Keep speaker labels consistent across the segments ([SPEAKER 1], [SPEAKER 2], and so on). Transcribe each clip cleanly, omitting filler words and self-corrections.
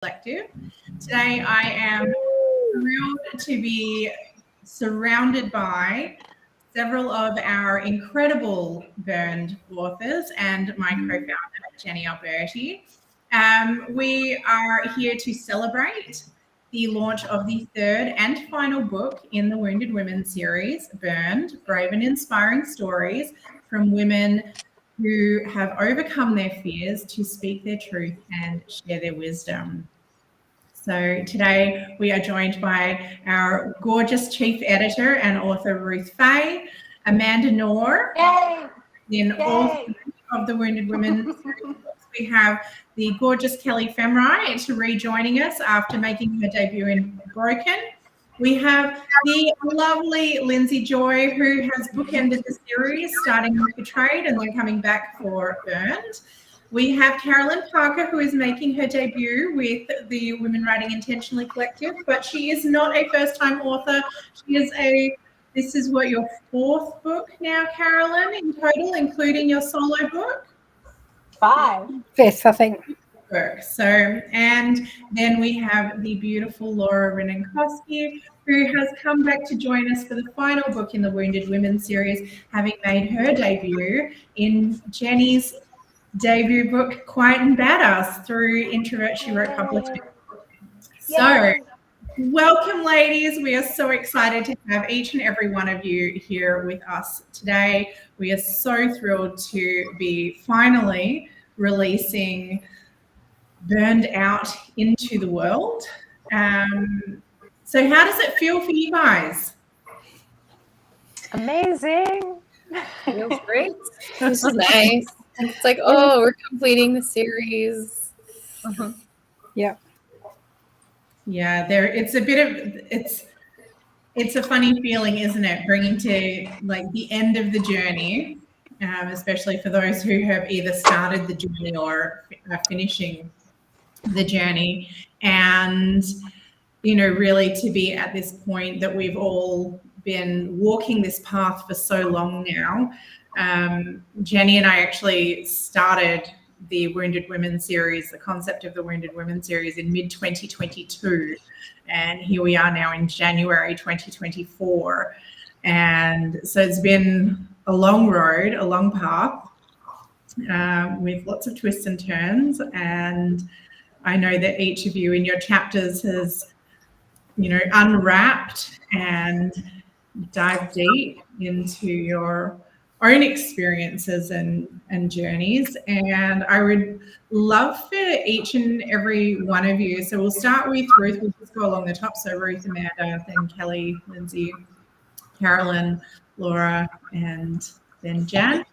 [SPEAKER 1] Collective. Today I am thrilled to be surrounded by several of our incredible Burned authors and my co-founder, Jenny Alberti. We are here to celebrate the launch of the third and final book in the Wounded Women series, Burned, Brave and Inspiring Stories from Women who have overcome their fears to speak their truth and share their wisdom. So today we are joined by our gorgeous chief editor and author Ruth Fay, Amanda Noor, in all of the Wounded Women series. We have the gorgeous Kelly Femright rejoining us after making her debut in Broken. We have the lovely Lindsay Joy, who has bookended the series, starting with Betrayed and then coming back for Burned. We have Carolyn Parker, who is making her debut with the Women Writing Intentionally Collective, but she is not a first-time author. This is what, your fourth book now, Carolyn, in total, including your solo book?
[SPEAKER 2] Fifth, I think.
[SPEAKER 1] So, and then we have the beautiful Laura Rininkowski, who has come back to join us for the final book in the Wounded Women series, having made her debut in Jenny's debut book, Quiet and Badass, through Introvert She Wrote Publishing. So, welcome, ladies. We are so excited to have each and every one of you here with us today. We are so thrilled to be finally releasing Burned out into the world. So how does it feel for you guys?
[SPEAKER 3] Amazing.
[SPEAKER 4] Feels great. This is nice. It's like, oh, we're completing the series.
[SPEAKER 2] Yeah.
[SPEAKER 1] It's a funny feeling, isn't it? Bringing to like the end of the journey, especially for those who have either started the journey or are finishing the journey, and really to be at this point that we've all been walking this path for so long now. Jenny and I actually started the Wounded Women series, the concept of the Wounded Women series, in mid-2022, and here we are now in January 2024, and so it's been a long road, a long path, with lots of twists and turns, and I know that each of you in your chapters has, unwrapped and dived deep into your own experiences and journeys. And I would love for each and every one of you. So we'll start with Ruth. We'll just go along the top. So Ruth, Amanda, then Kelly, Lindsay, Carolyn, Laura, and then Jan,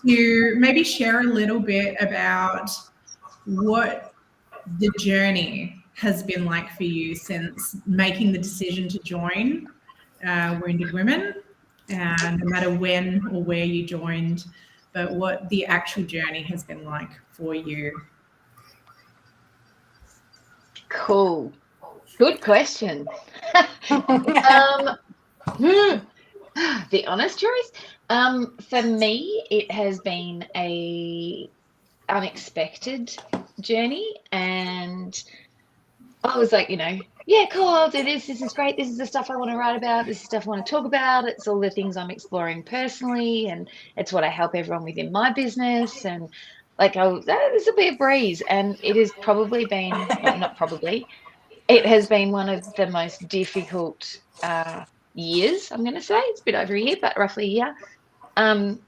[SPEAKER 1] to maybe share a little bit about what the journey has been like for you since making the decision to join Wounded Women, and no matter when or where you joined, but what the actual journey has been like for you.
[SPEAKER 3] Cool. Good question. The honest choice. For me, it has been a unexpected journey, and I was like, yeah, cool, I'll do this. This is great. This is the stuff I want to write about. This is stuff I want to talk about. It's all the things I'm exploring personally, and it's what I help everyone with in my business. And like, this will be a breeze. And it has probably been, it has been one of the most difficult years, I'm going to say. It's a bit over a year, but roughly a year.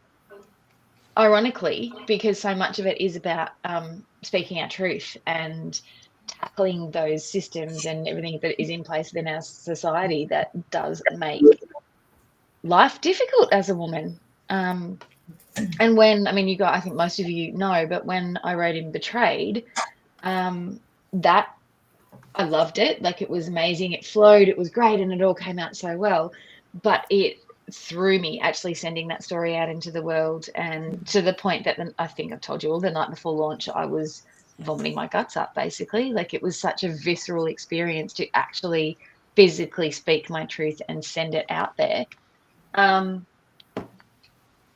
[SPEAKER 3] Ironically, because so much of it is about speaking our truth and tackling those systems and everything that is in place within our society that does make life difficult as a woman. And when, I think most of you know, but when I wrote in Betrayed, that I loved it. Like, it was amazing. It flowed. It was great. And it all came out so well. But it threw me actually sending that story out into the world, and to the point that I think I've told you all, the night before launch, I was vomiting my guts up, basically. Like, it was such a visceral experience to actually physically speak my truth and send it out there. And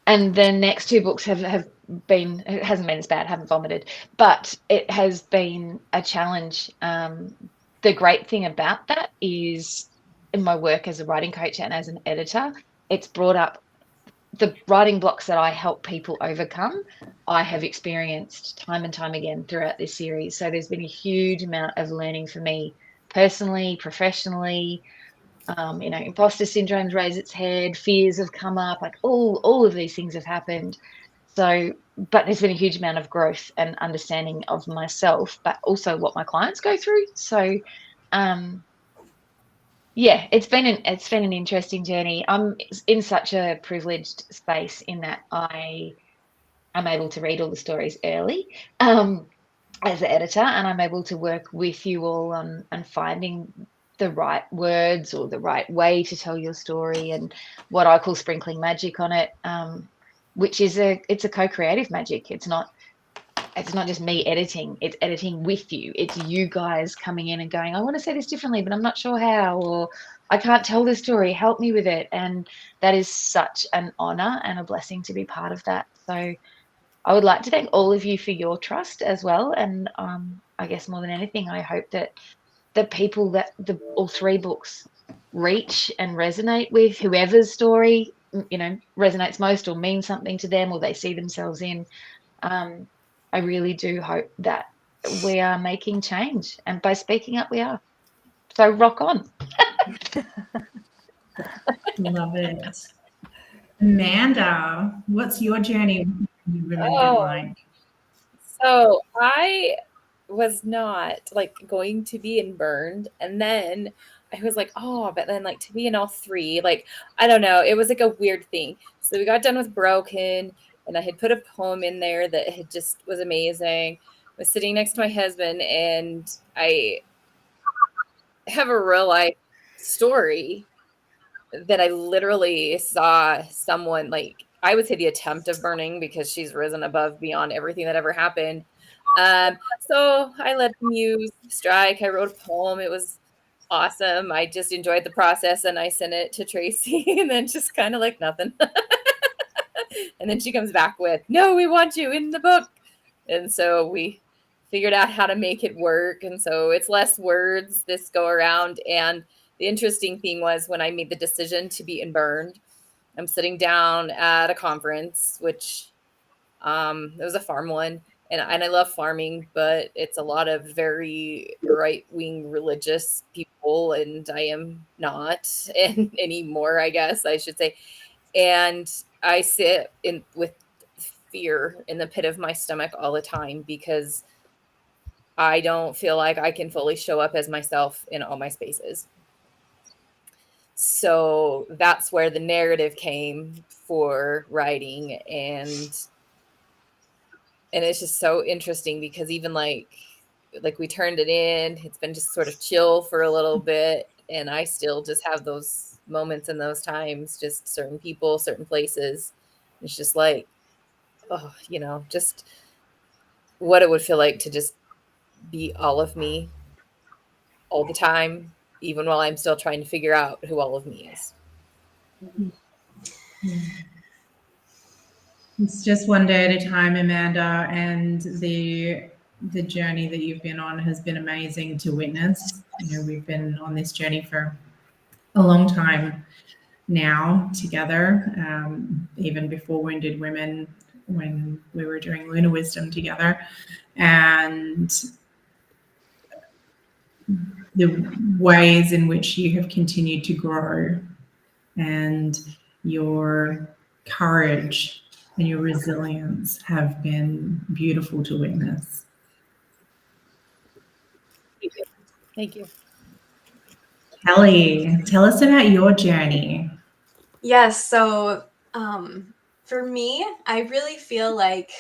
[SPEAKER 3] the next two books have it hasn't been as bad, haven't vomited, but it has been a challenge. The great thing about that is in my work as a writing coach and as an editor, it's brought up the writing blocks that I help people overcome. I have experienced time and time again throughout this series. So there's been a huge amount of learning for me personally, professionally. Imposter syndrome's raised its head, fears have come up, like all of these things have happened. So, but there's been a huge amount of growth and understanding of myself, but also what my clients go through. So, yeah, it's been an interesting journey. I'm in such a privileged space in that I am able to read all the stories early as an editor, and I'm able to work with you all on finding the right words or the right way to tell your story, and what I call sprinkling magic on it, which is it's a co-creative magic. It's not just me editing, it's editing with you. It's you guys coming in and going, I want to say this differently, but I'm not sure how, or I can't tell the story, help me with it. And that is such an honor and a blessing to be part of that. So I would like to thank all of you for your trust as well. And I guess more than anything, I hope that the people that all three books reach and resonate with, whoever's story, resonates most or means something to them or they see themselves in. I really do hope that we are making change, and by speaking up, we are. So rock on.
[SPEAKER 1] Love it. Amanda, what's your journey with Women Who Like?
[SPEAKER 4] So I was not like going to be in Burned, and then I was like, but then like to be in all three, like, I don't know, it was like a weird thing. So we got done with Broken, and I had put a poem in there that had just was amazing. I was sitting next to my husband, and I have a real life story that I literally saw someone, like, I would say the attempt of burning, because she's risen above beyond everything that ever happened. So I let the muse strike. I wrote a poem. It was awesome. I just enjoyed the process, and I sent it to Tracy, and then just kind of like nothing. And then she comes back with, no, we want you in the book. And so we figured out how to make it work. And so it's less words this go around. And the interesting thing was when I made the decision to be in Burned, I'm sitting down at a conference, which it was a farm one. And I love farming, but it's a lot of very right-wing religious people, and I am not anymore, I guess I should say. And I sit with fear in the pit of my stomach all the time, because I don't feel like I can fully show up as myself in all my spaces. So that's where the narrative came for writing, and it's just so interesting, because even like we turned it in, it's been just sort of chill for a little bit, and I still just have those moments in those times, just certain people, certain places. It's just like, just what it would feel like to just be all of me all the time, even while I'm still trying to figure out who all of me is.
[SPEAKER 1] It's just one day at a time, Amanda, and the journey that you've been on has been amazing to witness. We've been on this journey for a long time now together, even before Wounded Women, when we were doing Lunar Wisdom together, and the ways in which you have continued to grow, and your courage and your resilience have been beautiful to witness.
[SPEAKER 4] Thank you.
[SPEAKER 1] Kelly, tell us about your journey.
[SPEAKER 5] Yes, so for me, I really feel like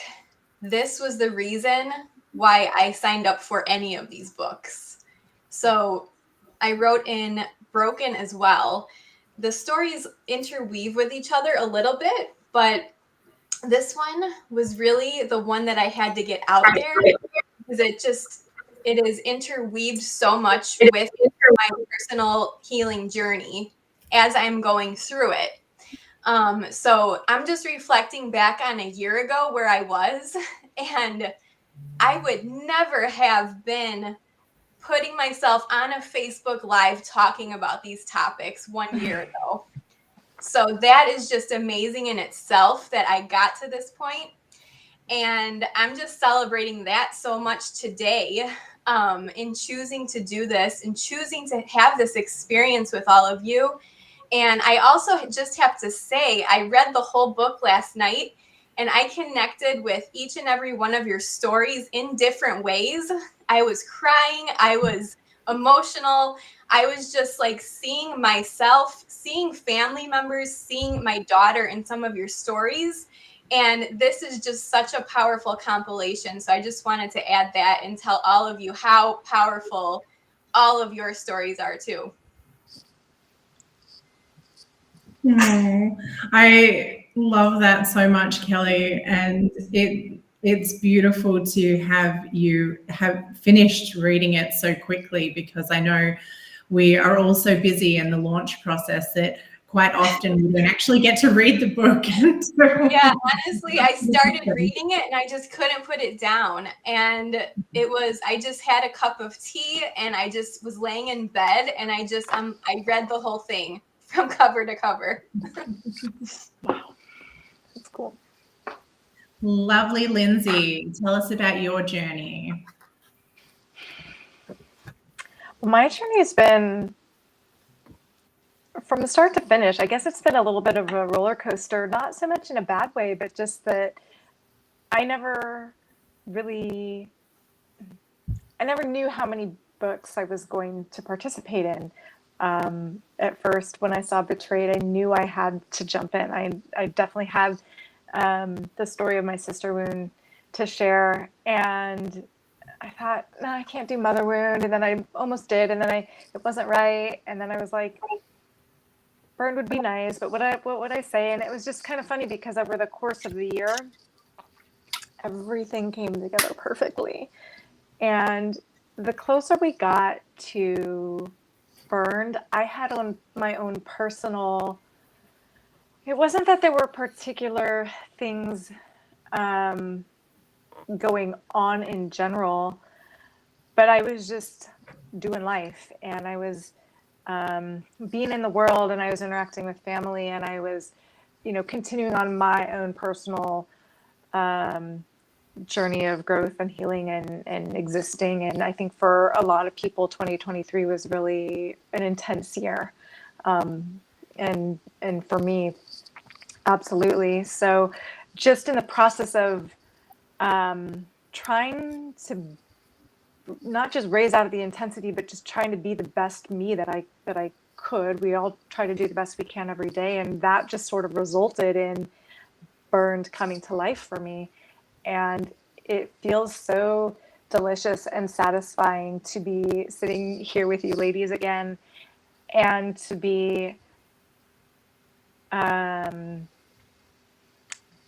[SPEAKER 5] this was the reason why I signed up for any of these books. So I wrote in Broken as well. The stories interweave with each other a little bit, but this one was really the one that I had to get out there, because it is interweaved so much with my personal healing journey as I'm going through it. So I'm just reflecting back on a year ago where I was, and I would never have been putting myself on a Facebook Live talking about these topics 1 year ago. So that is just amazing in itself that I got to this point. And I'm just celebrating that so much today, in choosing to do this and choosing to have this experience with all of you. And I also just have to say, I read the whole book last night, and I connected with each and every one of your stories in different ways. I was crying. I was emotional. I was just like seeing myself, seeing family members, seeing my daughter in some of your stories. And this is just such a powerful compilation. So I just wanted to add that and tell all of you how powerful all of your stories are too.
[SPEAKER 1] Oh, I love that so much, Kelly, and it's beautiful to have you have finished reading it so quickly, because I know we are all so busy in the launch process that quite often we don't actually get to read the book.
[SPEAKER 5] Yeah, honestly, I started reading it and I just couldn't put it down. And it was, I just had a cup of tea and I just was laying in bed and I read the whole thing from cover to cover.
[SPEAKER 2] Wow. That's cool.
[SPEAKER 1] Lovely. Lindsay, tell us about your journey.
[SPEAKER 2] Well, my journey has been from the start to finish. I guess it's been a little bit of a roller coaster, not so much in a bad way, but just that I never knew how many books I was going to participate in. At first, when I saw Betrayed, I knew I had to jump in. I definitely had the story of my sister wound to share, and I thought, no, I can't do mother wound, and then I almost did, and then it wasn't right, and then I was like, Burned would be nice, but what would I say? And it was just kind of funny because over the course of the year, everything came together perfectly, and the closer we got to Burned, I had on my own personal. It wasn't that there were particular things going on in general, but I was just doing life, and I was being in the world, and I was interacting with family, and I was, continuing on my own personal journey of growth and healing and existing. And I think for a lot of people, 2023 was really an intense year. And for me, absolutely. So just in the process of trying to not just raise out of the intensity, but just trying to be the best me that I could. We all try to do the best we can every day. And that just sort of resulted in Burned coming to life for me. And it feels so delicious and satisfying to be sitting here with you ladies again, and to be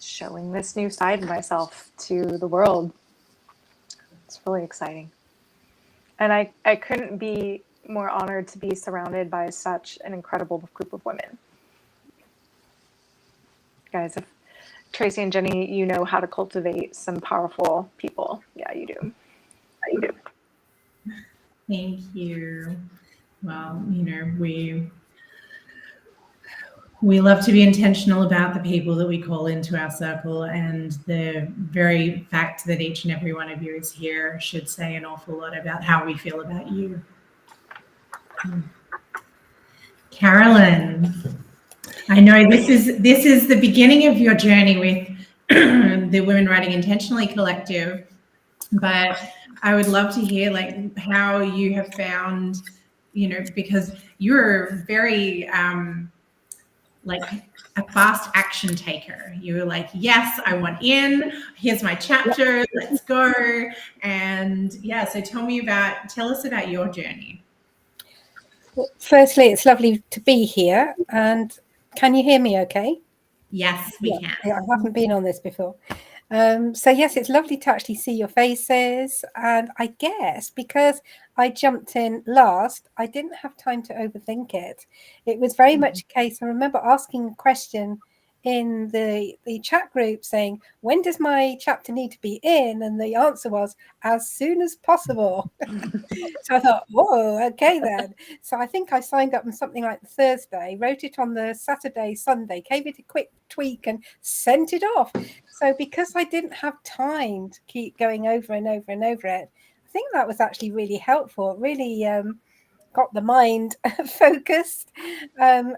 [SPEAKER 2] showing this new side of myself to the world. It's really exciting. And I couldn't be more honored to be surrounded by such an incredible group of women. Guys, if Tracy and Jenny, you know how to cultivate some powerful people. Yeah, you do. You do.
[SPEAKER 1] Thank you. Well, we love to be intentional about the people that we call into our circle, and the very fact that each and every one of you is here should say an awful lot about how we feel about you. Carolyn, I know this is the beginning of your journey with the Women Writing Intentionally Collective, but I would love to hear how you have found, because you're very a fast action taker. You were like, yes, I want in, here's my chapter, let's go. And yeah, so tell us about your journey.
[SPEAKER 2] Well, firstly, it's lovely to be here. And can you hear me okay?
[SPEAKER 1] Yes, we can.
[SPEAKER 2] Yeah, I haven't been on this before.
[SPEAKER 6] So yes, it's lovely to actually see your faces. And I guess because I jumped in last, I didn't have time to overthink it. It was very much a case. I remember asking a question in the chat group saying, when does my chapter need to be in? And the answer was, as soon as possible. So I thought, whoa, okay then. So I think I signed up on something like the Thursday, wrote it on the Saturday, Sunday, gave it a quick tweak and sent it off. So because I didn't have time to keep going over and over and over it, I think that was actually really helpful. It really got the mind focused. And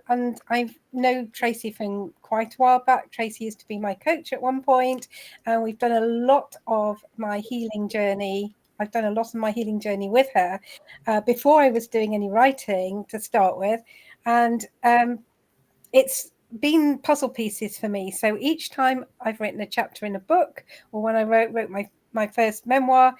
[SPEAKER 6] I know Tracy from quite a while back. Tracy used to be my coach at one point, and we've done a lot of my healing journey. I've done a lot of my healing journey with her before I was doing any writing to start with. And it's been puzzle pieces for me. So each time I've written a chapter in a book, or when I wrote my first memoir,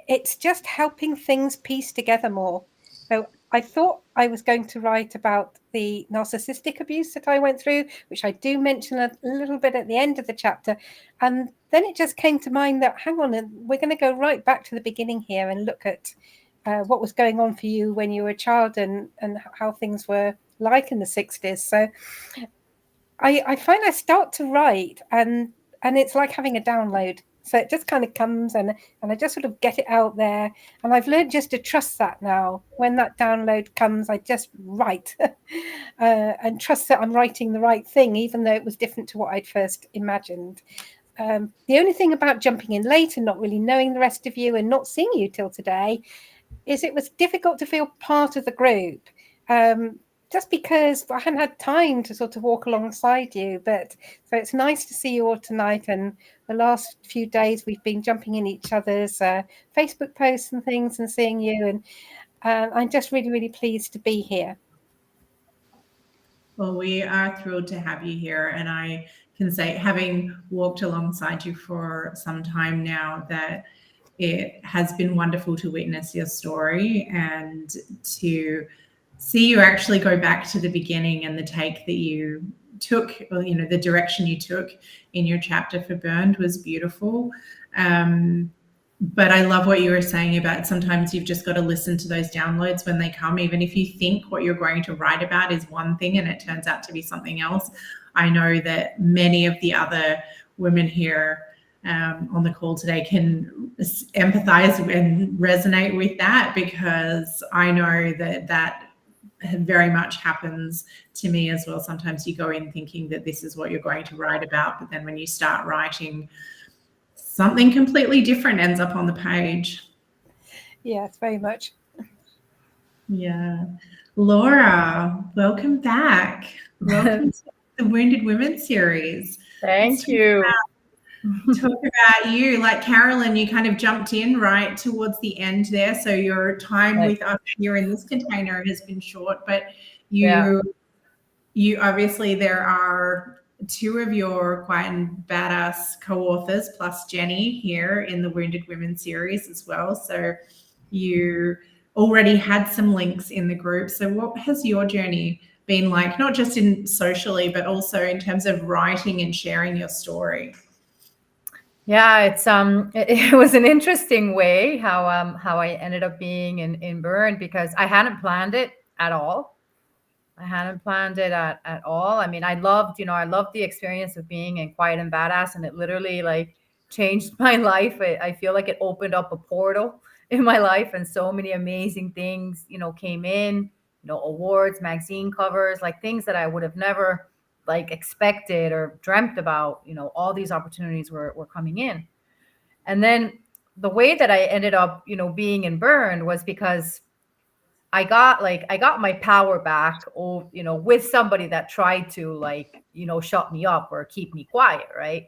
[SPEAKER 6] it's just helping things piece together more. So I thought I was going to write about the narcissistic abuse that I went through, which I do mention a little bit at the end of the chapter. And then it just came to mind that, hang on, we're going to go right back to the beginning here and look at what was going on for you when you were a child and how things were like in the 60s. So I find I start to write and it's like having a download. So it just kind of comes and I just sort of get it out there. And I've learned just to trust that now. When that download comes, I just write and trust that I'm writing the right thing, even though it was different to what I'd first imagined. The only thing about jumping in late and not really knowing the rest of you and not seeing you till today is it was difficult to feel part of the group. Just because I hadn't had time to sort of walk alongside you. But so it's nice to see you all tonight. And the last few days we've been jumping in each other's Facebook posts and things and seeing you. And I'm just really, really pleased to be here.
[SPEAKER 1] Well, we are thrilled to have you here. And I can say, having walked alongside you for some time now, that it has been wonderful to witness your story and to see you actually go back to the beginning and the take that you took, or, you know, the direction you took in your chapter for Burned was beautiful. But I love what you were saying about sometimes you've just got to listen to those downloads when they come, even if you think what you're going to write about is one thing and it turns out to be something else. I know that many of the other women here on the call today can empathize and resonate with that, because I know that very much happens to me as well. Sometimes you go in thinking that this is what you're going to write about, but then when you start writing, something completely different ends up on the page.
[SPEAKER 6] Yes, very much.
[SPEAKER 1] Yeah. Laura, welcome back. Welcome to the Wounded Women series.
[SPEAKER 7] Thank you.
[SPEAKER 1] Talk about you. Like Carolyn, you kind of jumped in right towards the end there. So your time with us here in this container has been short, but you obviously, there are two of your quite badass co-authors plus Jenny here in the Wounded Women series as well. So you already had some links in the group. So what has your journey been like, not just in socially, but also in terms of writing and sharing your story?
[SPEAKER 7] Yeah, it was an interesting way how I ended up being in Burned, because I hadn't planned it at all. I hadn't planned it at all. I mean, I loved the experience of being in Quiet and Badass, and it literally like changed my life. I feel like it opened up a portal in my life, and so many amazing things, came in, awards, magazine covers, like things that I would have never like expected or dreamt about. All these opportunities were coming in. And then the way that I ended up, being in Burned was because I got my power back, or, with somebody that tried to like, shut me up or keep me quiet. Right.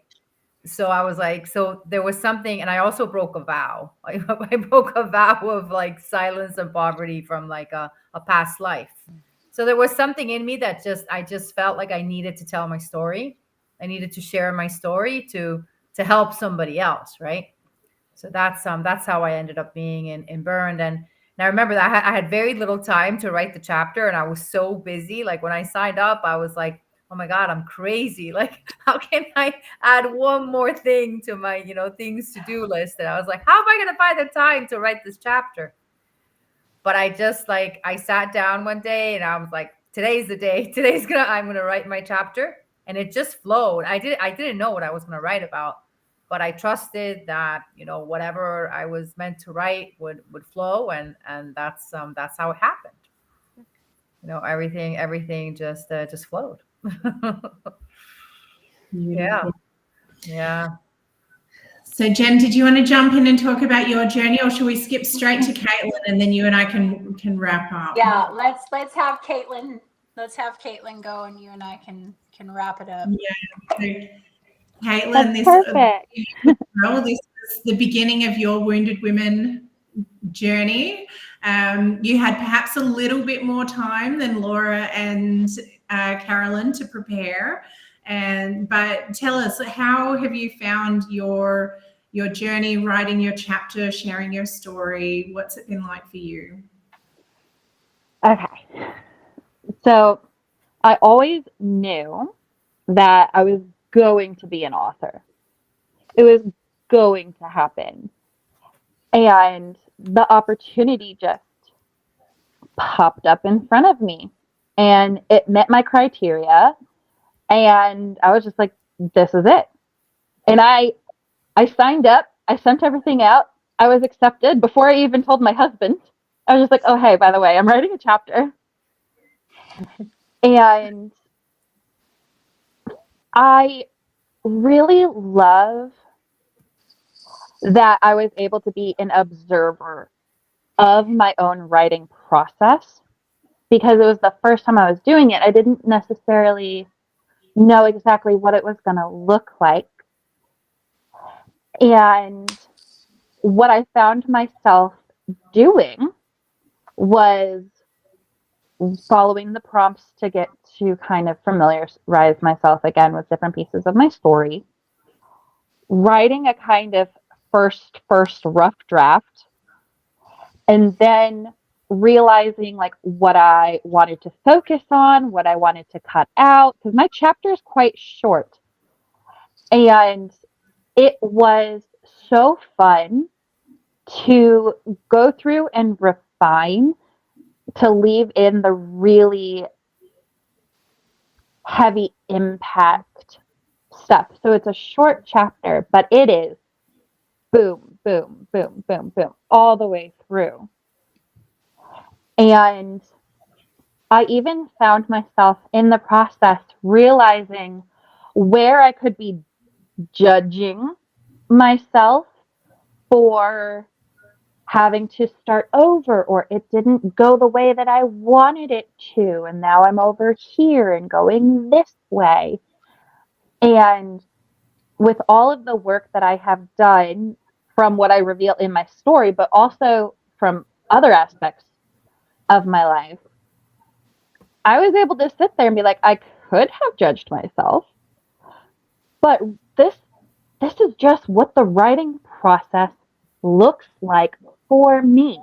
[SPEAKER 7] So I was like, so there was something, and I also broke a vow. I broke a vow of like silence and poverty from like a past life. So there was something in me that I just felt like I needed to tell my story. I needed to share my story to help somebody else. Right. So that's how I ended up being in Burned. And I remember that I had very little time to write the chapter, and I was so busy. Like when I signed up, I was like oh my God, I'm crazy. Like, how can I add one more thing to my, things to do list? And I was like, how am I going to find the time to write this chapter? But I just I sat down one day and I was like, today's the day. I'm going to write my chapter. And it just flowed. I didn't know what I was going to write about, but I trusted that, whatever I was meant to write would flow. And that's how it happened. Everything just flowed. Yeah.
[SPEAKER 1] So Jen, did you want to jump in and talk about your journey, or should we skip straight to Caitlin and then you and I can wrap up?
[SPEAKER 8] Yeah, let's have Caitlin. Let's have Caitlin go, and you and I can wrap it up.
[SPEAKER 1] Yeah. So, Caitlin, this is the beginning of your Wounded Women journey. You had perhaps a little bit more time than Laura and Carolyn to prepare. But tell us, how have you found your journey, writing your chapter, sharing your story? What's it been like for you?
[SPEAKER 9] Okay. So I always knew that I was going to be an author. It was going to happen. And the opportunity just popped up in front of me. And it met my criteria. And I was just like, this is it. And I signed up. I sent everything out. I was accepted before I even told my husband. I was just like, oh, hey, by the way, I'm writing a chapter. And I really love that I was able to be an observer of my own writing process, because it was the first time I was doing it. I didn't necessarily know exactly what it was going to look like. And what I found myself doing was following the prompts to get to kind of familiarize myself again with different pieces of my story, writing a kind of first rough draft, and then realizing what I wanted to focus on, what I wanted to cut out, because my chapter is quite short. And it was so fun to go through and refine, to leave in the really heavy impact stuff. So it's a short chapter, but it is boom, boom, boom, boom, boom, all the way through. And I even found myself in the process realizing where I could be judging myself for having to start over, or it didn't go the way that I wanted it to, and now I'm over here and going this way. And with all of the work that I have done, from what I reveal in my story, but also from other aspects of my life, I was able to sit there and be like, I could have judged myself, but this is just what the writing process looks like for me.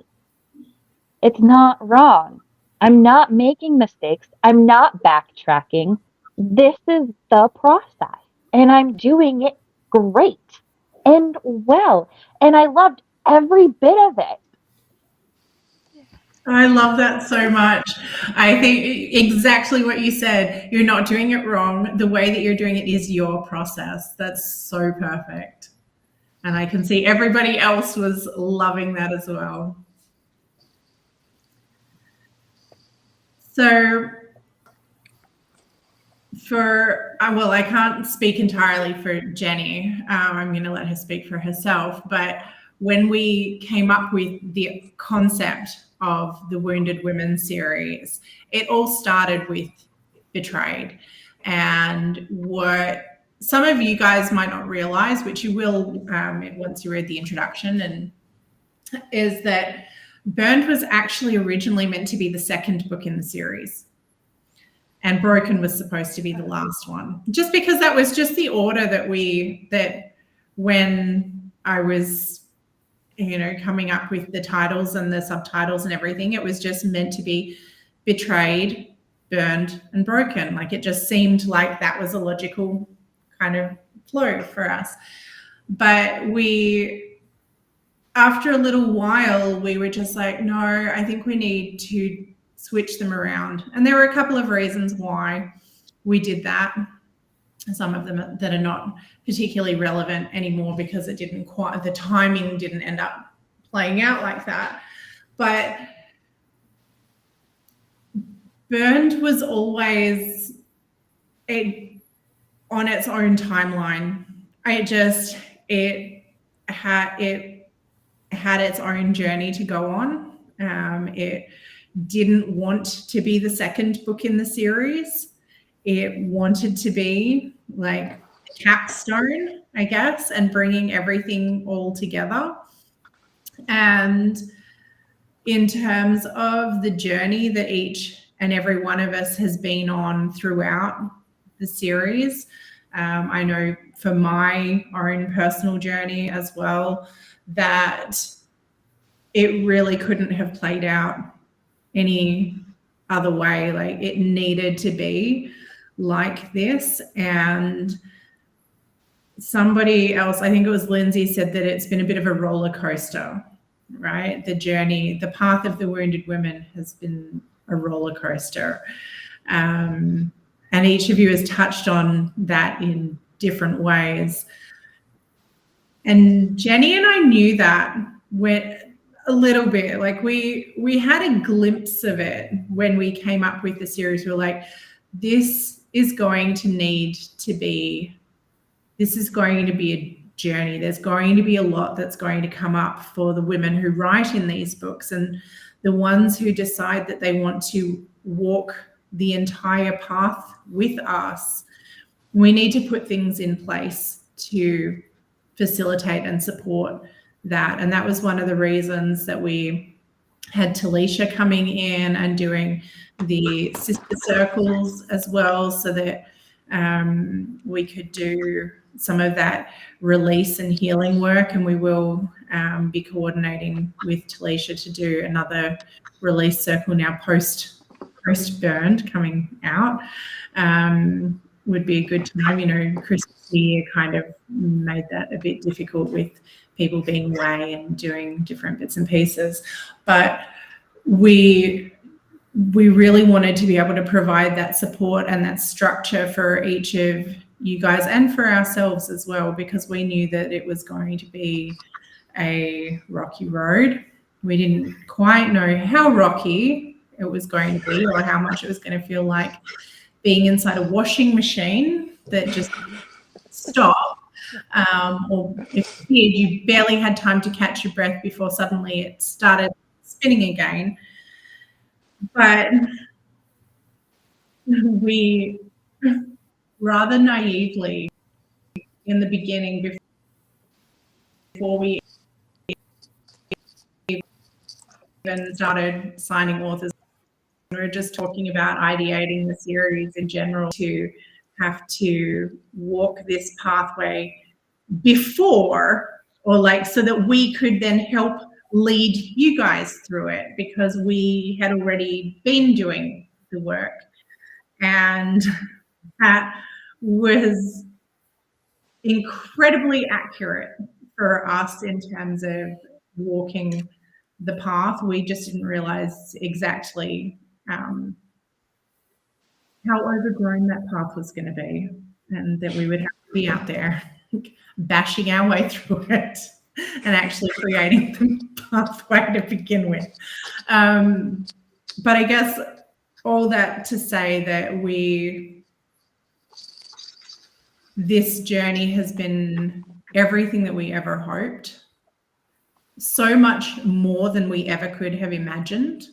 [SPEAKER 9] It's not wrong. I'm not making mistakes. I'm not backtracking. This is the process, and I'm doing it great and well, and I loved every bit of it.
[SPEAKER 1] I love that so much. I think exactly what you said. You're not doing it wrong. The way that you're doing it is your process. That's so perfect. And I can see everybody else was loving that as well. So I can't speak entirely for Jenny. I'm going to let her speak for herself. But when we came up with the concept of the Wounded Women series, it all started with Betrayed. And what some of you guys might not realize, which you will once you read the introduction, and is that Burned was actually originally meant to be the second book in the series. And Broken was supposed to be the last one, just because that was just the order that when I was, coming up with the titles and the subtitles and everything, it was just meant to be Betrayed, burned and broken. Like it just seemed like that was a logical kind of flow for us. But after a little while, we were just like, no, I think we need to switch them around. And there were a couple of reasons why we did that. Some of them that are not particularly relevant anymore because the timing didn't end up playing out like that. But Burned was always on its own timeline. It had its own journey to go on. It didn't want to be the second book in the series. It wanted to be like a capstone, I guess, and bringing everything all together. And in terms of the journey that each and every one of us has been on throughout the series, I know for my own personal journey as well, that it really couldn't have played out any other way. Like it needed to be like this. And somebody else, I think it was Lindsay, said that it's been a bit of a roller coaster, right? The journey, the path of the wounded women has been a roller coaster. And each of you has touched on that in different ways. And Jenny and I knew that a little bit. Like we had a glimpse of it when we came up with the series. We were like, this is going to be a journey. There's going to be a lot that's going to come up for the women who write in these books and the ones who decide that they want to walk the entire path with us. We need to put things in place to facilitate and support that. And that was one of the reasons that we had Talisha coming in and doing the sister circles as well, so that we could do some of that release and healing work. And we will be coordinating with Talisha to do another release circle now post Burned coming out. Would be a good time. You know, Christmas year kind of made that a bit difficult with people being away and doing different bits and pieces. But we really wanted to be able to provide that support and that structure for each of you guys and for ourselves as well, because we knew that it was going to be a rocky road. We didn't quite know how rocky it was going to be or how much it was going to feel like being inside a washing machine that just stopped. Or if you barely had time to catch your breath before suddenly it started spinning again. But we rather naively in the beginning, before we even started signing authors, we were just talking about ideating the series in general, to have to walk this pathway before, or like so that we could then help lead you guys through it, because we had already been doing the work. And that was incredibly accurate for us in terms of walking the path. We just didn't realize exactly how overgrown that path was going to be, and that we would have to be out there bashing our way through it and actually creating the pathway to begin with. But I guess all that to say that this journey has been everything that we ever hoped, so much more than we ever could have imagined.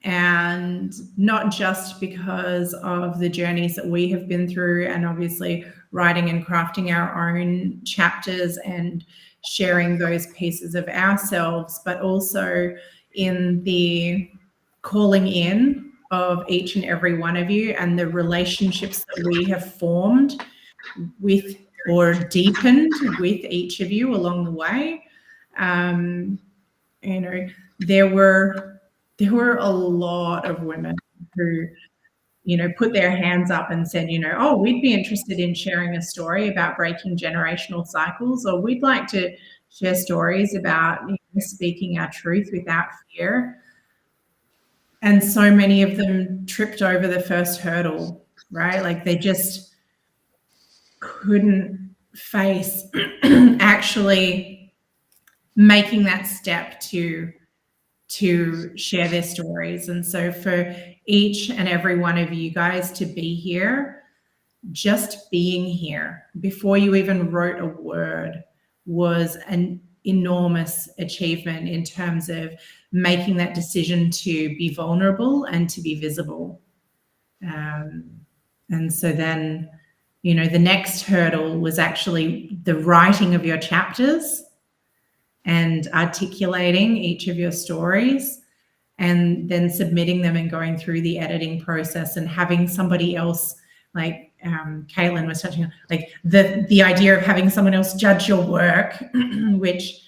[SPEAKER 1] And not just because of the journeys that we have been through, and obviously writing and crafting our own chapters and sharing those pieces of ourselves, but also in the calling in of each and every one of you and the relationships that we have formed with or deepened with each of you along the way. You know, there were a lot of women who put their hands up and said, oh, we'd be interested in sharing a story about breaking generational cycles, or we'd like to share stories about speaking our truth without fear. And so many of them tripped over the first hurdle, right? Like they just couldn't face actually making that step to share their stories. And so for each and every one of you guys to be here, just being here before you even wrote a word was an enormous achievement in terms of making that decision to be vulnerable and to be visible. And so then, the next hurdle was actually the writing of your chapters and articulating each of your stories, and then submitting them and going through the editing process and having somebody else, like Caitlin was touching on, like the idea of having someone else judge your work, which,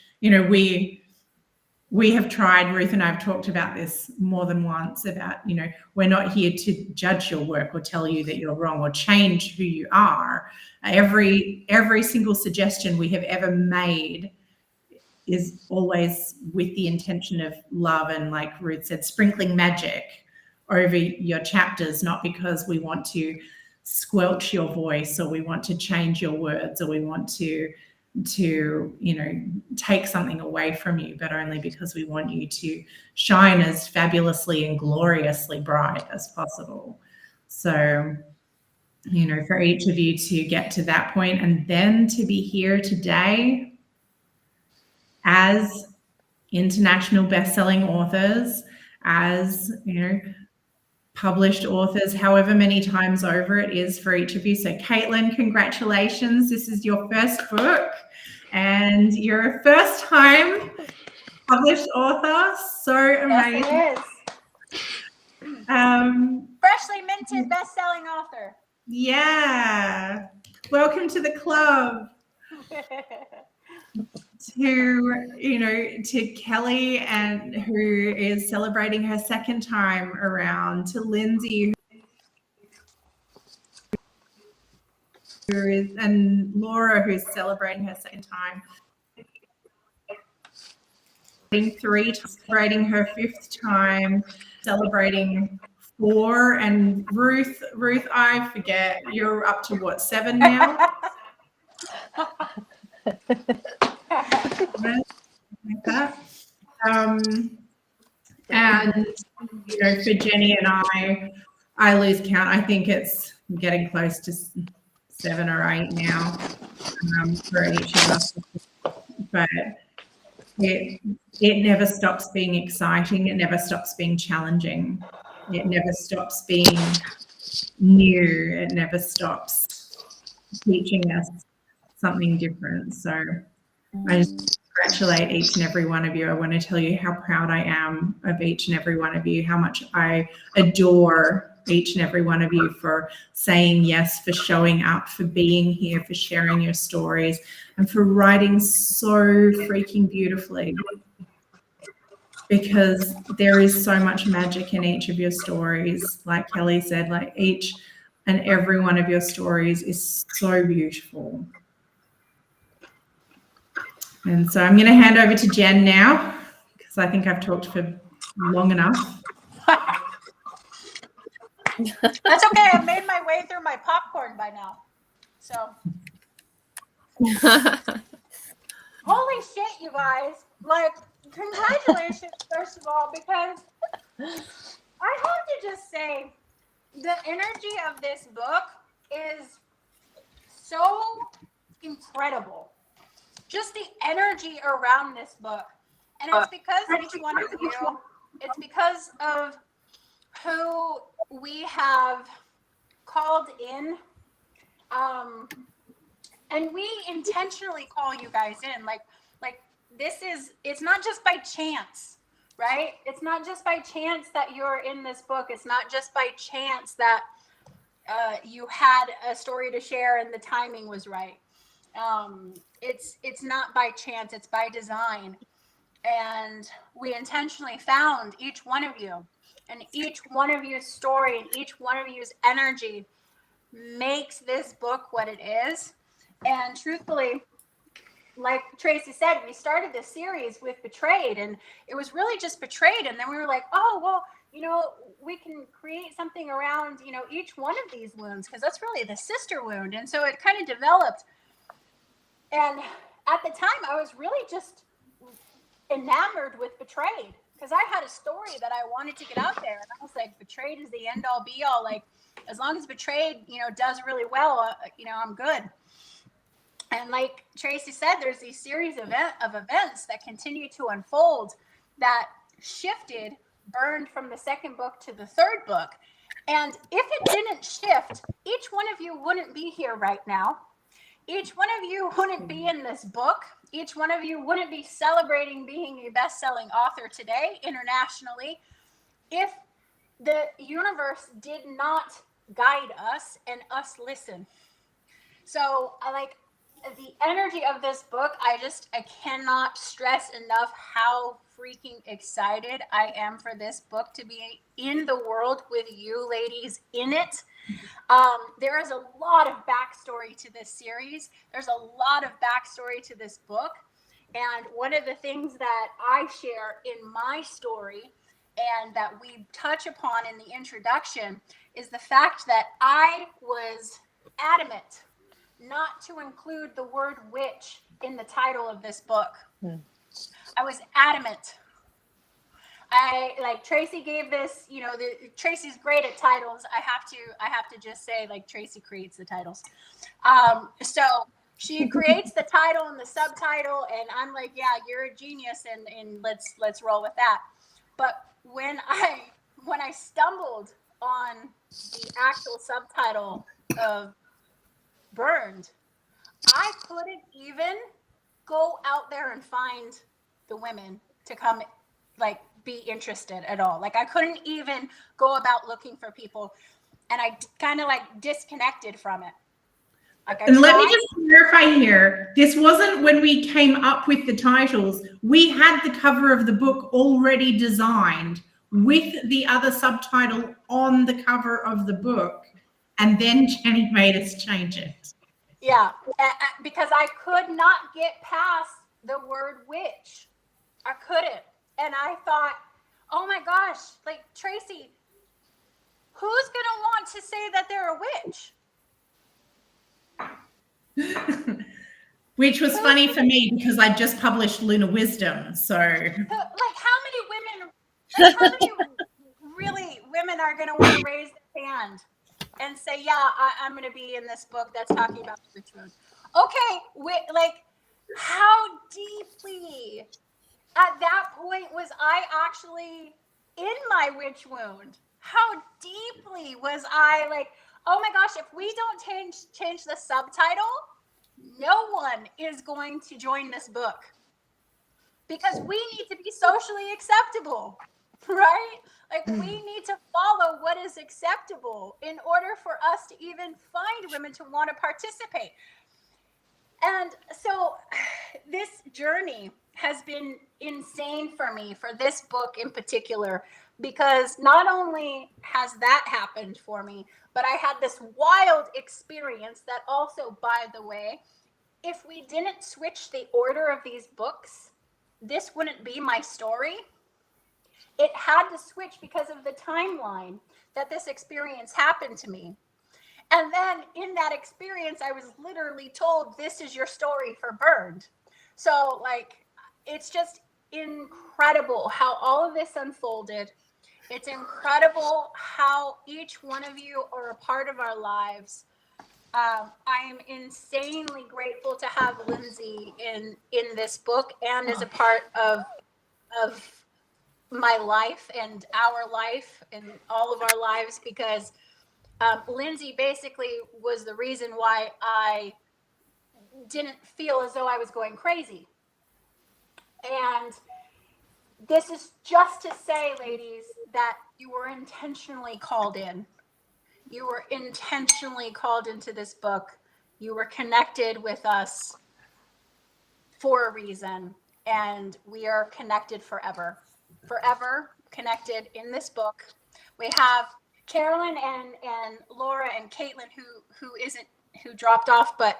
[SPEAKER 1] we have tried. Ruth and I have talked about this more than once about, we're not here to judge your work or tell you that you're wrong or change who you are. Every single suggestion we have ever made is always with the intention of love and, like Ruth said, sprinkling magic over your chapters, not because we want to squelch your voice or we want to change your words or we want to take something away from you, but only because we want you to shine as fabulously and gloriously bright as possible. So, for each of you to get to that point and then to be here today as international best-selling authors, as published authors, however many times over it is for each of you. So Caitlin, congratulations. This is your first book and you're a first-time published author. So amazing.
[SPEAKER 8] Yes, it is. Freshly minted best-selling author.
[SPEAKER 1] Yeah. Welcome to the club. To Kelly, and who is celebrating her second time around, to Lindsay, and Laura, who's celebrating her second time. 3, celebrating her 5th time, celebrating 4, and Ruth, I forget, you're up to what, 7 now? Like that. And for Jenny and I lose count. I think it's getting close to 7 or 8 now for each of us. But it never stops being exciting. It never stops being challenging. It never stops being new. It never stops teaching us something different. So I just congratulate each and every one of you. I want to tell you how proud I am of each and every one of you, how much I adore each and every one of you for saying yes, for showing up, for being here, for sharing your stories, and for writing so freaking beautifully. Because there is so much magic in each of your stories. Like Kelly said, like each and every one of your stories is so beautiful. And so I'm going to hand over to Jen now, because I think I've talked for long enough.
[SPEAKER 8] That's okay. I've made my way through my popcorn by now. So. Holy shit, you guys. Like, congratulations, first of all, because I have to just say the energy of this book is so incredible. Just the energy around this book. And it's because each one of you, it's because of who we have called in. And we intentionally call you guys in. Like this is, it's not just by chance, right? It's not just by chance that you're in this book. It's not just by chance that you had a story to share and the timing was right. It's not by chance, it's by design. And we intentionally found each one of you and each one of you's story and each one of you's energy makes this book what it is. And truthfully, like Tracy said, we started this series with Betrayed, and it was really just Betrayed. And then we were like, oh, well, you know, we can create something around, you know, each one of these wounds, because that's really the sister wound. And so it kind of developed. And at the time, I was really just enamored with Betrayed, because I had a story that I wanted to get out there. And I was like, Betrayed is the end all be all. Like, as long as Betrayed, you know, does really well, you know, I'm good. And like Tracy said, there's these series of events that continue to unfold that shifted Burned from the second book to the third book. And if it didn't shift, each one of you wouldn't be here right now. Each one of you wouldn't be in this book. Each one of you wouldn't be celebrating being a best-selling author today internationally if the universe did not guide us and us listen. So I like the energy of this book. I cannot stress enough how freaking excited I am for this book to be in the world with you ladies in it. There is a lot of backstory to this series. There's a lot of backstory to this book. And one of the things that I share in my story and that we touch upon in the introduction is the fact that I was adamant not to include the word witch in the title of this book. I was adamant. I like Tracy gave this, you know, Tracy's great at titles. I have to just say, like, Tracy creates the titles. So she creates the title and the subtitle, and I'm like, yeah, you're a genius, and let's roll with that. But when I stumbled on the actual subtitle of Burned, I couldn't even go out there and find the women to come, like, be interested at all. Like, I couldn't even go about looking for people, and I kind of like disconnected from it. Like,
[SPEAKER 1] and let me just clarify here, this wasn't when we came up with the titles. We had the cover of the book already designed with the other subtitle on the cover of the book, and then Jenny made us change it.
[SPEAKER 8] Yeah, because I could not get past the word witch. I couldn't. And I thought, oh my gosh, like, Tracy, who's going to want to say that they're a witch?
[SPEAKER 1] Which was funny for me because I just published Lunar Wisdom. So,
[SPEAKER 8] like, how many really women are going to want to raise their hand and say, yeah, I'm going to be in this book that's talking about the witch wound? Okay, like, how deeply at that point was I actually in my witch wound? How deeply was I like, oh my gosh, if we don't change the subtitle, no one is going to join this book, because we need to be socially acceptable, right? Like, we need to follow what is acceptable in order for us to even find women to want to participate. And so this journey has been insane for me, for this book in particular, because not only has that happened for me, but I had this wild experience that also, by the way, if we didn't switch the order of these books, this wouldn't be my story. It had to switch because of the timeline that this experience happened to me. And then in that experience, I was literally told, this is your story for Burned. So, like, it's just incredible how all of this unfolded. It's incredible how each one of you are a part of our lives. I am insanely grateful to have Lindsay in this book and as a part of my life and our life and all of our lives, because Lindsay basically was the reason why I didn't feel as though I was going crazy. And this is just to say, ladies, that you were intentionally called in. You were intentionally called into this book. You were connected with us for a reason, and we are connected forever. Forever connected in this book. We have Carolyn and Laura and Caitlin who dropped off, but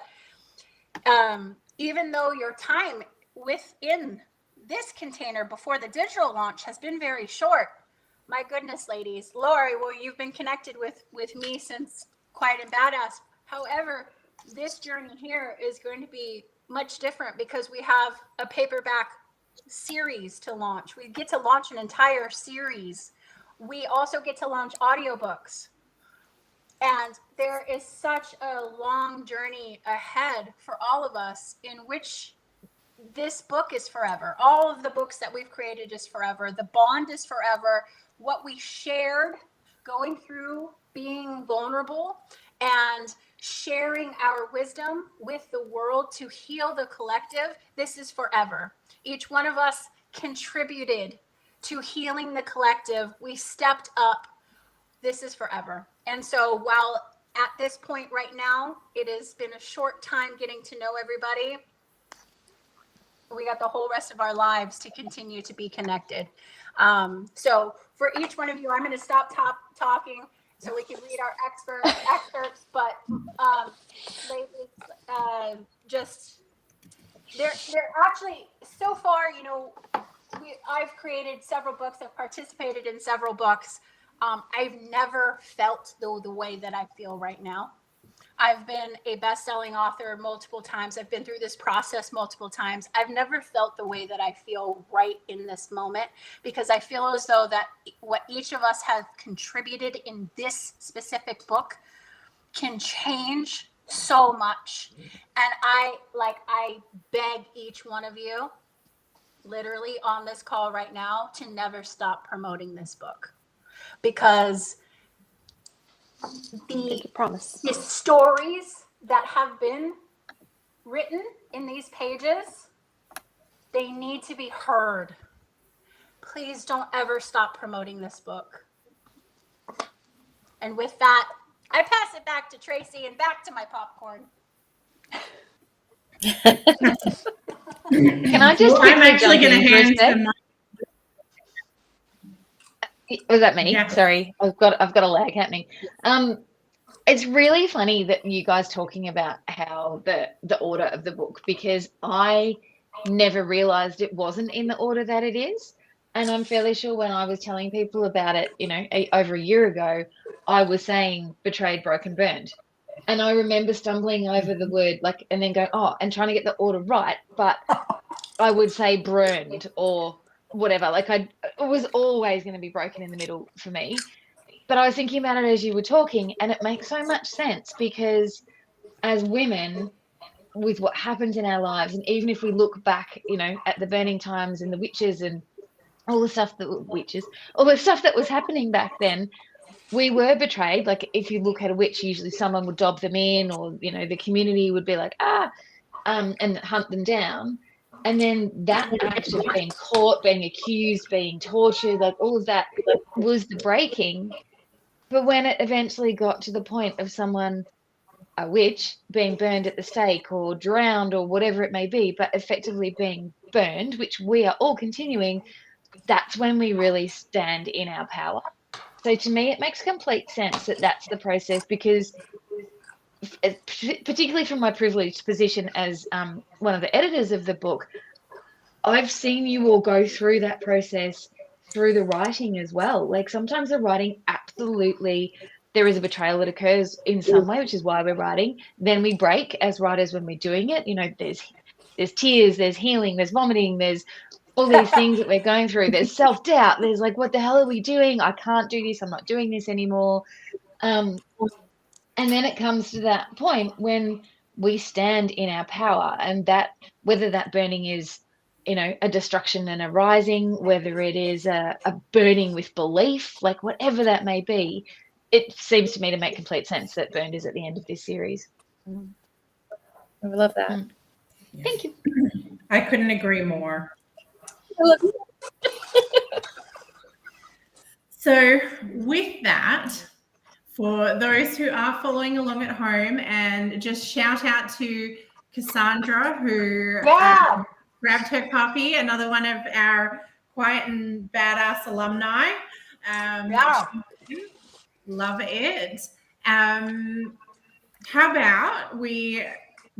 [SPEAKER 8] even though your time within this container before the digital launch has been very short, my goodness, ladies, Lori, well, you've been connected with me since Quiet and Badass. However, this journey here is going to be much different because we have a paperback series to launch. We get to launch an entire series. We also get to launch audiobooks. And there is such a long journey ahead for all of us in which this book is forever. All of the books that we've created is forever. The bond is forever. What we shared going through being vulnerable and sharing our wisdom with the world to heal the collective, this is forever. Each one of us contributed to healing the collective. We stepped up. This is forever. And so while at this point right now, it has been a short time getting to know everybody, we got the whole rest of our lives to continue to be connected. So for each one of you, I'm going to stop talking so we can read our excerpts. But ladies, just they're actually so far, you know, I've created several books. I've participated in several books. I've never felt the way that I feel right now. I've been a best-selling author multiple times. I've been through this process multiple times. I've never felt the way that I feel right in this moment, because I feel as though that what each of us have contributed in this specific book can change so much. And I beg each one of you, literally on this call right now, to never stop promoting this book, because the stories that have been written in these pages, they need to be heard. Please don't ever stop promoting this book. And with that, I pass it back to Tracy and back to my popcorn.
[SPEAKER 3] Can I just
[SPEAKER 1] I'm actually going to hand
[SPEAKER 3] the
[SPEAKER 1] the
[SPEAKER 3] Was that me?
[SPEAKER 1] Yeah.
[SPEAKER 3] Sorry, I've got a lag happening. It's really funny that you guys talking about how the order of the book, because I never realized it wasn't in the order that it is. And I'm fairly sure when I was telling people about it, you know, over a year ago, I was saying betrayed, broken, burned. And I remember stumbling over the word, and then going, and trying to get the order right. But I would say burned or whatever. It was always going to be broken in the middle for me. But I was thinking about it as you were talking, and it makes so much sense, because as women, with what happens in our lives, and even if we look back, you know, at the burning times and the witches and all the stuff that was happening back then, we were betrayed. Like, if you look at a witch, usually someone would dob them in, or, you know, the community would be like, and hunt them down. And then that act of being caught, being accused, being tortured, all of that was the breaking. But when it eventually got to the point of someone, a witch, being burned at the stake or drowned or whatever it may be, but effectively being burned, which we are all continuing, that's when we really stand in our power. So to me, it makes complete sense that that's the process, because particularly from my privileged position as one of the editors of the book, I've seen you all go through that process through the writing as well. Sometimes the writing, absolutely, there is a betrayal that occurs in some way, which is why we're writing. Then we break as writers when we're doing it. You know, there's tears, there's healing, there's vomiting, there's all these things that we're going through. There's self-doubt. There's what the hell are we doing? I can't do this. I'm not doing this anymore. And then it comes to that point when we stand in our power, and that, whether that burning is, you know, a destruction and a rising, whether it is a burning with belief, whatever that may be, it seems to me to make complete sense that burned is at the end of this series.
[SPEAKER 4] I love that.
[SPEAKER 3] Thank you.
[SPEAKER 1] I couldn't agree more.
[SPEAKER 4] I love you.
[SPEAKER 1] So with that, for those who are following along at home, and just shout out to Cassandra, who grabbed her copy, another one of our quiet and badass alumni.
[SPEAKER 8] Yeah.
[SPEAKER 1] Love it. How about we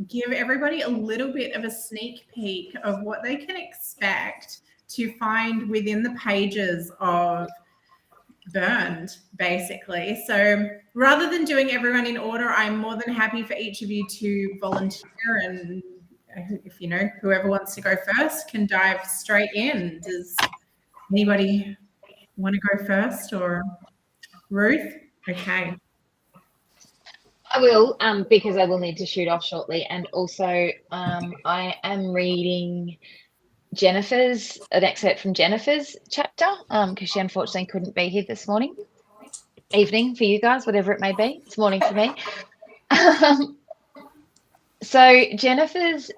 [SPEAKER 1] give everybody a little bit of a sneak peek of what they can expect to find within the pages of Burned, basically. So rather than doing everyone in order, I'm more than happy for each of you to volunteer, and if you know, whoever wants to go first can dive straight in. Does anybody want to go first, or Ruth? Okay.
[SPEAKER 3] I will, because I will need to shoot off shortly. And also, I am reading an excerpt from Jennifer's chapter, because she unfortunately couldn't be here this evening for you guys, whatever it may be. It's morning for me. So Jennifer's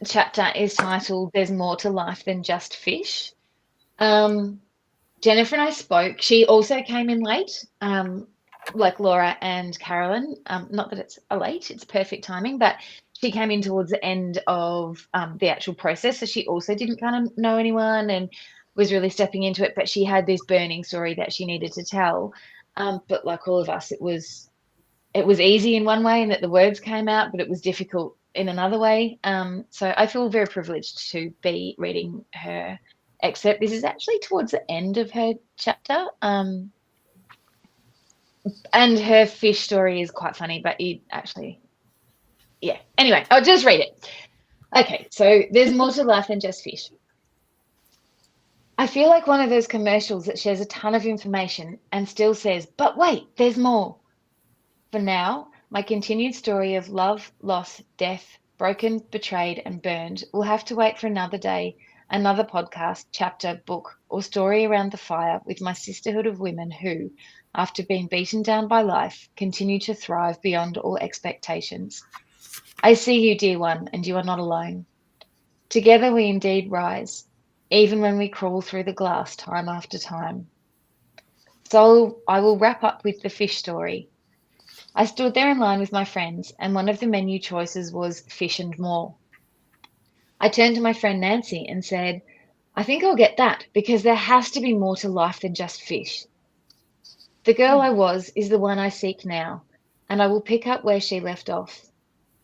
[SPEAKER 3] chapter is titled "There's More to Life Than Just Fish." Jennifer and I spoke. She also came in late, like Laura and Carolyn. Not that it's late, it's perfect timing, but she came in towards the end of the actual process. So she also didn't kind of know anyone and was really stepping into it, but she had this burning story that she needed to tell. But like all of us, it was easy in one way in that the words came out, but it was difficult in another way. So I feel very privileged to be reading her excerpt. This is actually towards the end of her chapter. And her fish story is quite funny, but yeah. Anyway, I'll just read it. Okay, so there's more to life than just fish. I feel like one of those commercials that shares a ton of information and still says, but wait, there's more. For now, my continued story of love, loss, death, broken, betrayed, and burned will have to wait for another day, another podcast, chapter, book, or story around the fire with my sisterhood of women who, after being beaten down by life, continue to thrive beyond all expectations. I see you, dear one, and you are not alone. Together we indeed rise, even when we crawl through the glass time after time. So I will wrap up with the fish story. I stood there in line with my friends, and one of the menu choices was fish and more. I turned to my friend Nancy and said, I think I'll get that because there has to be more to life than just fish. The girl I was is the one I seek now, and I will pick up where she left off.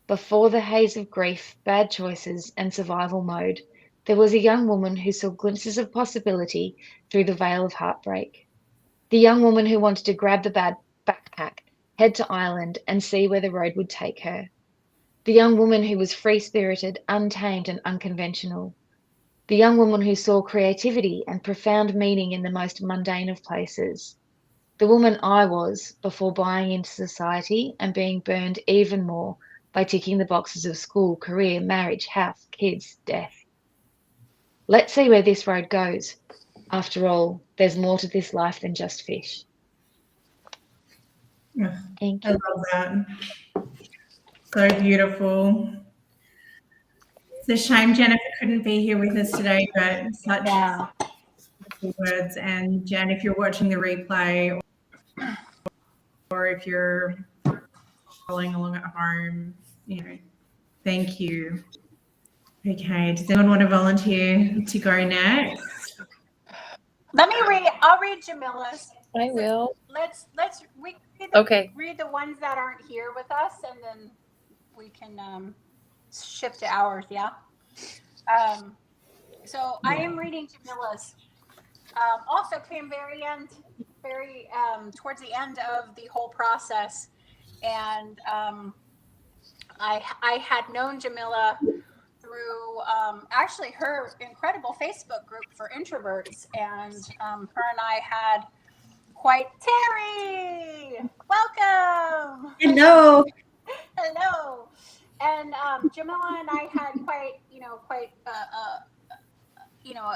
[SPEAKER 3] Before the haze of grief, bad choices, and survival mode, there was a young woman who saw glimpses of possibility through the veil of heartbreak. The young woman who wanted to grab the bad backpack, head to Ireland, and see where the road would take her. The young woman who was free-spirited, untamed, and unconventional. The young woman who saw creativity and profound meaning in the most mundane of places. The woman I was before buying into society and being burned even more by ticking the boxes of school, career, marriage, house, kids, death. Let's see where this road goes. After all, there's more to this life than just fish. Thank
[SPEAKER 1] I
[SPEAKER 3] you.
[SPEAKER 1] love that. So beautiful. It's a shame Jennifer couldn't be here with us today, but such beautiful words. And Jen, if you're watching the replay or if you're following along at home, thank you. Okay, does anyone want to volunteer to go next?
[SPEAKER 8] Let me read. I'll read Jamila's.
[SPEAKER 4] I will.
[SPEAKER 8] We
[SPEAKER 4] Okay.
[SPEAKER 8] read the ones that aren't here with us, and then we can shift to ours. Yeah. So I am reading Jamila's. Also came very towards the end of the whole process, and I had known Jamila through actually her incredible Facebook group for introverts, and her and I had quite Terry. Welcome.
[SPEAKER 6] Hello.
[SPEAKER 8] Hello. And Jamila and I had quite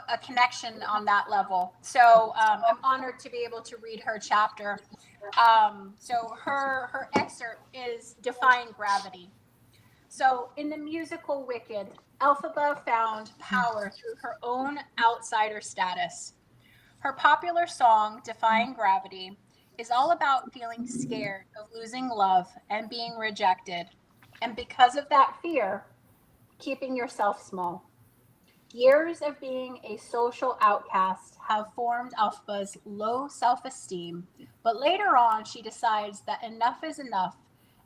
[SPEAKER 8] a connection on that level. So I'm honored to be able to read her chapter. So her excerpt is Defying Gravity. So in the musical Wicked, Elphaba found power through her own outsider status. Her popular song, Defying Gravity, is all about feeling scared of losing love and being rejected. And because of that fear, keeping yourself small. Years of being a social outcast have formed Elphaba's low self-esteem, but later on she decides that enough is enough,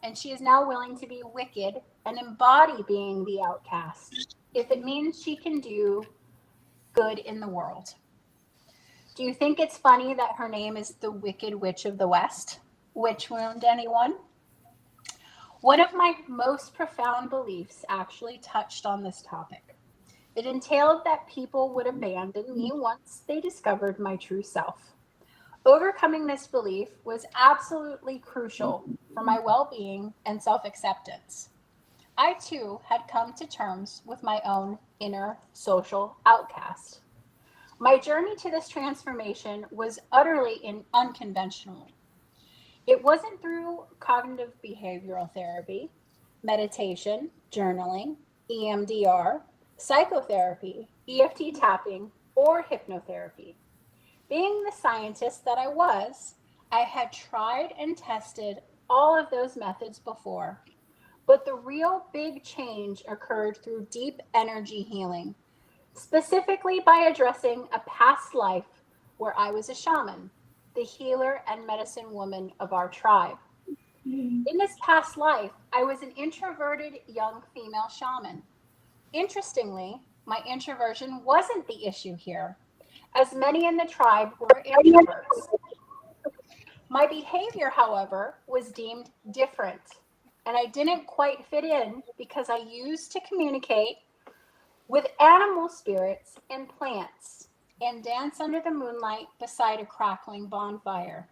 [SPEAKER 8] and she is now willing to be wicked and embody being the outcast, if it means she can do good in the world. Do you think it's funny that her name is the Wicked Witch of the West? Witch wound, anyone? One of my most profound beliefs actually touched on this topic. It entailed that people would abandon me once they discovered my true self. Overcoming this belief was absolutely crucial for my well-being and self-acceptance. I too had come to terms with my own inner social outcast. My journey to this transformation was utterly unconventional. It wasn't through cognitive behavioral therapy, meditation, journaling, EMDR, psychotherapy, EFT tapping, or hypnotherapy. Being the scientist that I was, I had tried and tested all of those methods before, but the real big change occurred through deep energy healing, specifically by addressing a past life where I was a shaman, the healer and medicine woman of our tribe. In this past life, I was an introverted young female shaman. Interestingly, my introversion wasn't the issue here, as many in the tribe were introverts. My behavior, however, was deemed different, and I didn't quite fit in because I used to communicate with animal spirits and plants and dance under the moonlight beside a crackling bonfire.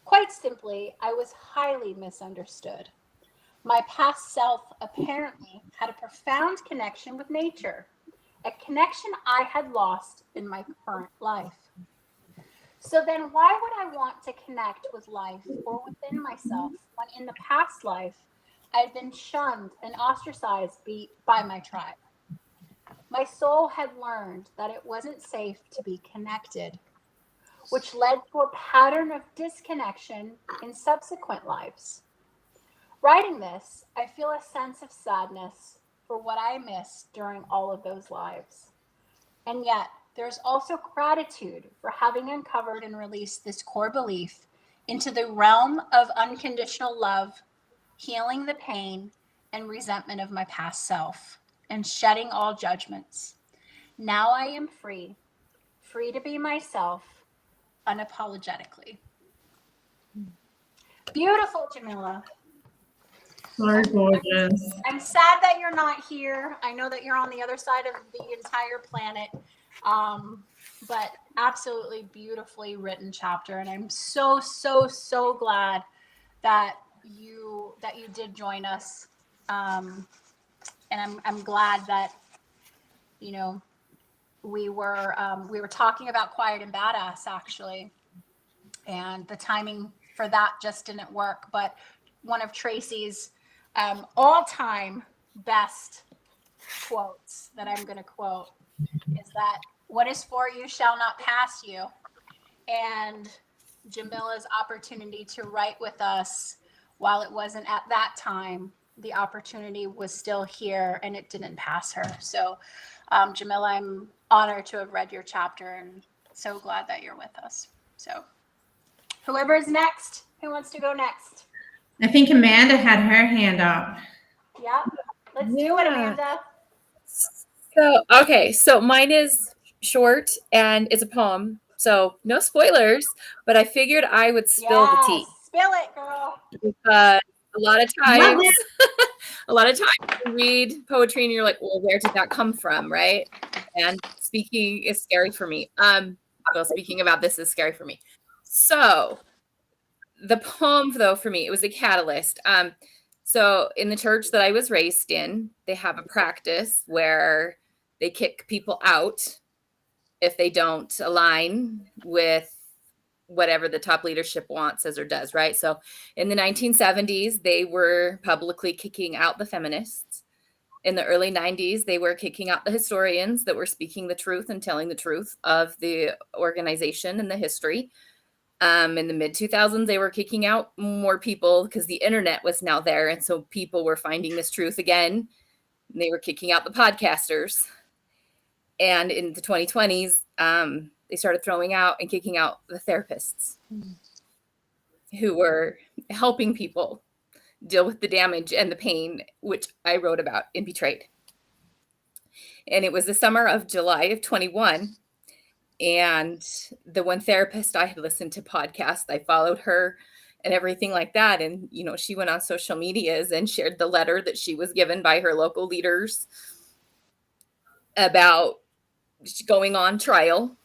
[SPEAKER 8] Quite simply, I was highly misunderstood. My past self apparently had a profound connection with nature, a connection I had lost in my current life. So then why would I want to connect with life or within myself when in the past life I had been shunned and ostracized by my tribe? My soul had learned that it wasn't safe to be connected, which led to a pattern of disconnection in subsequent lives. Writing this, I feel a sense of sadness for what I missed during all of those lives. And yet, there's also gratitude for having uncovered and released this core belief into the realm of unconditional love, healing the pain and resentment of my past self, and shedding all judgments. Now I am free to be myself unapologetically. Beautiful, Jamila.
[SPEAKER 1] So gorgeous.
[SPEAKER 8] I'm sad that you're not here. I know that you're on the other side of the entire planet. But absolutely beautifully written chapter. And I'm so glad that you did join us. And I'm glad that, you know, we were talking about Quiet and Badass actually, and the timing for that just didn't work. But one of Tracy's all-time best quotes that I'm going to quote is that what is for you shall not pass you. And Jamila's opportunity to write with us, while it wasn't at that time, the opportunity was still here and it didn't pass her. So Jamila, I'm honored to have read your chapter and so glad that you're with us. So whoever is next, who wants to go next?
[SPEAKER 1] I think Amanda had her hand up.
[SPEAKER 8] Yeah, let's do it, Amanda.
[SPEAKER 4] So mine is short and it's a poem. So no spoilers, but I figured I would spill the tea.
[SPEAKER 8] Spill it, girl.
[SPEAKER 4] Because a lot of times you read poetry and you're like, well, where did that come from, right? And speaking is scary for me. Well, speaking about this is scary for me. So the poem, though, for me, it was a catalyst. So in the church that I was raised in, they have a practice where they kick people out if they don't align with whatever the top leadership wants, says, or does, right? So in the 1970s, they were publicly kicking out the feminists. In the early 90s, they were kicking out the historians that were speaking the truth and telling the truth of the organization and the history. In the mid 2000s, they were kicking out more people because the internet was now there. And so people were finding this truth again. And they were kicking out the podcasters. And in the 2020s, they started throwing out and kicking out the therapists who were helping people deal with the damage and the pain, which I wrote about in Betrayed. And it was the summer of July of 21. And the one therapist, I had listened to podcasts, I followed her and everything like that. And, you know, she went on social medias and shared the letter that she was given by her local leaders about going on trial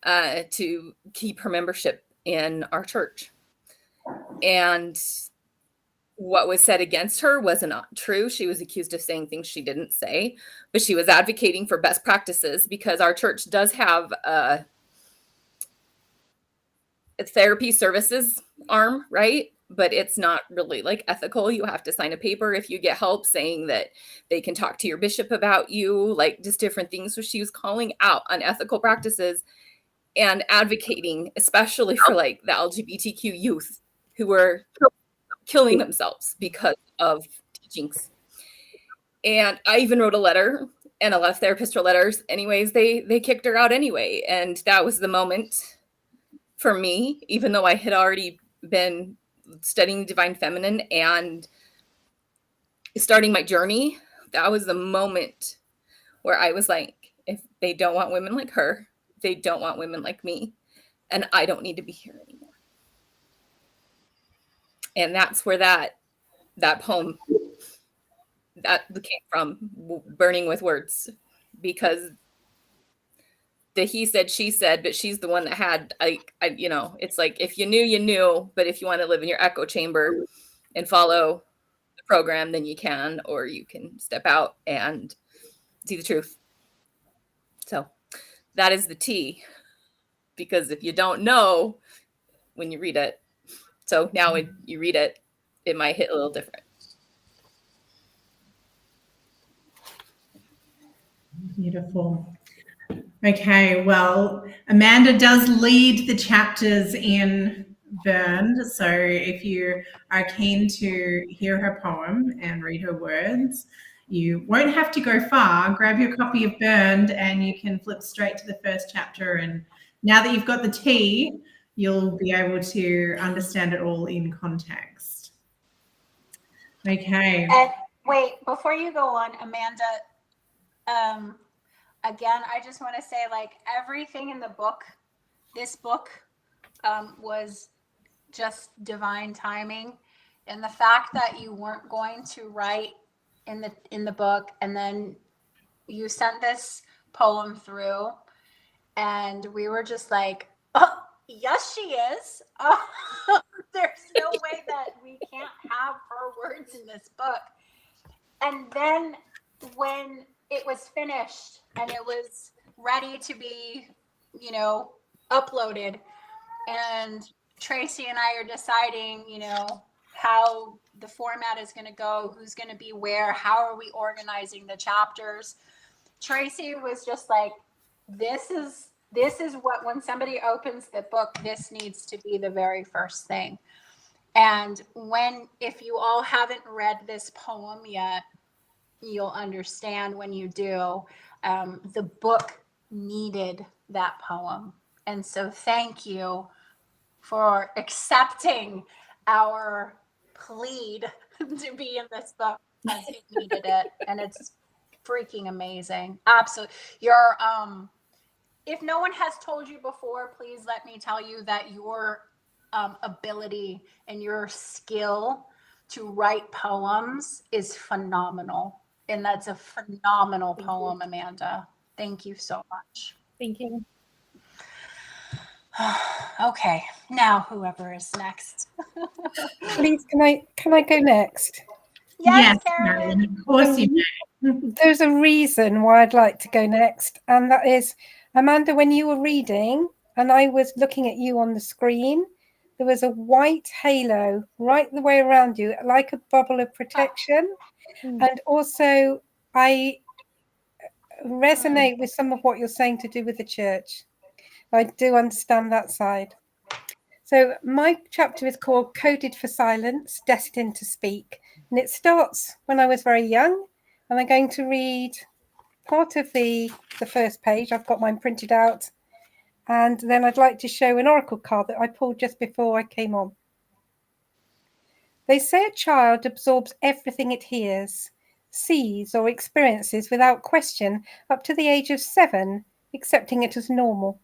[SPEAKER 4] to keep her membership in our church. And what was said against her was not true. She was accused of saying things she didn't say, but she was advocating for best practices because our church does have a therapy services arm, right? But it's not really like ethical. You have to sign a paper if you get help saying that they can talk to your bishop about you, like just different things. So she was calling out unethical practices and advocating, especially for like the LGBTQ youth who were killing themselves because of teachings. And I even wrote a letter, and a lot of therapists wrote letters. Anyways, they kicked her out anyway. And that was the moment for me, even though I had already been studying Divine Feminine and starting my journey, that was the moment where I was like, if they don't want women like her, they don't want women like me, and I don't need to be here anymore. And that's where that poem that came from, Burning with Words, because the he said, she said, but she's the one that had, I you know, it's like, if you knew, you knew, but if you want to live in your echo chamber and follow the program, then you can, or you can step out and see the truth. So that is the T, because if you don't know when you read it, so now when you read it, it might hit a little different.
[SPEAKER 1] Beautiful. Okay, well, Amanda does lead the chapters in Burned. So if you are keen to hear her poem and read her words, you won't have to go far. Grab your copy of Burned and you can flip straight to the first chapter. And now that you've got the T, you'll be able to understand it all in context. Okay.
[SPEAKER 8] And wait, before you go on, Amanda, again, I just want to say, like, everything in the book, this book, was just divine timing. And the fact that you weren't going to write in the book, and then you sent this poem through, and we were just like, oh, yes, she is. There's no way that we can't have her words in this book. And then when it was finished and it was ready to be, you know, uploaded, and Tracy and I are deciding, you know, how the format is going to go, who's going to be where, how are we organizing the chapters. Tracy was just like, this is what, when somebody opens the book, this needs to be the very first thing. And if you all haven't read this poem yet, you'll understand when you do. The book needed that poem. And so thank you for accepting our plead to be in this book, because it needed it. And it's freaking amazing. Absolutely. If no one has told you before, please let me tell you that your ability and your skill to write poems is phenomenal. And that's a phenomenal poem, Amanda. Thank you so much.
[SPEAKER 4] Thank you.
[SPEAKER 8] Okay, now whoever is next.
[SPEAKER 6] Please, can I go next?
[SPEAKER 8] Yes,
[SPEAKER 1] Marilyn, of course you may.
[SPEAKER 6] There's a reason why I'd like to go next, and that is, Amanda, when you were reading and I was looking at you on the screen, there was a white halo right the way around you, like a bubble of protection. And also, I resonate with some of what you're saying to do with the church. I do understand that side. So my chapter is called Coded for Silence, Destined to Speak. And it starts when I was very young. And I'm going to read part of the first page. I've got mine printed out. And then I'd like to show an oracle card that I pulled just before I came on. They say a child absorbs everything it hears, sees, or experiences without question up to the age of 7, accepting it as normal.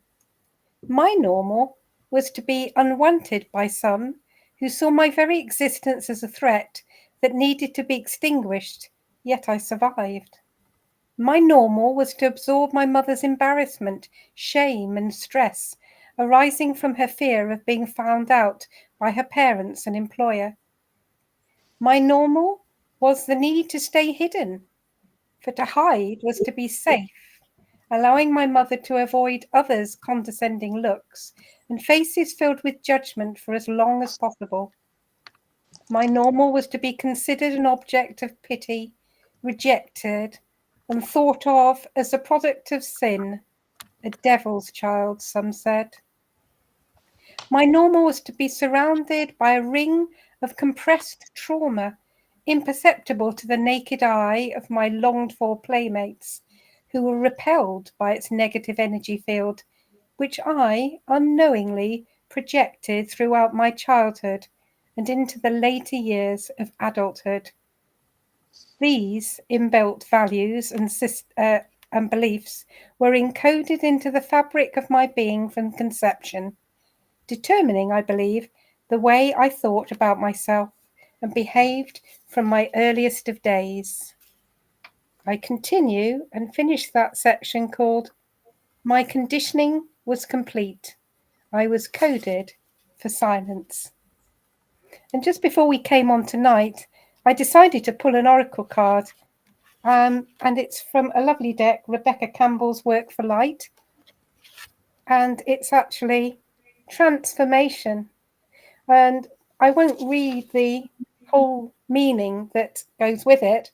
[SPEAKER 6] My normal was to be unwanted by some who saw my very existence as a threat that needed to be extinguished, yet I survived. My normal was to absorb my mother's embarrassment, shame, and stress arising from her fear of being found out by her parents and employer. My normal was the need to stay hidden, for to hide was to be safe, allowing my mother to avoid others' condescending looks and faces filled with judgment for as long as possible. My normal was to be considered an object of pity, rejected, and thought of as a product of sin, a devil's child, some said. My normal was to be surrounded by a ring of compressed trauma, imperceptible to the naked eye of my longed-for playmates, who were repelled by its negative energy field, which I unknowingly projected throughout my childhood and into the later years of adulthood. These inbuilt values and beliefs were encoded into the fabric of my being from conception, determining, I believe, the way I thought about myself and behaved from my earliest of days. I continue and finish that section called My Conditioning Was Complete. I was coded for silence. And just before we came on tonight, I decided to pull an oracle card, and it's from a lovely deck, Rebecca Campbell's Work for Light, and it's actually transformation. And I won't read the whole meaning that goes with it,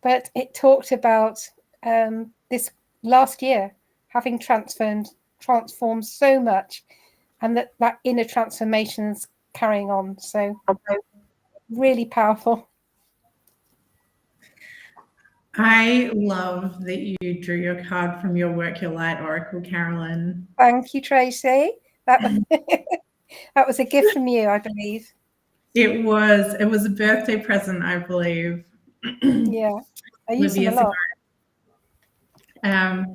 [SPEAKER 6] but it talked about this last year having transformed so much, and that inner transformation's carrying on. So really powerful.
[SPEAKER 1] I love that you drew your card from your Work Your Light Oracle, Carolyn.
[SPEAKER 6] Thank you, Tracy. That was a gift from you, I believe.
[SPEAKER 1] It was a birthday present, I believe.
[SPEAKER 6] Yeah, I use them a lot.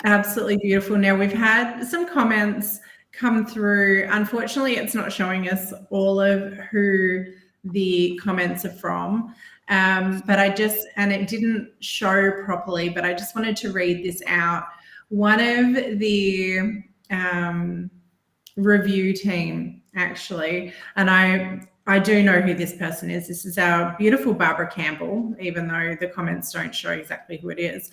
[SPEAKER 1] Absolutely beautiful. Now, we've had some comments come through. Unfortunately, it's not showing us all of who the comments are from, but it didn't show properly, but I just wanted to read this out. One of the review team, actually, and I do know who this person is. This is our beautiful Barbara Campbell, even though the comments don't show exactly who it is.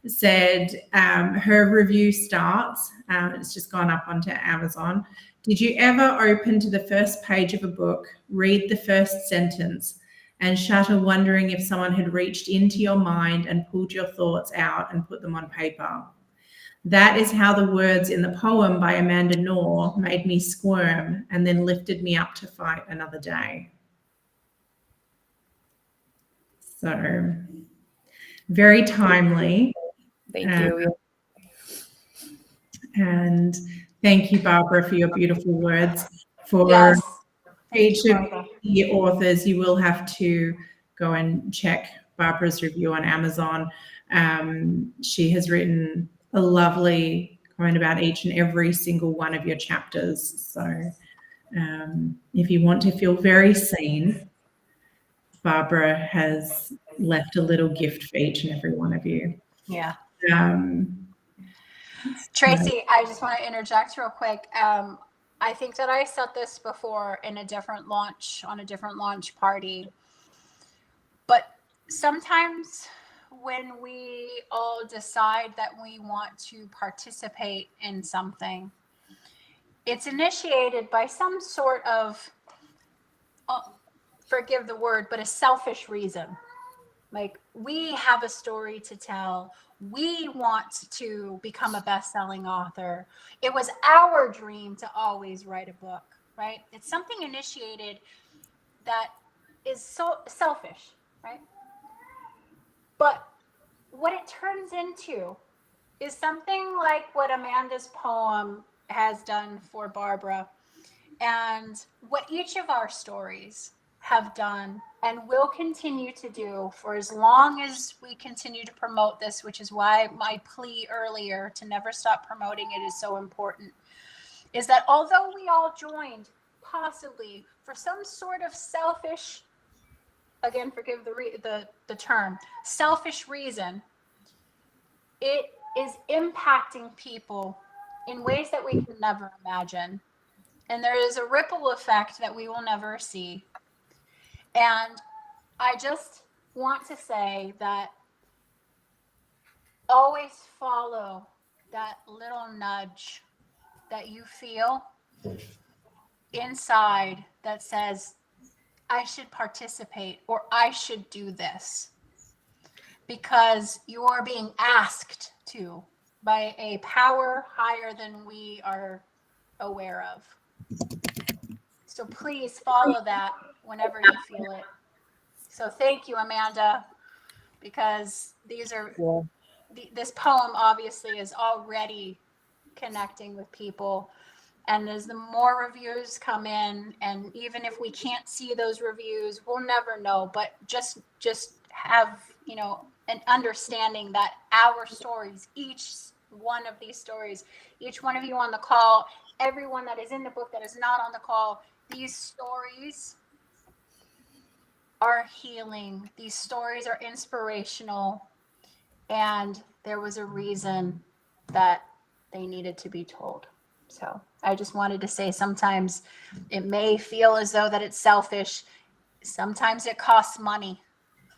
[SPEAKER 1] Said her review starts, it's just gone up onto Amazon. Did you ever open to the first page of a book, read the first sentence, and shudder wondering if someone had reached into your mind and pulled your thoughts out and put them on paper? That is how the words in the poem by Amanda Knorr made me squirm and then lifted me up to fight another day. So, very timely.
[SPEAKER 4] Thank you.
[SPEAKER 1] And thank you, Barbara, for your beautiful words. For
[SPEAKER 5] Yes.
[SPEAKER 1] each of the authors, you will have to go and check Barbara's review on Amazon. She has written a lovely comment about each and every single one of your chapters. So if you want to feel very seen, Barbara has left a little gift for each and every one of you.
[SPEAKER 5] Yeah. Tracy, I just want to interject real quick. I think that I said this before in a different launch, on a different launch party. But sometimes when we all decide that we want to participate in something, it's initiated by some sort of, forgive the word, but a selfish reason. Like, we have a story to tell. We want to become a best-selling author. It was our dream to always write a book, right? It's something initiated that is so selfish, right? But
[SPEAKER 8] what it turns into is something like what Amanda's poem has done for Barbara, and what each of our stories have done and will continue to do for as long as we continue to promote this, which is why my plea earlier to never stop promoting it is so important, is that although we all joined possibly for some sort of selfish, again, forgive the term, selfish reason, it is impacting people in ways that we can never imagine. And there is a ripple effect that we will never see. And I just want to say that always follow that little nudge that you feel inside that says, I should participate or I should do this, because you are being asked to by a power higher than we are aware of. So please follow that whenever you feel it. So thank you, Amanda, because these are this poem obviously is already connecting with people. And as the more reviews come in, and even if we can't see those reviews, we'll never know. But just have, you know, an understanding that our stories, each one of these stories, each one of you on the call, everyone that is in the book that is not on the call, these stories are healing. These stories are inspirational. And there was a reason that they needed to be told. So I just wanted to say, sometimes it may feel as though that it's selfish. Sometimes it costs money,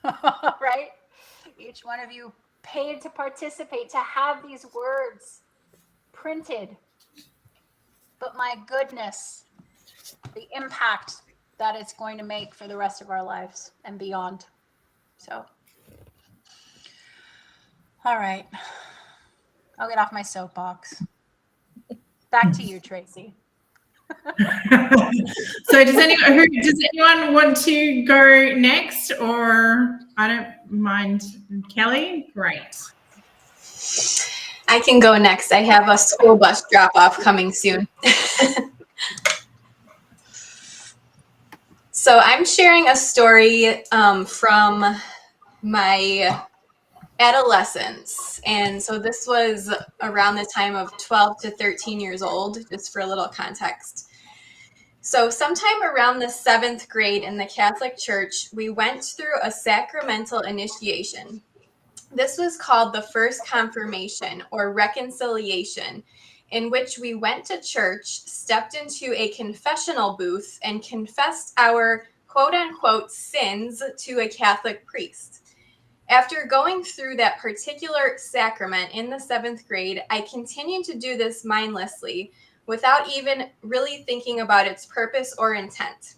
[SPEAKER 8] right? Each one of you paid to participate, to have these words printed. But my goodness, the impact that it's going to make for the rest of our lives and beyond. So, all right. I'll get off my soapbox. Back to you, Tracy.
[SPEAKER 1] So does anyone want to go next, or I don't mind? Kelly, great.
[SPEAKER 5] I can go next. I have a school bus drop off coming soon. So I'm sharing a story from my adolescence. And so this was around the time of 12 to 13 years old, just for a little context. So sometime around the 7th grade in the Catholic Church, we went through a sacramental initiation. This was called the first confirmation or reconciliation, in which we went to church, stepped into a confessional booth, and confessed our quote-unquote sins to a Catholic priest. After going through that particular sacrament in the 7th grade, I continued to do this mindlessly without even really thinking about its purpose or intent.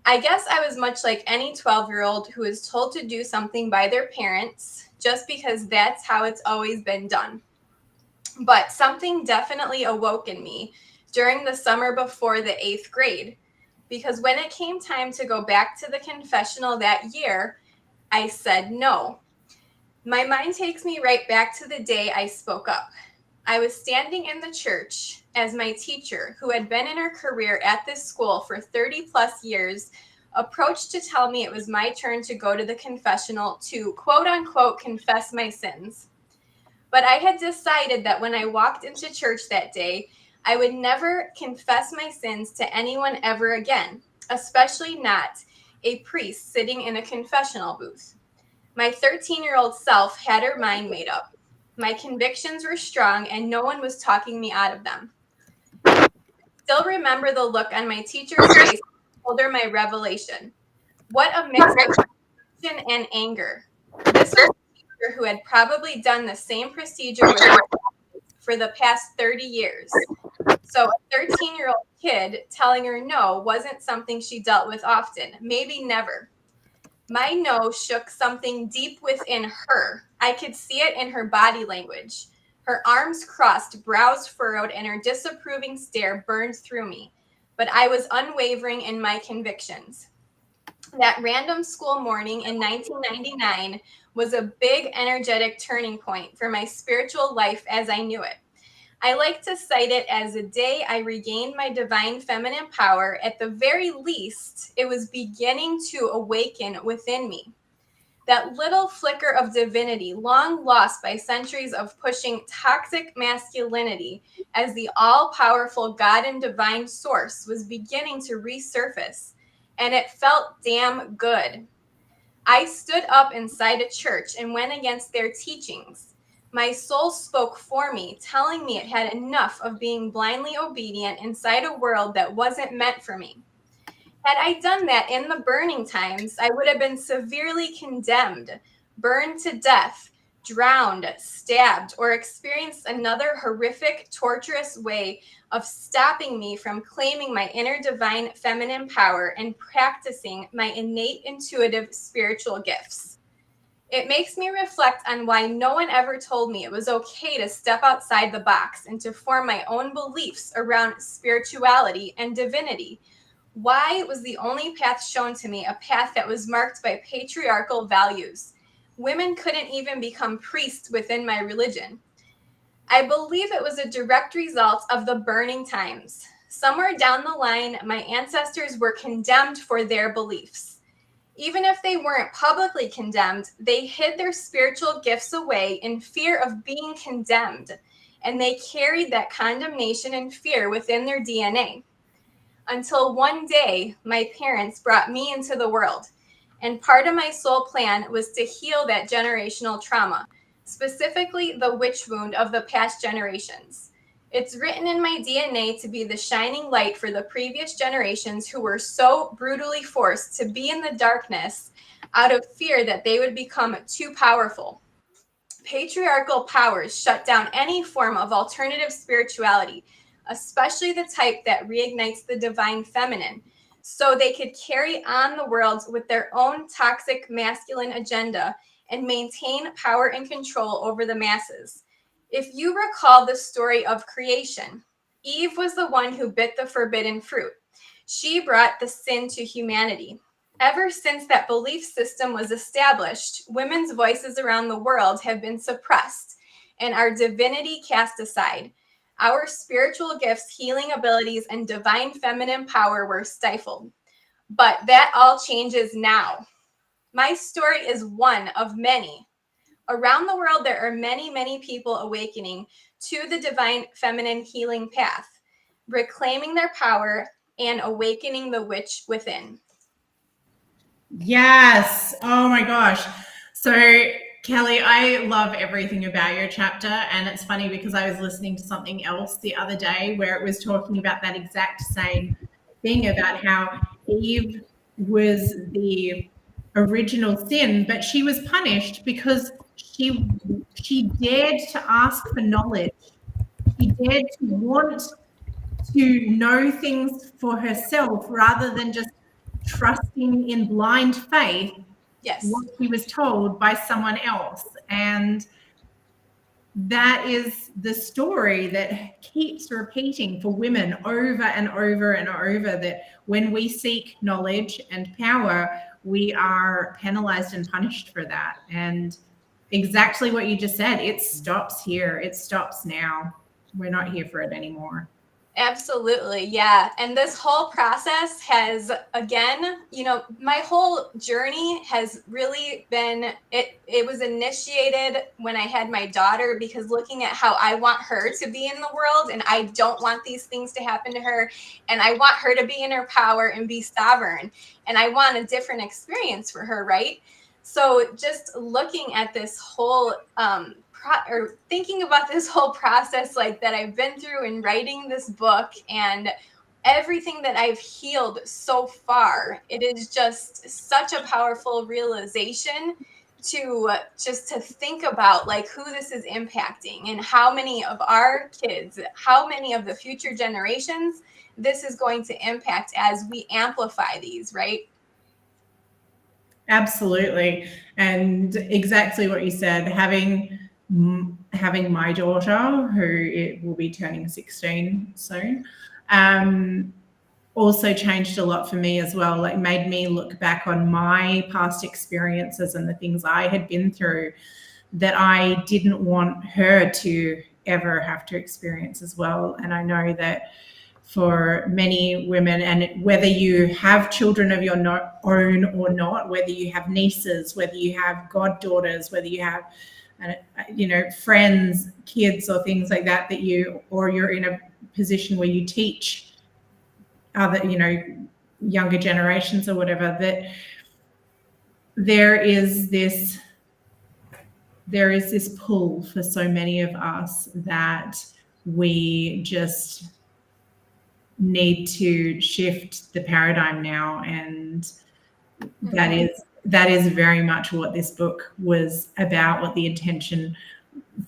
[SPEAKER 5] I guess I was much like any 12-year-old who is told to do something by their parents just because that's how it's always been done. But something definitely awoke in me during the summer before the 8th grade, because when it came time to go back to the confessional that year, I said no. My mind takes me right back to the day I spoke up. I was standing in the church as my teacher, who had been in her career at this school for 30 plus years, approached to tell me it was my turn to go to the confessional to quote unquote confess my sins. But I had decided that when I walked into church that day, I would never confess my sins to anyone ever again, especially not a priest sitting in a confessional booth. My 13-year-old self had her mind made up. My convictions were strong and no one was talking me out of them. Still remember the look on my teacher's face when I told her my revelation. What a mix of confusion and anger. This was a teacher who had probably done the same procedure with her for the past 30 years. So a 13-year-old kid telling her no wasn't something she dealt with often, maybe never. My no shook something deep within her. I could see it in her body language. Her arms crossed, brows furrowed, and her disapproving stare burned through me. But I was unwavering in my convictions. That random school morning in 1999 was a big energetic turning point for my spiritual life as I knew it. I like to cite it as a day I regained my divine feminine power. At the very least, it was beginning to awaken within me. That little flicker of divinity, long lost by centuries of pushing toxic masculinity as the all-powerful God and divine source, was beginning to resurface, and it felt damn good. I stood up inside a church and went against their teachings. My soul spoke for me, telling me it had enough of being blindly obedient inside a world that wasn't meant for me. Had I done that in the burning times, I would have been severely condemned, burned to death, drowned, stabbed, or experienced another horrific, torturous way of stopping me from claiming my inner divine feminine power and practicing my innate intuitive spiritual gifts. It makes me reflect on why no one ever told me it was okay to step outside the box and to form my own beliefs around spirituality and divinity. Why was the only path shown to me a path that was marked by patriarchal values? Women couldn't even become priests within my religion. I believe it was a direct result of the burning times. Somewhere down the line, my ancestors were condemned for their beliefs. Even if they weren't publicly condemned, they hid their spiritual gifts away in fear of being condemned, and they carried that condemnation and fear within their DNA. Until one day, my parents brought me into the world, and part of my soul plan was to heal that generational trauma, specifically the witch wound of the past generations. It's written in my DNA to be the shining light for the previous generations who were so brutally forced to be in the darkness out of fear that they would become too powerful. Patriarchal powers shut down any form of alternative spirituality, especially the type that reignites the divine feminine, so they could carry on the world with their own toxic masculine agenda and maintain power and control over the masses. If you recall the story of creation, Eve was the one who bit the forbidden fruit. She brought the sin to humanity. Ever since that belief system was established, women's voices around the world have been suppressed and our divinity cast aside. Our spiritual gifts, healing abilities, and divine feminine power were stifled. But that all changes now. My story is one of many. Around the world, there are many, many people awakening to the divine feminine healing path, reclaiming their power and awakening the witch within.
[SPEAKER 1] Yes. Oh my gosh. So, Kelly, I love everything about your chapter. And it's funny because I was listening to something else the other day where it was talking about that exact same thing about how Eve was the original sin, but she was punished because she dared to ask for knowledge. She dared to want to know things for herself rather than just trusting in blind faith what she was told by someone else. And that is the story that keeps repeating for women over and over and over, that when we seek knowledge and power, we are penalized and punished for that. And exactly what you just said, it stops here. It stops now. We're not here for it anymore.
[SPEAKER 5] Absolutely. Yeah. And this whole process has, again, my whole journey has really been, it was initiated when I had my daughter, because looking at how I want her to be in the world and I don't want these things to happen to her, and I want her to be in her power and be sovereign, and I want a different experience for her, right? So just looking at this whole or thinking about this whole process like that I've been through in writing this book and everything that I've healed so far, it is just such a powerful realization to think about like who this is impacting and how many of our kids, how many of the future generations this is going to impact as we amplify these, right?
[SPEAKER 1] Absolutely. And exactly what you said, having my daughter, who it will be turning 16 soon, also changed a lot for me as well, like made me look back on my past experiences and the things I had been through that I didn't want her to ever have to experience as well. And I know that for many women, and whether you have children of your own or not, whether you have nieces, whether you have goddaughters, whether you have friends, kids, or things like that, or you're in a position where you teach other, younger generations or whatever, that there is this pull for so many of us that we just need to shift the paradigm now. And that is very much what this book was about, what the intention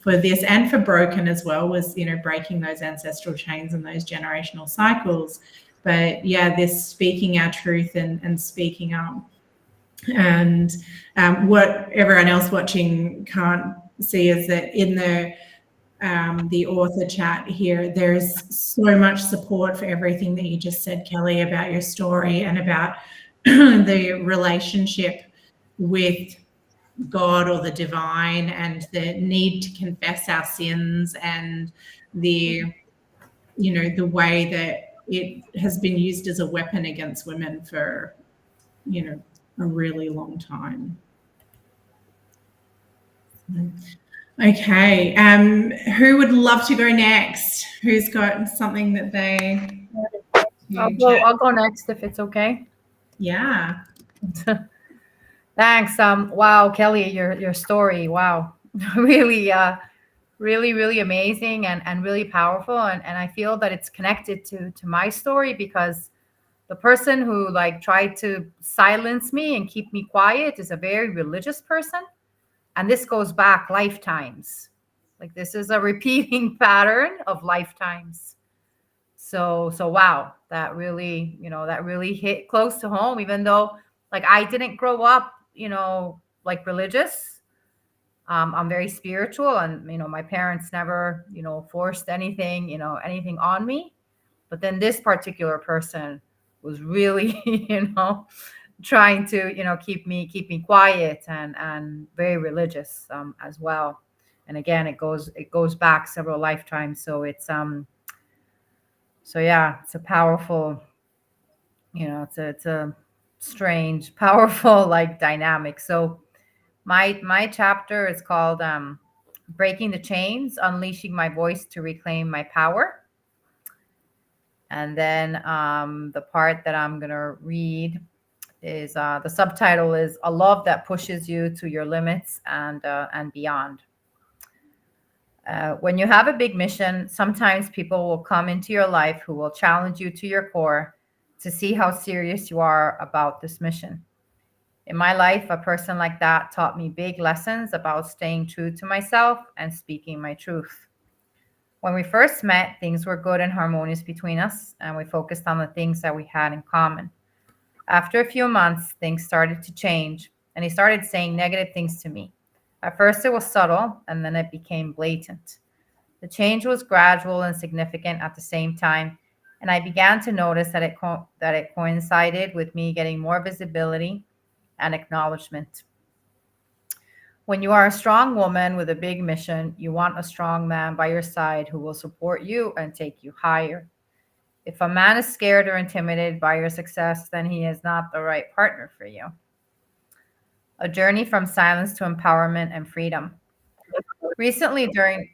[SPEAKER 1] for this and for Broken as well was, breaking those ancestral chains and those generational cycles. But yeah, this speaking our truth and speaking up. And what everyone else watching can't see is that in the author chat here, there's so much support for everything that you just said, Kelly, about your story and about the relationship with God or the divine, and the need to confess our sins, and the way that it has been used as a weapon against women for a really long time. Okay, who would love to go next? Who's got something that they
[SPEAKER 7] I'll go next if it's okay.
[SPEAKER 1] Yeah.
[SPEAKER 7] Thanks. Wow, Kelly, your story, wow. Really really amazing and really powerful, and I feel that it's connected to my story, because the person who tried to silence me and keep me quiet is a very religious person, and this goes back lifetimes. This is a repeating pattern of lifetimes. So wow, that really hit close to home, even though I didn't grow up religious. I'm very spiritual, and my parents never forced anything on me. But then this particular person was really trying to keep me quiet, and very religious as well. And again, it goes back several lifetimes. So it's it's a powerful, it's a strange, powerful dynamic. So my chapter is called Breaking the Chains, Unleashing My Voice to Reclaim My Power. And then the part that I'm going to read is the subtitle is A Love That Pushes You to Your Limits and Beyond. When you have a big mission, sometimes people will come into your life who will challenge you to your core to see how serious you are about this mission. In my life, a person like that taught me big lessons about staying true to myself and speaking my truth. When we first met, things were good and harmonious between us, and we focused on the things that we had in common. After a few months, things started to change, and he started saying negative things to me. At first, it was subtle, and then it became blatant. The change was gradual and significant at the same time, and I began to notice that it coincided with me getting more visibility and acknowledgement. When you are a strong woman with a big mission, you want a strong man by your side who will support you and take you higher. If a man is scared or intimidated by your success, then he is not the right partner for you. A journey from silence to empowerment and freedom. Recently during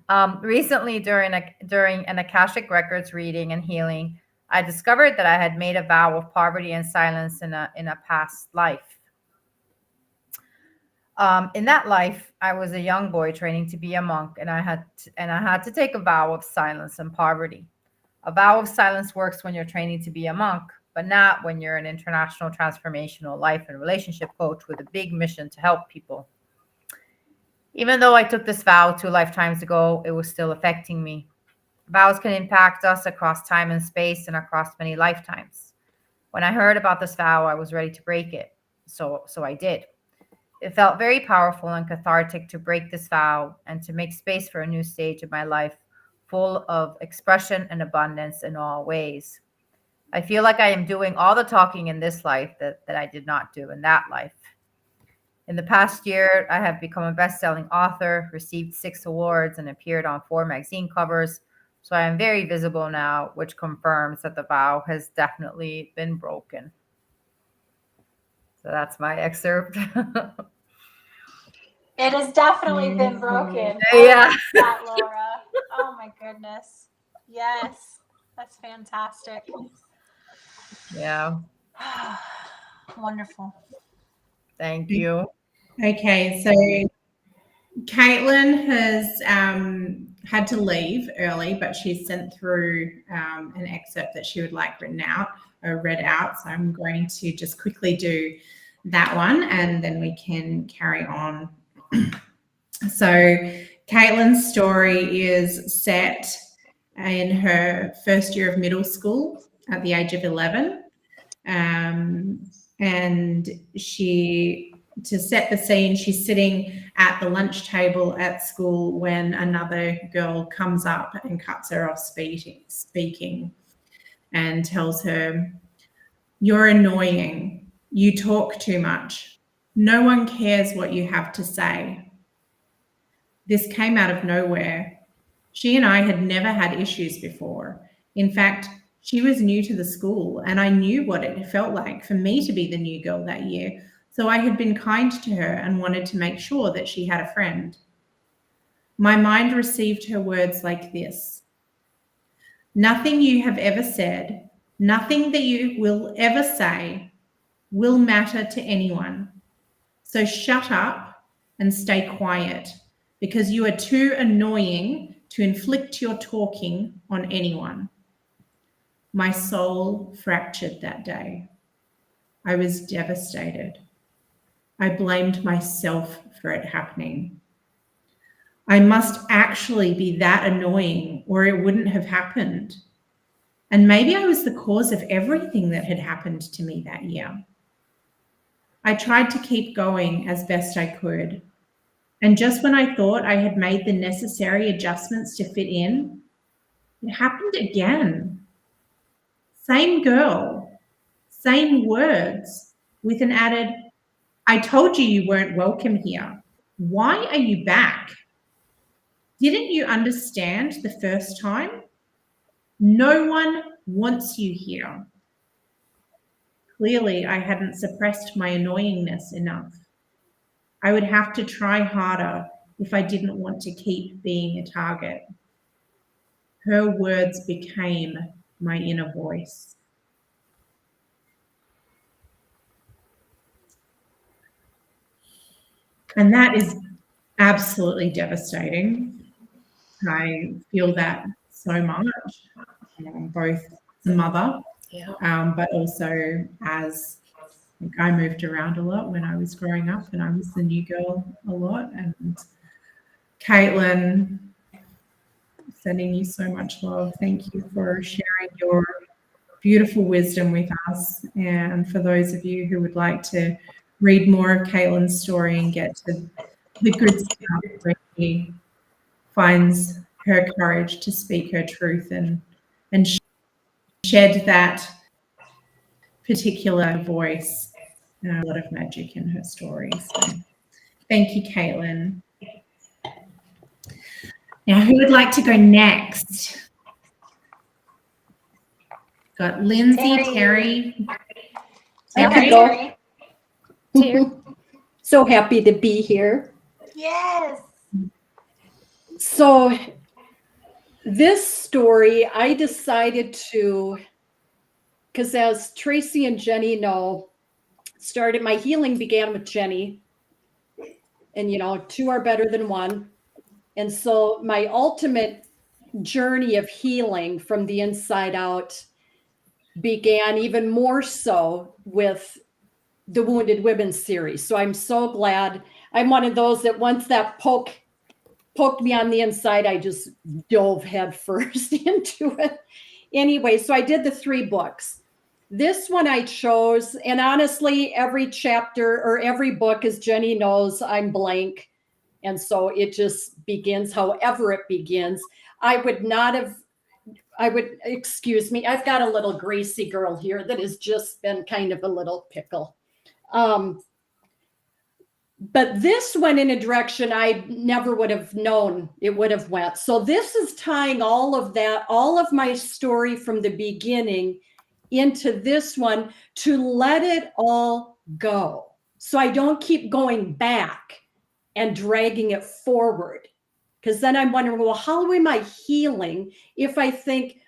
[SPEAKER 7] an Akashic Records reading and healing, I discovered that I had made a vow of poverty and silence in a past life. In that life, I was a young boy training to be a monk, and I had to take a vow of silence and poverty. A vow of silence works when you're training to be a monk, but not when you're an international transformational life and relationship coach with a big mission to help people. Even though I took this vow 2 lifetimes ago, it was still affecting me. Vows can impact us across time and space and across many lifetimes. When I heard about this vow, I was ready to break it. So I did. It felt very powerful and cathartic to break this vow and to make space for a new stage of my life full of expression and abundance in all ways. I feel like I am doing all the talking in this life that I did not do in that life. In the past year, I have become a best-selling author, received 6 awards, and appeared on 4 magazine covers. So I am very visible now, which confirms that the vow has definitely been broken. So that's my excerpt.
[SPEAKER 8] It has definitely been broken.
[SPEAKER 7] Yeah.
[SPEAKER 8] I like that, Laura. Oh my goodness. Yes, that's fantastic.
[SPEAKER 7] Yeah.
[SPEAKER 8] Wonderful.
[SPEAKER 7] Thank you.
[SPEAKER 1] Okay, so Caitlin has had to leave early, but she sent through an excerpt that she would like written out or read out. So I'm going to just quickly do that one, and then we can carry on. So Caitlin's story is set in her first year of middle school at the age of 11. And to set the scene, she's sitting at the lunch table at school when another girl comes up and cuts her off speaking and tells her, "You're annoying. You talk too much. No one cares what you have to say." This came out of nowhere. She and I had never had issues before. In fact, she was new to the school, and I knew what it felt like for me to be the new girl that year. So I had been kind to her and wanted to make sure that she had a friend. My mind received her words like this: "Nothing you have ever said, nothing that you will ever say will matter to anyone. So shut up and stay quiet, because you are too annoying to inflict your talking on anyone." My soul fractured that day. I was devastated. I blamed myself for it happening. I must actually be that annoying or it wouldn't have happened. And maybe I was the cause of everything that had happened to me that year. I tried to keep going as best I could. And just when I thought I had made the necessary adjustments to fit in, it happened again. Same girl, same words, with an added, "I told you you weren't welcome here. Why are you back? Didn't you understand the first time? No one wants you here." Clearly, I hadn't suppressed my annoyingness enough. I would have to try harder if I didn't want to keep being a target. Her words became my inner voice. And that is absolutely devastating. I feel that so much, both as a mother, but also as I moved around a lot when I was growing up, and I was the new girl a lot. And Caitlin, sending you so much love. Thank you for sharing your beautiful wisdom with us. And for those of you who would like to read more of Caitlin's story and get to the good stuff where she finds her courage to speak her truth and shed that particular voice, a lot of magic in her story. So thank you, Caitlin. Now, who would like to go next? Got Lindsay, Terry.
[SPEAKER 10] I can go. So happy to be here.
[SPEAKER 8] Yes.
[SPEAKER 10] So this story, I decided to, because as Tracy and Jenny know, my healing began with Jenny. And, 2 are better than 1. And so my ultimate journey of healing from the inside out began even more so with the Wounded Women series. So I'm so glad. I'm one of those that once that poked me on the inside, I just dove head first into it. Anyway, so I did the 3 books. This one I chose, and honestly, every chapter or every book, as Jenny knows, I'm blank. And so it just begins however it begins. I would not have, excuse me, I've got a little Gracie girl here that has just been kind of a little pickle. But this went in a direction I never would have known it would have went. So this is tying all of that, all of my story from the beginning into this one to let it all go. So I don't keep going back and dragging it forward. Because then I'm wondering, well, how am I healing if I think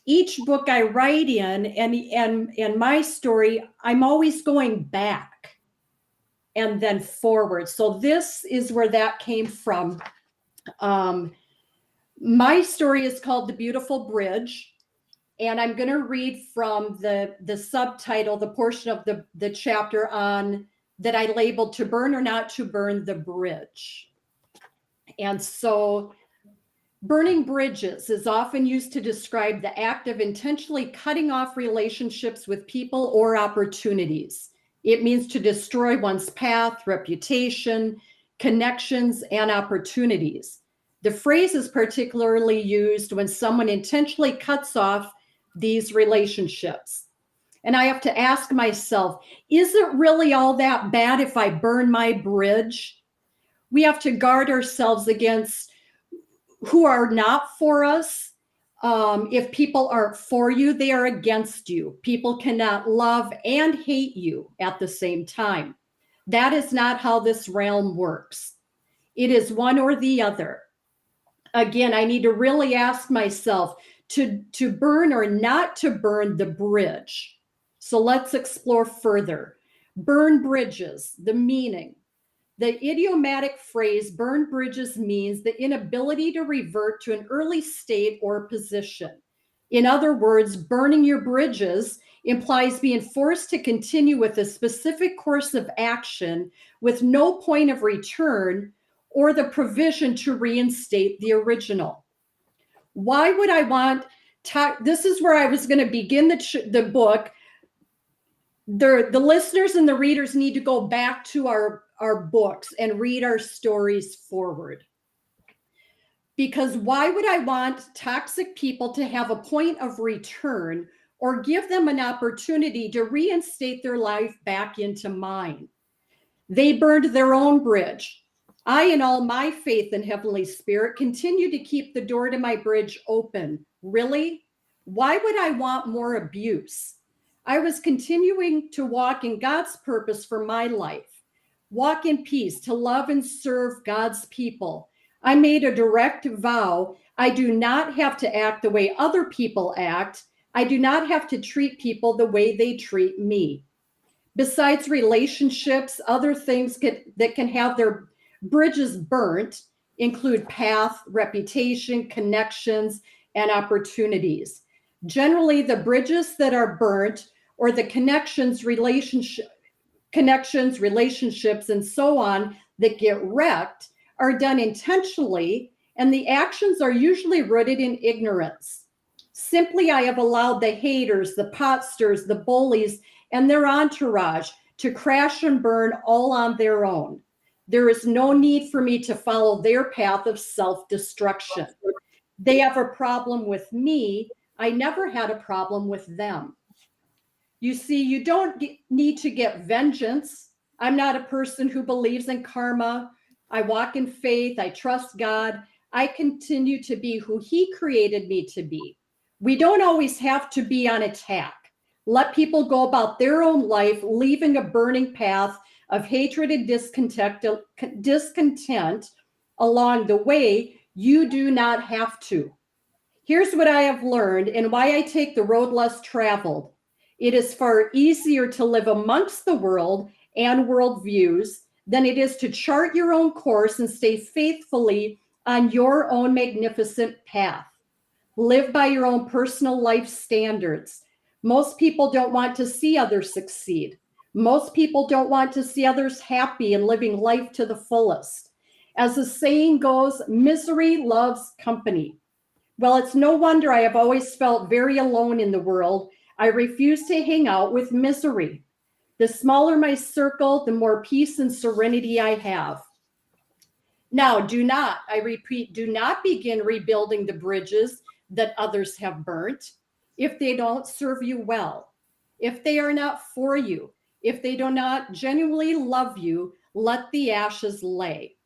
[SPEAKER 10] each book I write in and my story, I'm always going back and then forward. So this is where that came from. My story is called The Beautiful Bridge. And I'm going to read from the subtitle, the portion of the chapter on that I labeled To Burn or Not to Burn the Bridge. And so burning bridges is often used to describe the act of intentionally cutting off relationships with people or opportunities. It means to destroy one's path, reputation, connections, and opportunities. The phrase is particularly used when someone intentionally cuts off these relationships. And I have to ask myself, is it really all that bad if I burn my bridge? We have to guard ourselves against who are not for us. If people aren't for you, they are against you. People cannot love and hate you at the same time. That is not how this realm works. It is one or the other. Again, I need to really ask myself to burn or not to burn the bridge. So let's explore further. Burn bridges, the meaning. The idiomatic phrase burn bridges means the inability to revert to an early state or position. In other words, burning your bridges implies being forced to continue with a specific course of action with no point of return or the provision to reinstate the original. Why would I want this is where I was going to begin the book. The listeners and the readers need to go back to our books and read our stories forward. Because why would I want toxic people to have a point of return or give them an opportunity to reinstate their life back into mine? They burned their own bridge. I, in all my faith in Heavenly Spirit, continue to keep the door to my bridge open. Really? Why would I want more abuse? I was continuing to walk in God's purpose for my life. Walk in peace, to love and serve God's people. I made a direct vow. I do not have to act the way other people act. I do not have to treat people the way they treat me. Besides relationships, other things that can have their bridges burnt include path, reputation, connections, and opportunities. Generally, the bridges that are burnt or the connections, relationships, and so on that get wrecked are done intentionally, and the actions are usually rooted in ignorance. Simply, I have allowed the haters, the potsters, the bullies, and their entourage to crash and burn all on their own. There is no need for me to follow their path of self-destruction. They have a problem with me. I never had a problem with them. You see, you don't need to get vengeance. I'm not a person who believes in karma. I walk in faith. I trust God. I continue to be who He created me to be. We don't always have to be on attack. Let people go about their own life, leaving a burning path of hatred and discontent along the way. You do not have to. Here's what I have learned and why I take the road less traveled. It is far easier to live amongst the world and worldviews than it is to chart your own course and stay faithfully on your own magnificent path. Live by your own personal life standards. Most people don't want to see others succeed. Most people don't want to see others happy and living life to the fullest. As the saying goes, misery loves company. Well, it's no wonder I have always felt very alone in the world. I refuse to hang out with misery. The smaller my circle, the more peace and serenity I have. Now, I repeat, do not begin rebuilding the bridges that others have burnt if they don't serve you well, if they are not for you, if they do not genuinely love you, let the ashes lay.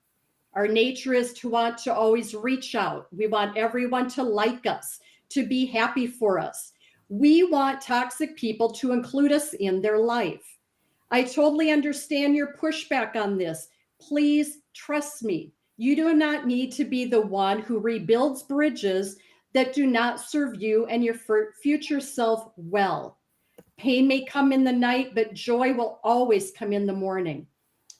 [SPEAKER 10] Our nature is to want to always reach out. We want everyone to like us, to be happy for us. We want toxic people to include us in their life. I totally understand your pushback on this. Please trust me. You do not need to be the one who rebuilds bridges that do not serve you and your future self well. Pain may come in the night, but joy will always come in the morning.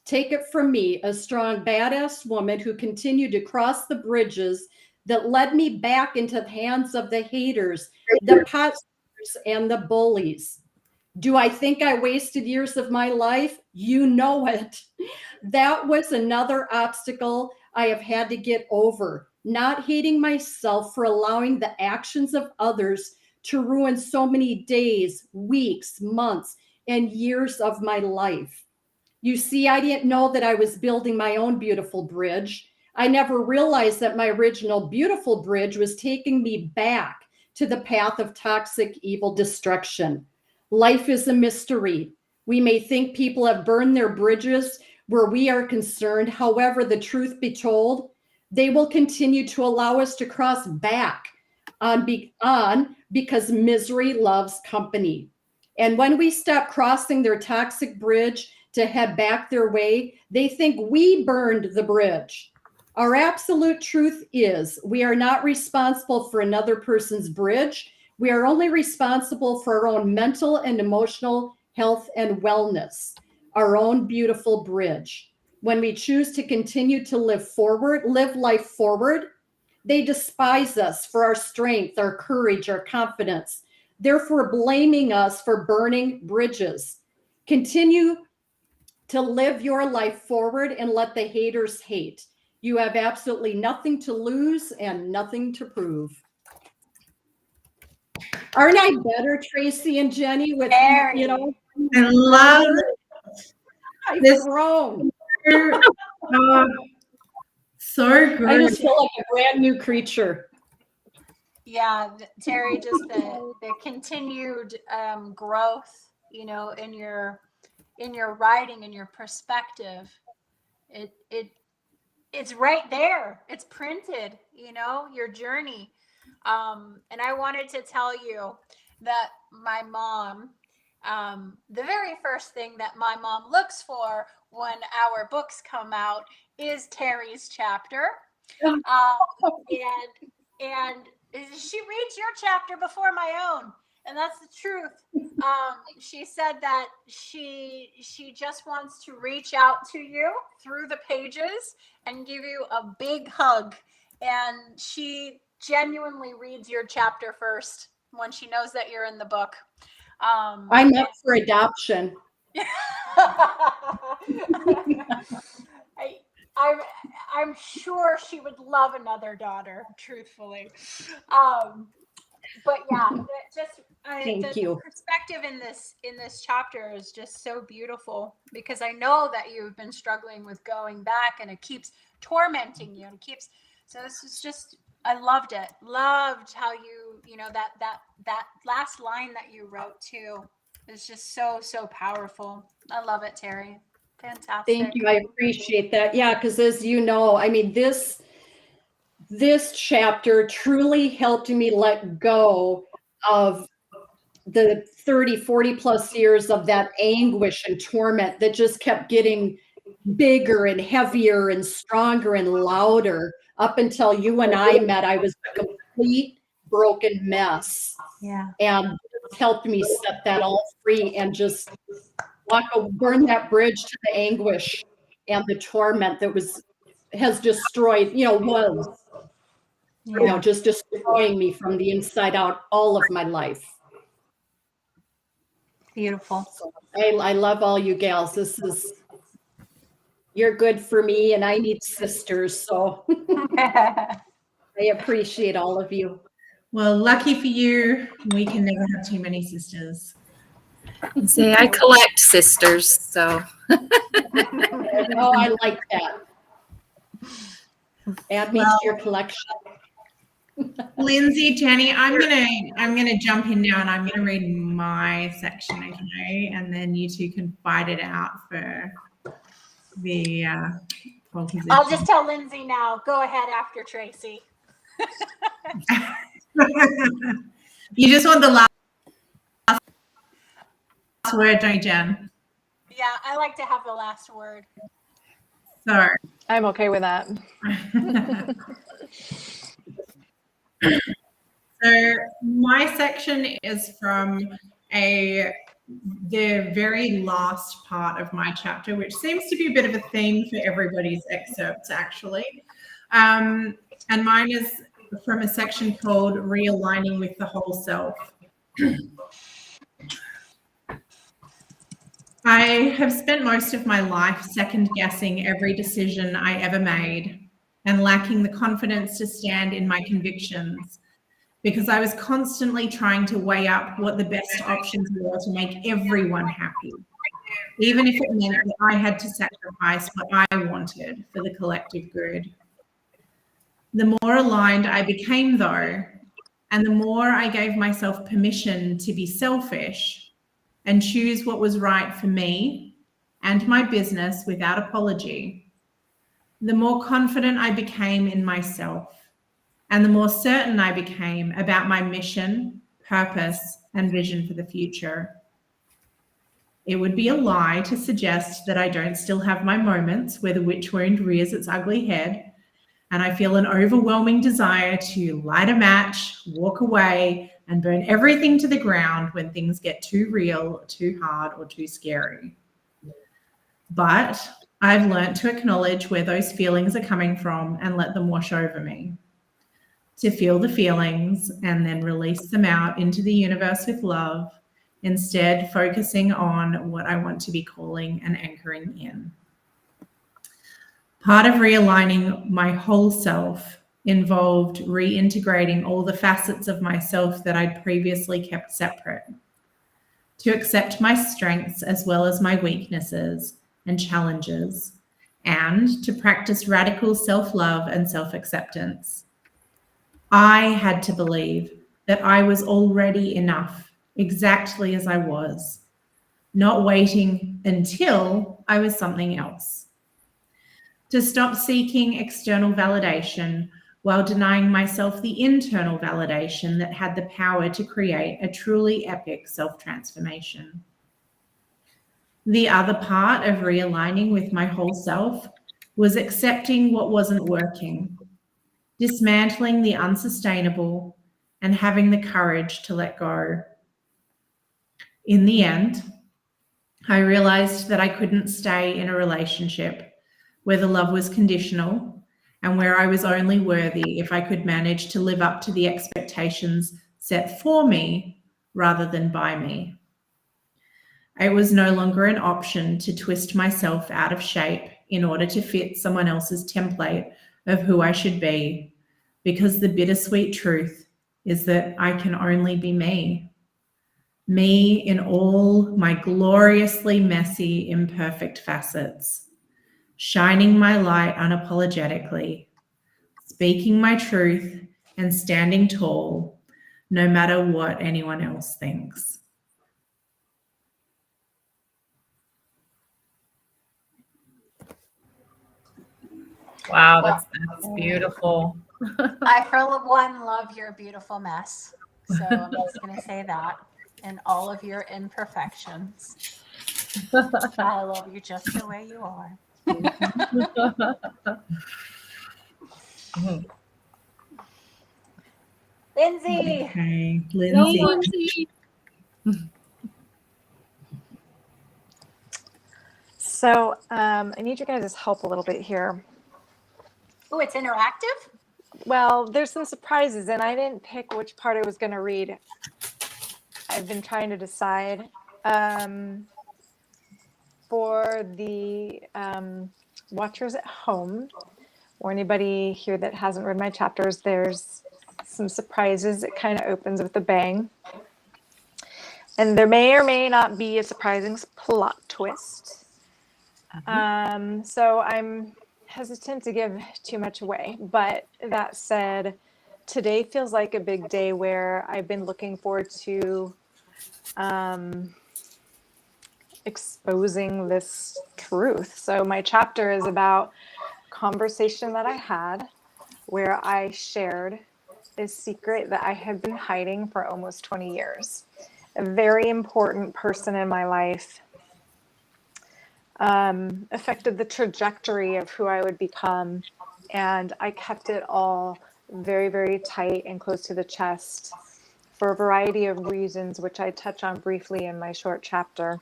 [SPEAKER 10] Take it from me, a strong, badass woman who continued to cross the bridges that led me back into the hands of the haters, the potsters, and the bullies. Do I think I wasted years of my life? You know it. That was another obstacle I have had to get over. Not hating myself for allowing the actions of others to ruin so many days, weeks, months, and years of my life. You see, I didn't know that I was building my own beautiful bridge. I never realized that my original beautiful bridge was taking me back to the path of toxic, evil destruction. Life is a mystery. We may think people have burned their bridges where we are concerned. However, the truth be told, they will continue to allow us to cross back on because misery loves company. And when we stop crossing their toxic bridge to head back their way, they think we burned the bridge. Our absolute truth is we are not responsible for another person's bridge. We are only responsible for our own mental and emotional health and wellness, our own beautiful bridge. When we choose to continue to live life forward, they despise us for our strength, our courage, our confidence, therefore blaming us for burning bridges. Continue to live your life forward and let the haters hate. You have absolutely nothing to lose and nothing to prove. Aren't I better, Tracy and Jenny, with, you know?
[SPEAKER 1] I love
[SPEAKER 10] I've
[SPEAKER 1] this.
[SPEAKER 10] grown.
[SPEAKER 1] So
[SPEAKER 10] I
[SPEAKER 1] good.
[SPEAKER 10] just feel like a brand new creature.
[SPEAKER 8] Yeah, Terry, just the continued growth, you know, in your writing and your perspective. It's right there. It's printed, you know, your journey. And I wanted to tell you that my mom, the very first thing that my mom looks for when our books come out is Terry's chapter. And she reads your chapter before my own. And that's the truth. She said that she just wants to reach out to you through the pages and give you a big hug. And she genuinely reads your chapter first when she knows that you're in the book.
[SPEAKER 10] I'm up for adoption.
[SPEAKER 8] I'm sure she would love another daughter, truthfully. But yeah,
[SPEAKER 10] Thank you.
[SPEAKER 8] Perspective in this chapter is just so beautiful, because I know that you've been struggling with going back and it keeps tormenting you, and so this is just, I loved it. Loved how you know, that last line that you wrote too is just so powerful. I love it, Terry. Fantastic.
[SPEAKER 10] Thank you. I appreciate that. Yeah, because as you know, I mean, this chapter truly helped me let go of the 30, 40 plus years of that anguish and torment that just kept getting bigger and heavier and stronger and louder. Up until you and I met, I was a complete broken mess.
[SPEAKER 8] Yeah.
[SPEAKER 10] And it helped me set that all free and just burn that bridge to the anguish and the torment that has destroyed, just destroying me from the inside out all of my life.
[SPEAKER 8] Beautiful.
[SPEAKER 10] So I love all you gals. You're good for me, and I need sisters. So I appreciate all of you.
[SPEAKER 1] Well, lucky for you, we can never have too many sisters.
[SPEAKER 4] Say I collect sisters, so.
[SPEAKER 10] Oh, I like that. Add me to your collection.
[SPEAKER 1] Lindsay, Jenny, I'm gonna jump in now and I'm gonna read my section, okay? And then you two can fight it out for the pole position.
[SPEAKER 8] I'll just tell Lindsay now. Go ahead after Tracy.
[SPEAKER 1] You just want the last word, don't you, Jen?
[SPEAKER 8] Yeah, I like to have the last word.
[SPEAKER 1] So
[SPEAKER 2] I'm okay with that.
[SPEAKER 1] So my section is from the very last part of my chapter, which seems to be a bit of a theme for everybody's excerpts, actually. And mine is from a section called Realigning with the Whole Self. I have spent most of my life second-guessing every decision I ever made and lacking the confidence to stand in my convictions because I was constantly trying to weigh up what the best options were to make everyone happy, even if it meant that I had to sacrifice what I wanted for the collective good. The more aligned I became, though, and the more I gave myself permission to be selfish and choose what was right for me and my business without apology, the more confident I became in myself and the more certain I became about my mission, purpose, and vision for the future. It would be a lie to suggest that I don't still have my moments where the witch wound rears its ugly head and I feel an overwhelming desire to light a match, walk away, and burn everything to the ground when things get too real, too hard, or too scary. But I've learned to acknowledge where those feelings are coming from and let them wash over me. To feel the feelings and then release them out into the universe with love, instead focusing on what I want to be calling and anchoring in. Part of realigning my whole self involved reintegrating all the facets of myself that I'd previously kept separate, to accept my strengths as well as my weaknesses and challenges, and to practice radical self-love and self-acceptance. I had to believe that I was already enough, exactly as I was, not waiting until I was something else. To stop seeking external validation while denying myself the internal validation that had the power to create a truly epic self-transformation. The other part of realigning with my whole self was accepting what wasn't working, dismantling the unsustainable, and having the courage to let go. In the end, I realized that I couldn't stay in a relationship where the love was conditional and where I was only worthy if I could manage to live up to the expectations set for me rather than by me. It was no longer an option to twist myself out of shape in order to fit someone else's template of who I should be, because the bittersweet truth is that I can only be me. Me in all my gloriously messy, imperfect facets, shining my light unapologetically, speaking my truth and standing tall, no matter what anyone else thinks.
[SPEAKER 7] Wow, that's beautiful.
[SPEAKER 8] I, for one, love your beautiful mess. So I'm just going to say that. And all of your imperfections. I love you just the way you are. Lindsay.
[SPEAKER 1] Okay, Lindsay.
[SPEAKER 2] So I need you guys' help a little bit here.
[SPEAKER 8] Oh, it's interactive?
[SPEAKER 2] Well, there's some surprises, and I didn't pick which part I was going to read. I've been trying to decide. For the watchers at home, or anybody here that hasn't read my chapters, there's some surprises. It kind of opens with a bang. And there may or may not be a surprising plot twist. So I'm hesitant to give too much away. But that said, today feels like a big day where I've been looking forward to exposing this truth. So my chapter is about conversation that I had where I shared a secret that I had been hiding for almost 20 years. A very important person in my life affected the trajectory of who I would become. And I kept it all very, very tight and close to the chest for a variety of reasons, which I touch on briefly in my short chapter.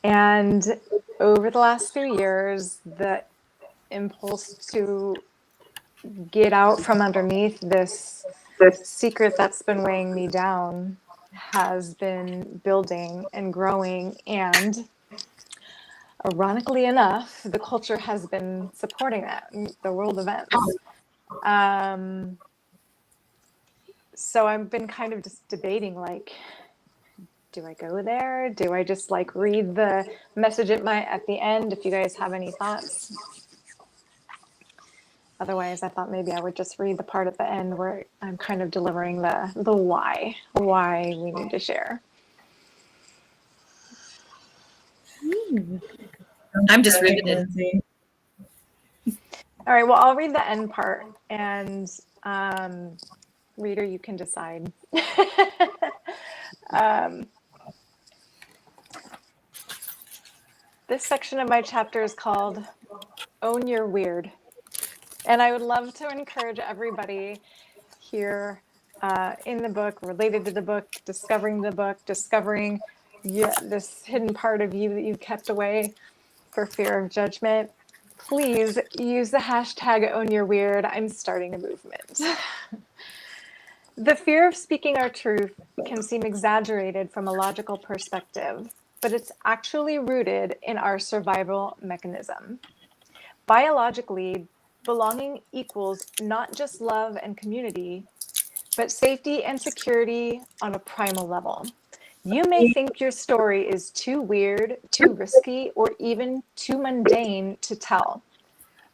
[SPEAKER 2] And over the last few years, the impulse to get out from underneath this secret that's been weighing me down has been building and growing. And ironically enough, the culture has been supporting that, the world events. So I've been kind of just debating, like, do I go there? Do I just like read the message at the end? If you guys have any thoughts. Otherwise, I thought maybe I would just read the part at the end where I'm kind of delivering the why we need to share.
[SPEAKER 4] I'm just riveted.
[SPEAKER 1] Lindsay.
[SPEAKER 2] All right, well, I'll read the end part, and reader, you can decide. This section of my chapter is called Own Your Weird. And I would love to encourage everybody here in the book, related to the book, discovering this hidden part of you that you've kept away for fear of judgment. Please use the hashtag #OwnYourWeird. I'm starting a movement. The fear of speaking our truth can seem exaggerated from a logical perspective, but it's actually rooted in our survival mechanism. Biologically, belonging equals not just love and community, but safety and security on a primal level. You may think your story is too weird, too risky, or even too mundane to tell.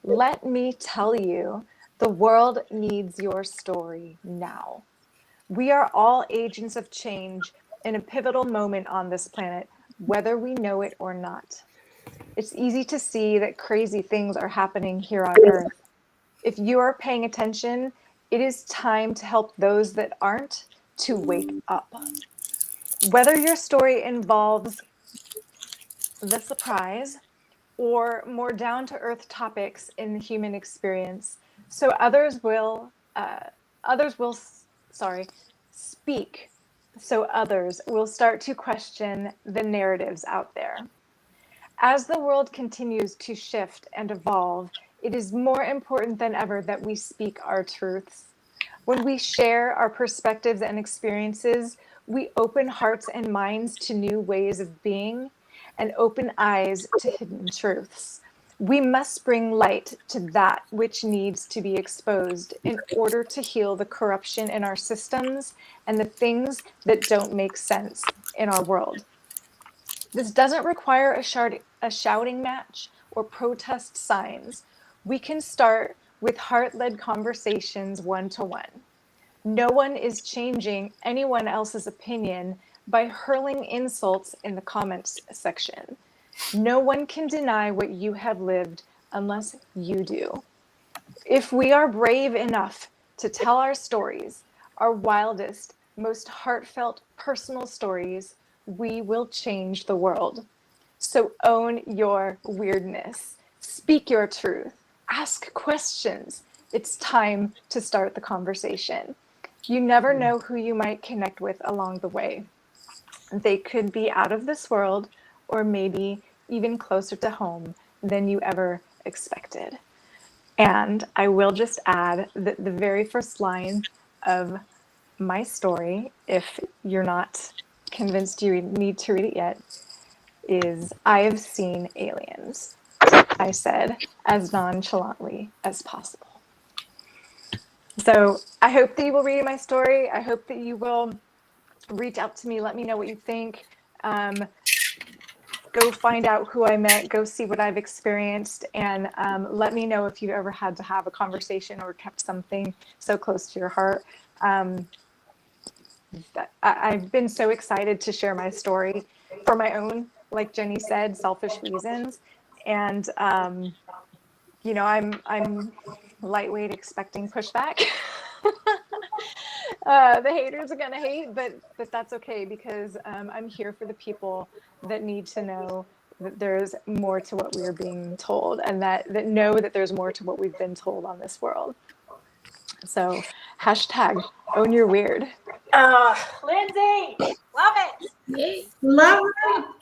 [SPEAKER 2] Let me tell you, the world needs your story now. We are all agents of change in a pivotal moment on this planet, whether we know it or not. It's easy to see that crazy things are happening here on Earth. If you are paying attention, it is time to help those that aren't to wake up. Whether your story involves the surprise or more down-to-earth topics in the human experience, so others will speak, so others will start to question the narratives out there. As the world continues to shift and evolve, it is more important than ever that we speak our truths. When we share our perspectives and experiences, we open hearts and minds to new ways of being and open eyes to hidden truths. We must bring light to that which needs to be exposed in order to heal the corruption in our systems and the things that don't make sense in our world. This doesn't require a shouting match or protest signs. We can start with heart-led conversations one-to-one. No one is changing anyone else's opinion by hurling insults in the comments section. No one can deny what you have lived unless you do. If we are brave enough to tell our stories, our wildest, most heartfelt personal stories, we will change the world. So own your weirdness. Speak your truth. Ask questions. It's time to start the conversation. You never know who you might connect with along the way. They could be out of this world or maybe even closer to home than you ever expected. And I will just add that the very first line of my story, if you're not convinced you need to read it yet, is I have seen aliens, I said as nonchalantly as possible. So I hope that you will read my story. I hope that you will reach out to me. Let me know what you think. go find out who I met, go see what I've experienced, and let me know if you've ever had to have a conversation or kept something so close to your heart. I've been so excited to share my story for my own, like Jenny said, selfish reasons. And, you know, I'm lightweight expecting pushback. The haters are gonna hate, but that's okay, because I'm here for the people that need to know that there's more to what we are being told, and that know that there's more to what we've been told on this world. So hashtag own your weird.
[SPEAKER 8] Lindsay, love it.
[SPEAKER 1] Love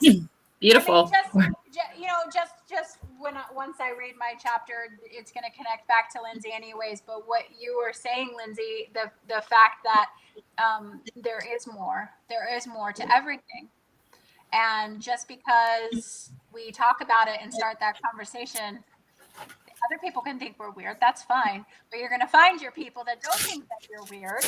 [SPEAKER 1] it.
[SPEAKER 4] Beautiful.
[SPEAKER 8] I mean, just once I read my chapter, it's going to connect back to Lindsay anyways. But what you were saying, Lindsay, the fact that there is more to everything, and just because we talk about it and start that conversation, other people can think we're weird. That's fine, but you're going to find your people that don't think that you're weird,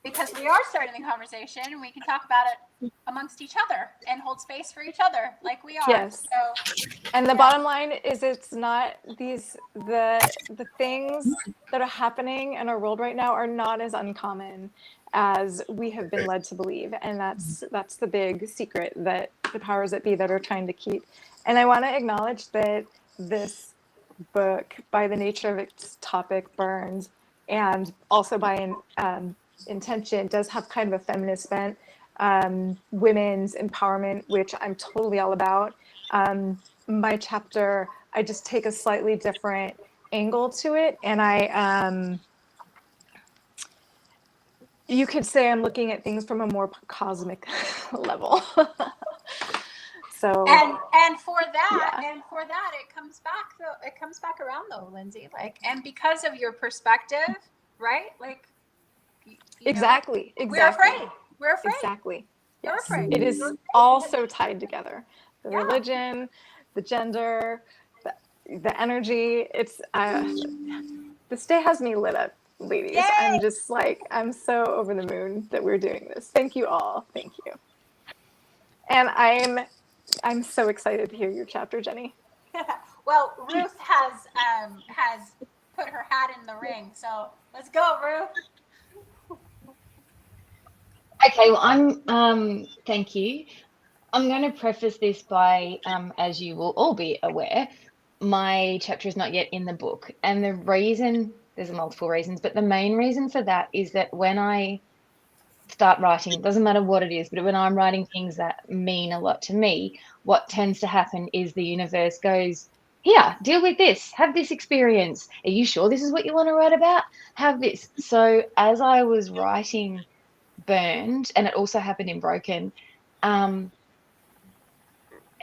[SPEAKER 8] because we are starting the conversation and we can talk about it amongst each other and hold space for each other like we are.
[SPEAKER 2] Yes.
[SPEAKER 8] So,
[SPEAKER 2] and the bottom line is, it's not the things that are happening in our world right now are not as uncommon as we have been led to believe. And that's the big secret that the powers that be that are trying to keep. And I want to acknowledge that this book, by the nature of its topic, burns, and also by intention, does have kind of a feminist bent, women's empowerment, which I'm totally all about. My chapter, I just take a slightly different angle to it, and I you could say I'm looking at things from a more cosmic level. So
[SPEAKER 8] and for that, it comes back around though, Lindsay. Like, and because of your perspective, right? Like,
[SPEAKER 2] exactly.
[SPEAKER 8] We're afraid.
[SPEAKER 2] Exactly.
[SPEAKER 8] We're
[SPEAKER 2] Yes.
[SPEAKER 8] afraid.
[SPEAKER 2] It is all so tied together. The religion, the gender, the energy. It's this day has me lit up, ladies.
[SPEAKER 8] Yay!
[SPEAKER 2] I'm just like, I'm so over the moon that we're doing this. Thank you all. Thank you. And I'm so excited to hear your chapter, Jenny.
[SPEAKER 8] Well, Ruth has put her hat in the ring, so let's go, Ruth.
[SPEAKER 3] Okay, well, thank you. I'm going to preface this by, as you will all be aware, my chapter is not yet in the book. And the reason, there's multiple reasons, but the main reason for that is that when I start writing, it doesn't matter what it is, but when I'm writing things that mean a lot to me, what tends to happen is the universe goes, here, deal with this, have this experience. Are you sure this is what you want to write about? Have this. So as I was writing Burned, and it also happened in Broken,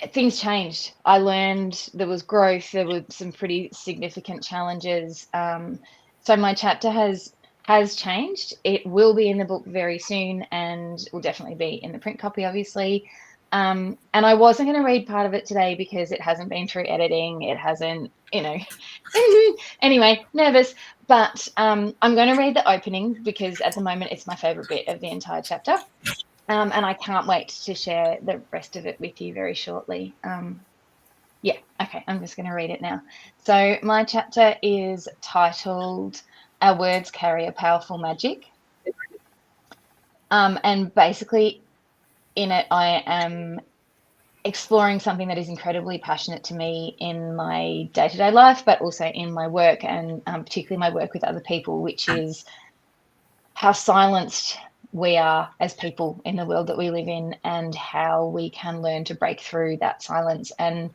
[SPEAKER 3] things changed. I learned there was growth, there were some pretty significant challenges. So my chapter has changed. It will be in the book very soon, and will definitely be in the print copy, obviously. And I wasn't going to read part of it today because it hasn't been through editing. It hasn't, anyway, nervous. But I'm going to read the opening because at the moment it's my favorite bit of the entire chapter. And I can't wait to share the rest of it with you very shortly. Yeah, okay, I'm just going to read it now. So my chapter is titled Our Words Carry a Powerful Magic. And basically in it, I am exploring something that is incredibly passionate to me in my day-to-day life, but also in my work, and particularly my work with other people, which is how silenced we are as people in the world that we live in, and how we can learn to break through that silence and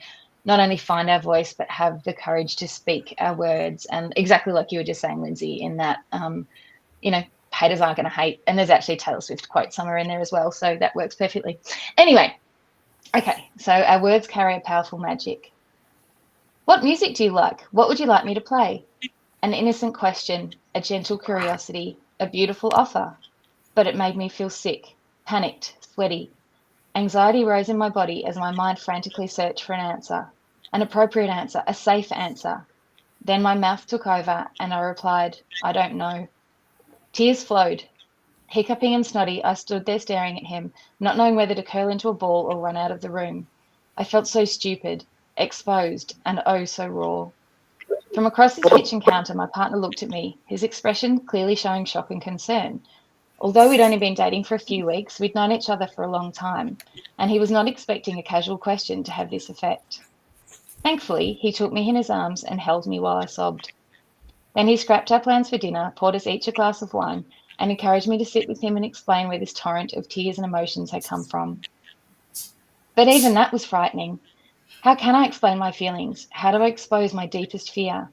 [SPEAKER 3] not only find our voice, but have the courage to speak our words. And exactly like you were just saying, Lindsay, in that, haters aren't going to hate. And there's actually a Taylor Swift quote somewhere in there as well. So that works perfectly. Anyway, okay. So our words carry a powerful magic. What music do you like? What would you like me to play? An innocent question, a gentle curiosity, a beautiful offer. But it made me feel sick, panicked, sweaty. Anxiety rose in my body as my mind frantically searched for an answer, an appropriate answer, a safe answer. Then my mouth took over and I replied, I don't know. Tears flowed. Hiccuping and snotty, I stood there staring at him, not knowing whether to curl into a ball or run out of the room. I felt so stupid, exposed, and oh so raw. From across his kitchen counter, my partner looked at me, his expression clearly showing shock and concern. Although we'd only been dating for a few weeks, we'd known each other for a long time, and he was not expecting a casual question to have this effect. Thankfully, he took me in his arms and held me while I sobbed. Then he scrapped our plans for dinner, poured us each a glass of wine, and encouraged me to sit with him and explain where this torrent of tears and emotions had come from. But even that was frightening. How can I explain my feelings? How do I expose my deepest fear?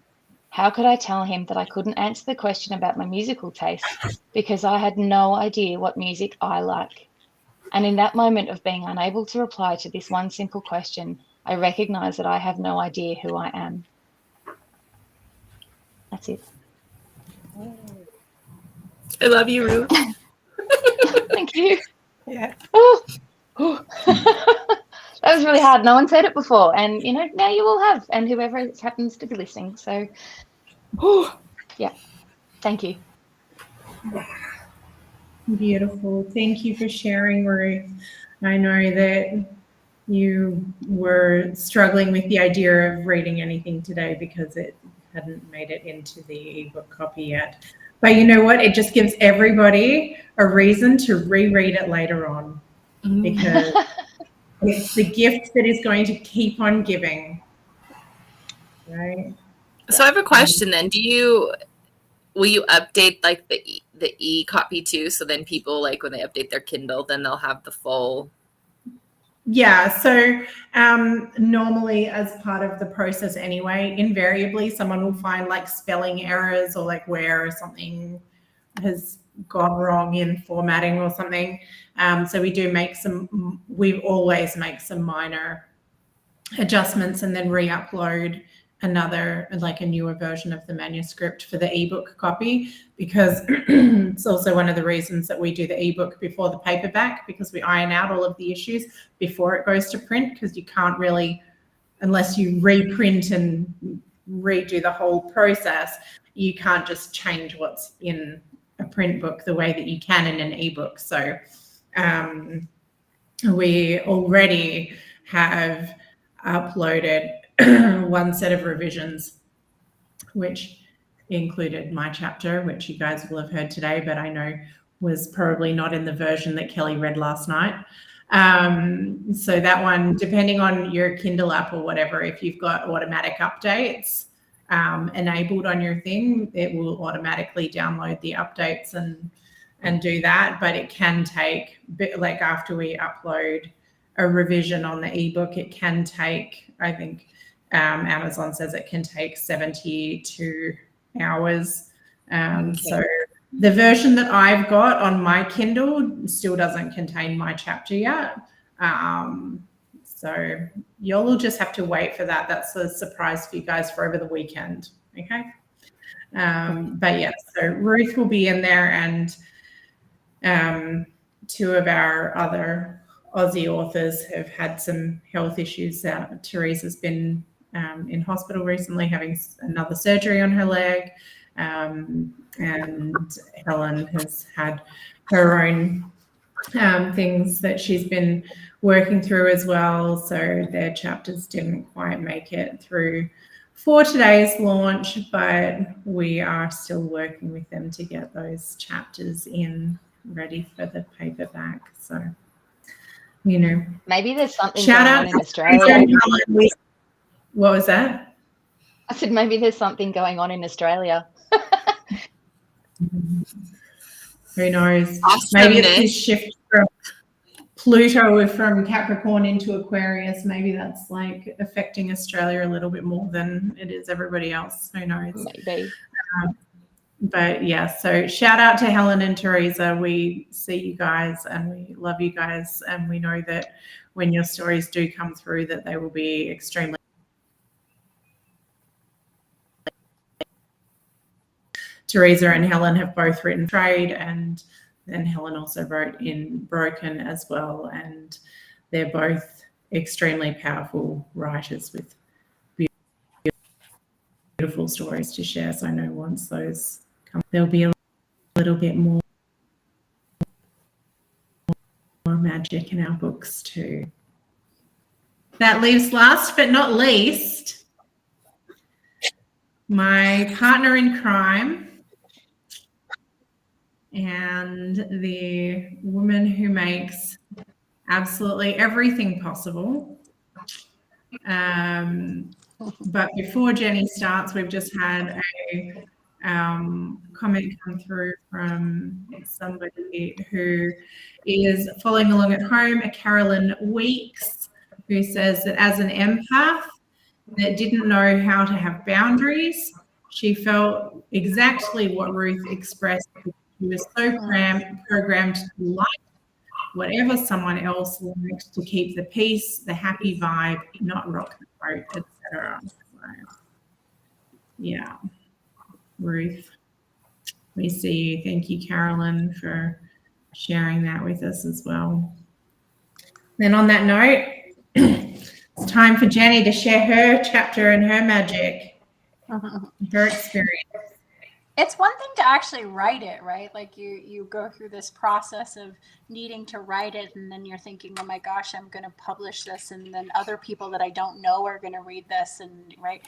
[SPEAKER 3] How could I tell him that I couldn't answer the question about my musical tastes because I had no idea what music I like? And in that moment of being unable to reply to this one simple question, I recognize that I have no idea who I am. That's it.
[SPEAKER 4] I love you, Ruth.
[SPEAKER 3] Thank you.
[SPEAKER 6] Yeah.
[SPEAKER 3] Oh. That was really hard. No one said it before, and now you all have, and whoever happens to be listening. So, yeah, thank you.
[SPEAKER 1] Beautiful. Thank you for sharing, Ruth. I know that you were struggling with the idea of reading anything today because it hadn't made it into the ebook copy yet. But you know what? It just gives everybody a reason to reread it later on because it's the gift that is going to keep on giving, right?
[SPEAKER 4] So I have a question then. Will you update like the e-copy too? So then people, like when they update their Kindle, then they'll have the full.
[SPEAKER 1] Yeah, so normally as part of the process anyway, invariably someone will find like spelling errors or like where something has gone wrong in formatting or something. So we always make some minor adjustments and then re-upload a newer version of the manuscript for the ebook copy, because it's also one of the reasons that we do the ebook before the paperback, because we iron out all of the issues before it goes to print, because you can't really, unless you reprint and redo the whole process, you can't just change what's in a print book the way that you can in an ebook. So we already have uploaded one set of revisions, which included my chapter, which you guys will have heard today, but I know was probably not in the version that Kelly read last night. So that one, depending on your Kindle app or whatever, if you've got automatic updates enabled on your thing, it will automatically download the updates and do that. But it can take, like after we upload a revision on the ebook, it can take, I think Amazon says it can take 72 hours. So the version that I've got on my Kindle still doesn't contain my chapter yet. So you'll will just have to wait for that. That's a surprise for you guys for over the weekend. Okay. But yeah, so Ruth will be in there, and two of our other Aussie authors have had some health issues. Teresa's been in hospital recently, having another surgery on her leg, and Helen has had her own things that she's been working through as well. So their chapters didn't quite make it through for today's launch, but we are still working with them to get those chapters in ready for the paperback. So,
[SPEAKER 3] maybe there's something
[SPEAKER 1] shout
[SPEAKER 3] going
[SPEAKER 1] out
[SPEAKER 3] on in Australia.
[SPEAKER 1] What was that?
[SPEAKER 3] I said maybe there's something going on in Australia.
[SPEAKER 1] Who knows? Maybe it's this shift from Pluto from Capricorn into Aquarius. Maybe that's like affecting Australia a little bit more than it is everybody else. Who knows?
[SPEAKER 3] Maybe.
[SPEAKER 1] But yeah, so shout out to Helen and Teresa. We see you guys and we love you guys. And we know that when your stories do come through, that they will be extremely. Teresa and Helen have both written Trade, and then Helen also wrote in Broken as well. And they're both extremely powerful writers with beautiful stories to share. So I know once those come, there'll be a little bit more magic in our books too. That leaves last but not least my partner in crime and the woman who makes absolutely everything possible. But before Jenny starts, we've just had a comment come through from somebody who is following along at home, a Carolyn Weeks, who says that as an empath that didn't know how to have boundaries, she felt exactly what Ruth expressed. She was so programmed to like whatever someone else liked, to keep the peace, the happy vibe, not rock the boat, etc. Yeah, Ruth, we see you. Thank you, Carolyn, for sharing that with us as well. Then on that note, it's time for Jenny to share her chapter and her magic, her experience.
[SPEAKER 8] It's one thing to actually write it, right? Like you go through this process of needing to write it, and then you're thinking, oh my gosh, I'm going to publish this, and then other people that I don't know are going to read this, and right.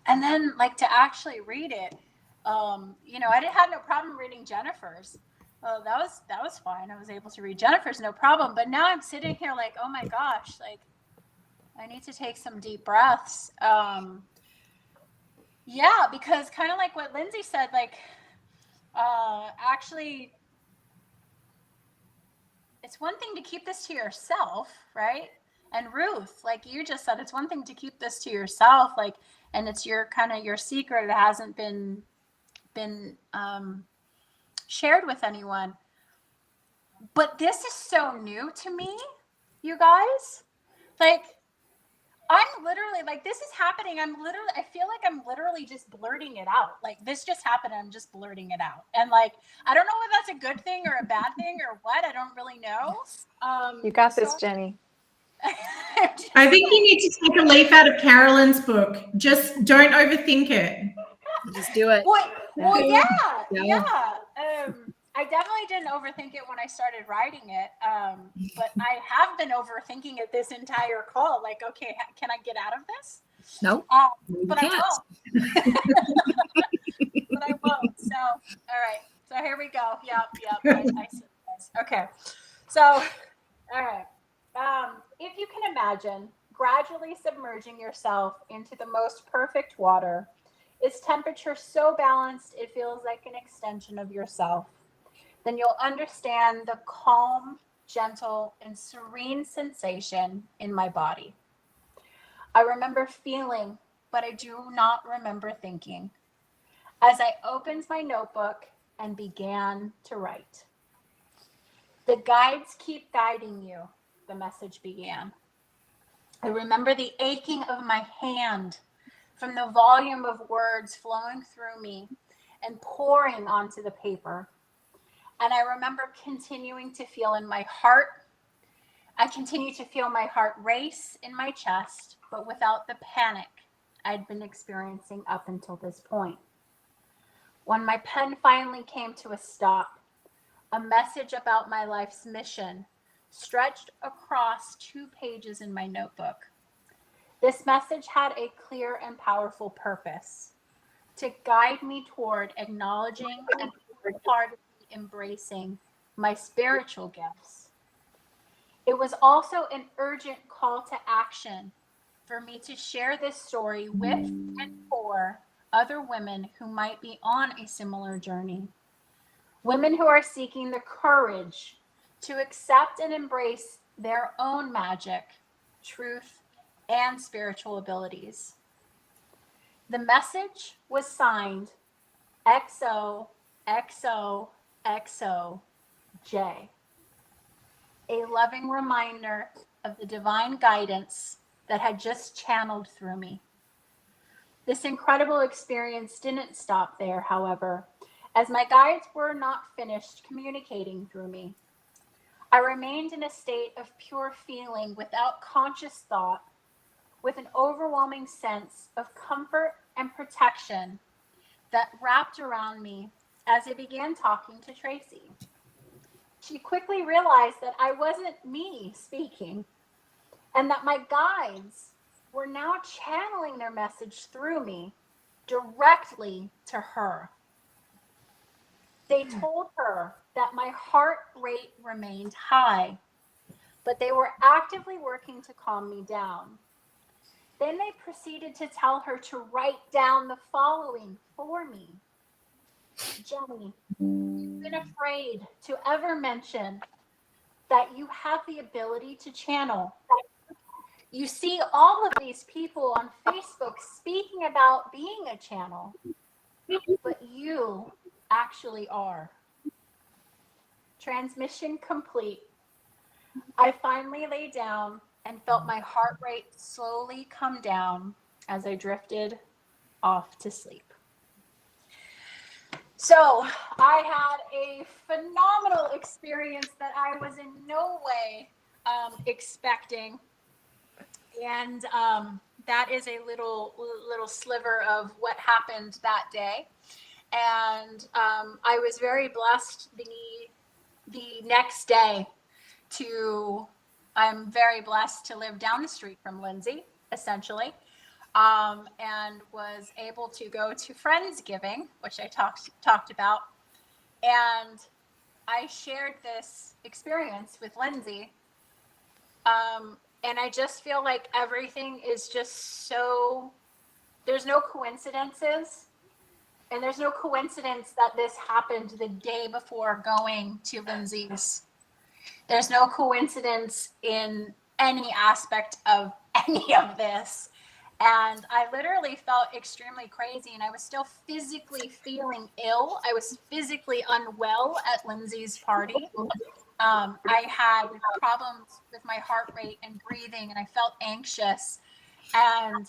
[SPEAKER 8] And then like to actually read it, you know, I didn't have no problem reading Jennifer's. That was fine. I was able to read Jennifer's, no problem. But now I'm sitting here like, oh my gosh, like I need to take some deep breaths. Yeah, because kind of like what Lindsay said, like actually, it's one thing to keep this to yourself, right? And Ruth, like you just said, it's one thing to keep this to yourself, like, and it's your kind of your secret. It hasn't been shared with anyone. But this is so new to me, you guys. Like, I'm literally like, this is happening. I feel like I'm literally just blurting it out. Like this just happened. I'm just blurting it out. And like, I don't know if that's a good thing or a bad thing or what. I don't really know.
[SPEAKER 2] You got this, Jenny.
[SPEAKER 1] I think you need to take a leaf out of Carolyn's book. Just don't overthink it.
[SPEAKER 4] Just do it.
[SPEAKER 8] Well, yeah. I definitely didn't overthink it when I started writing it, but I have been overthinking it this entire call. Like, okay, can I get out of this?
[SPEAKER 4] No,
[SPEAKER 8] but I won't. But I won't. So, all right. So here we go. Yep. I see this. Okay. So, all right. If you can imagine gradually submerging yourself into the most perfect water, its temperature so balanced it feels like an extension of yourself, then you'll understand the calm, gentle, and serene sensation in my body. I remember feeling, but I do not remember thinking, as I opened my notebook and began to write. The guides keep guiding you, the message began. I remember the aching of my hand from the volume of words flowing through me and pouring onto the paper. And I remember continuing to feel in my heart. I continued to feel my heart race in my chest, but without the panic I'd been experiencing up until this point. When my pen finally came to a stop, a message about my life's mission stretched across 2 pages in my notebook. This message had a clear and powerful purpose: to guide me toward acknowledging and wholeheartedly embracing my spiritual gifts. It was also an urgent call to action for me to share this story with and for other women who might be on a similar journey. Women who are seeking the courage to accept and embrace their own magic, truth, and spiritual abilities. The message was signed XOXOXOJ, a loving reminder of the divine guidance that had just channeled through me. This incredible experience didn't stop there, however, as my guides were not finished communicating through me. I remained in a state of pure feeling without conscious thought, with an overwhelming sense of comfort and protection that wrapped around me as I began talking to Tracy. She quickly realized that I wasn't me speaking. and that my guides were now channeling their message through me directly to her. They told her that my heart rate remained high, but they were actively working to calm me down. Then they proceeded to tell her to write down the following for me. Jenny, you've been afraid to ever mention that you have the ability to channel. You see all of these people on Facebook speaking about being a channel, but you actually are. Transmission complete. I finally lay down and felt my heart rate slowly come down as I drifted off to sleep. So I had a phenomenal experience that I was in no way expecting. And that is a little sliver of what happened that day. And I was very blessed the next day I'm very blessed to live down the street from Lindsay, essentially, and was able to go to Friendsgiving, which I talked about. And I shared this experience with Lindsay. And I just feel like everything is just so, there's no coincidences. And there's no coincidence that this happened the day before going to Lindsay's. There's no coincidence in any aspect of any of this. And I literally felt extremely crazy, and I was still physically feeling ill. I was physically unwell at Lindsay's party. I had problems with my heart rate and breathing, and I felt anxious. And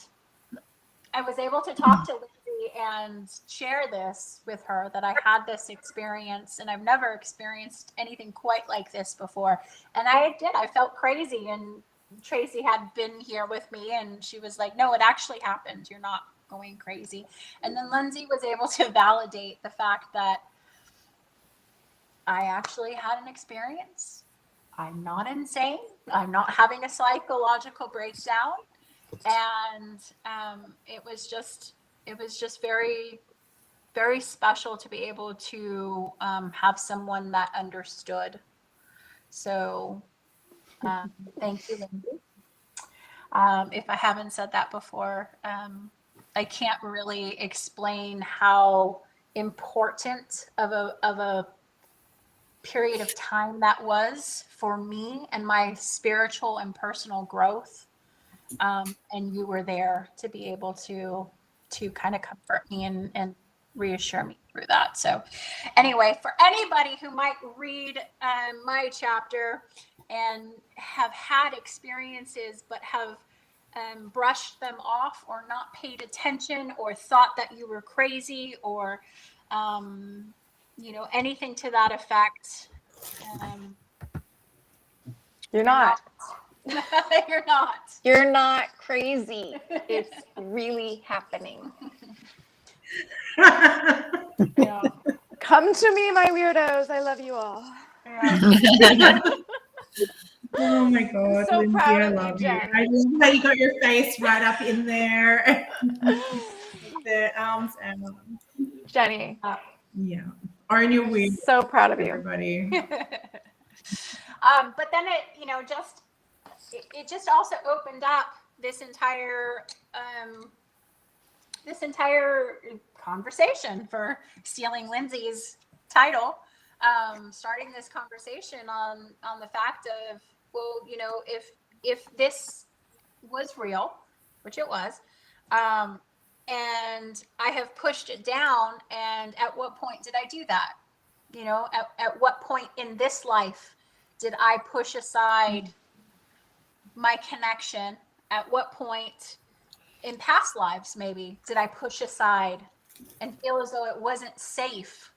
[SPEAKER 8] I was able to talk to Lindsay and share this with her, that I had this experience, and I've never experienced anything quite like this before. And I did. I felt crazy, and Tracy had been here with me, and she was like, no, it actually happened. You're not going crazy. And then Lindsay was able to validate the fact that I actually had an experience. I'm not insane. I'm not having a psychological breakdown. And it was just very, very special to be able to have someone that understood. So thank you, Lindsay. If I haven't said that before, I can't really explain how important of a period of time that was for me and my spiritual and personal growth. And you were there to be able to kind of comfort me and reassure me through that. So anyway, for anybody who might read my chapter and have had experiences but have brushed them off or not paid attention or thought that you were crazy or anything to that effect,
[SPEAKER 2] You're not.
[SPEAKER 8] You're not.
[SPEAKER 2] You're not crazy. It's really happening.
[SPEAKER 8] Yeah.
[SPEAKER 2] Come to me, my weirdos. I love you all.
[SPEAKER 1] Oh my God,
[SPEAKER 2] so
[SPEAKER 1] Lindsay,
[SPEAKER 2] proud
[SPEAKER 1] I
[SPEAKER 2] of you,
[SPEAKER 1] love you.
[SPEAKER 2] Jen.
[SPEAKER 1] I love how you got your face right up in there. The arms out.
[SPEAKER 2] Jenny,
[SPEAKER 1] Yeah. Aren't you weird?
[SPEAKER 2] so proud of you.
[SPEAKER 1] Everybody.
[SPEAKER 8] But then it just also opened up this entire conversation for stealing Lindsay's title, starting this conversation on the fact of, well, if this was real, which it was, and I have pushed it down, and at what point did I do that? At what point in this life did I push aside my connection? At what point in past lives, maybe, did I push aside and feel as though it wasn't safe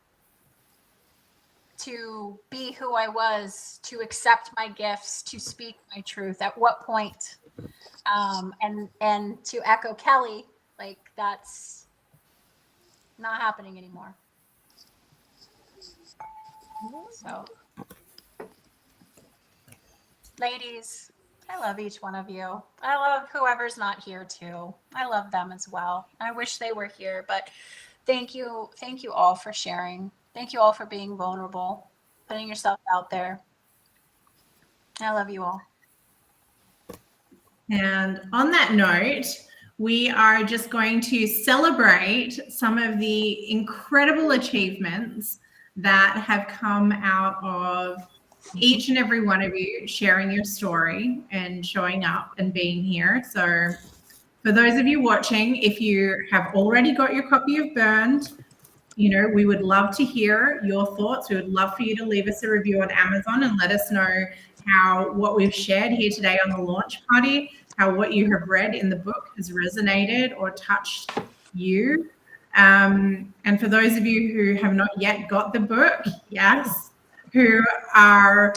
[SPEAKER 8] to be who I was, to accept my gifts, to speak my truth? At what point? And to echo Kelly, like, that's not happening anymore. So, ladies, I love each one of you. I love whoever's not here too. I love them as well. I wish they were here, but thank you all for sharing. Thank you all for being vulnerable, putting yourself out there. I love you all.
[SPEAKER 1] And on that note, we are just going to celebrate some of the incredible achievements that have come out of each and every one of you sharing your story and showing up and being here. So for those of you watching, if you have already got your copy of Burned, you know, we would love to hear your thoughts. We would love for you to leave us a review on Amazon and let us know how what we've shared here today on the launch party, how what you have read in the book has resonated or touched you. And for those of you who have not yet got the book, yes, who are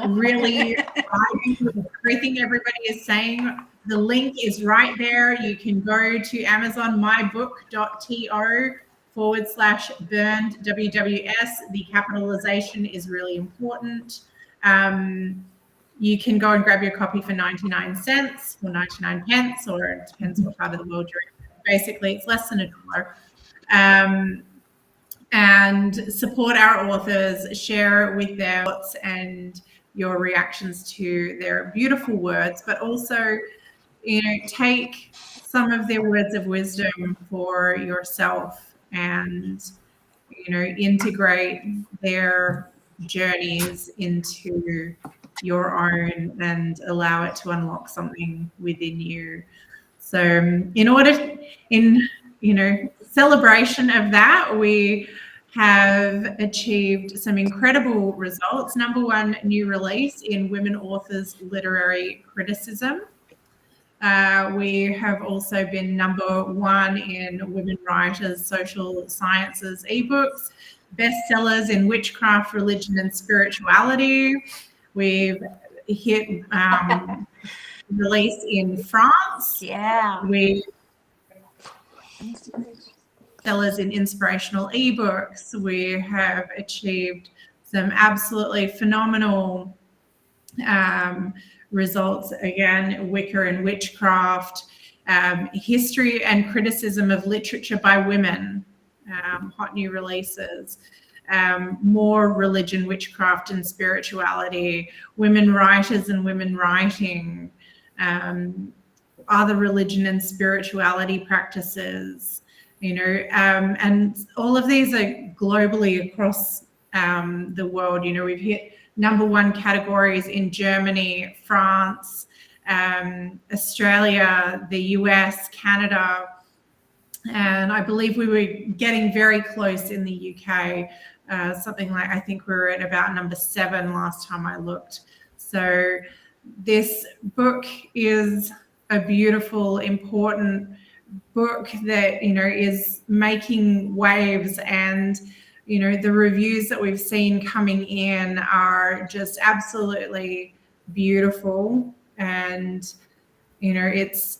[SPEAKER 1] really vibing with everything everybody is saying, the link is right there. You can go to Amazon mybook.to/burned WWS. The capitalization is really important. You can go and grab your copy for 99 cents or 99 pence, or it depends what part of the world you're in. Basically, it's less than $1. And support our authors, share with their thoughts and your reactions to their beautiful words, but also, you know, take some of their words of wisdom for yourself and, you know, integrate their journeys into your own and allow it to unlock something within you. So in celebration of that, we have achieved some incredible results. Number 1 new release in Women Authors Literary Criticism. We have also been number 1 in Women Writers Social Sciences ebooks, bestsellers in Witchcraft, Religion and Spirituality. We've hit release in France.
[SPEAKER 8] Yeah.
[SPEAKER 1] We sellers in inspirational ebooks. We have achieved some absolutely phenomenal results. Again, Wicca and Witchcraft, history and criticism of literature by women, hot new releases. More religion, witchcraft and spirituality, women writers and women writing, other religion and spirituality practices, you know, and all of these are globally across the world. You know, we've hit number 1 categories in Germany, France, Australia, the US, Canada, and I believe we were getting very close in the UK. Something like, I think we were at about number 7 last time I looked. So this book is a beautiful, important book that, you know, is making waves, and, you know, the reviews that we've seen coming in are just absolutely beautiful. And, you know, it's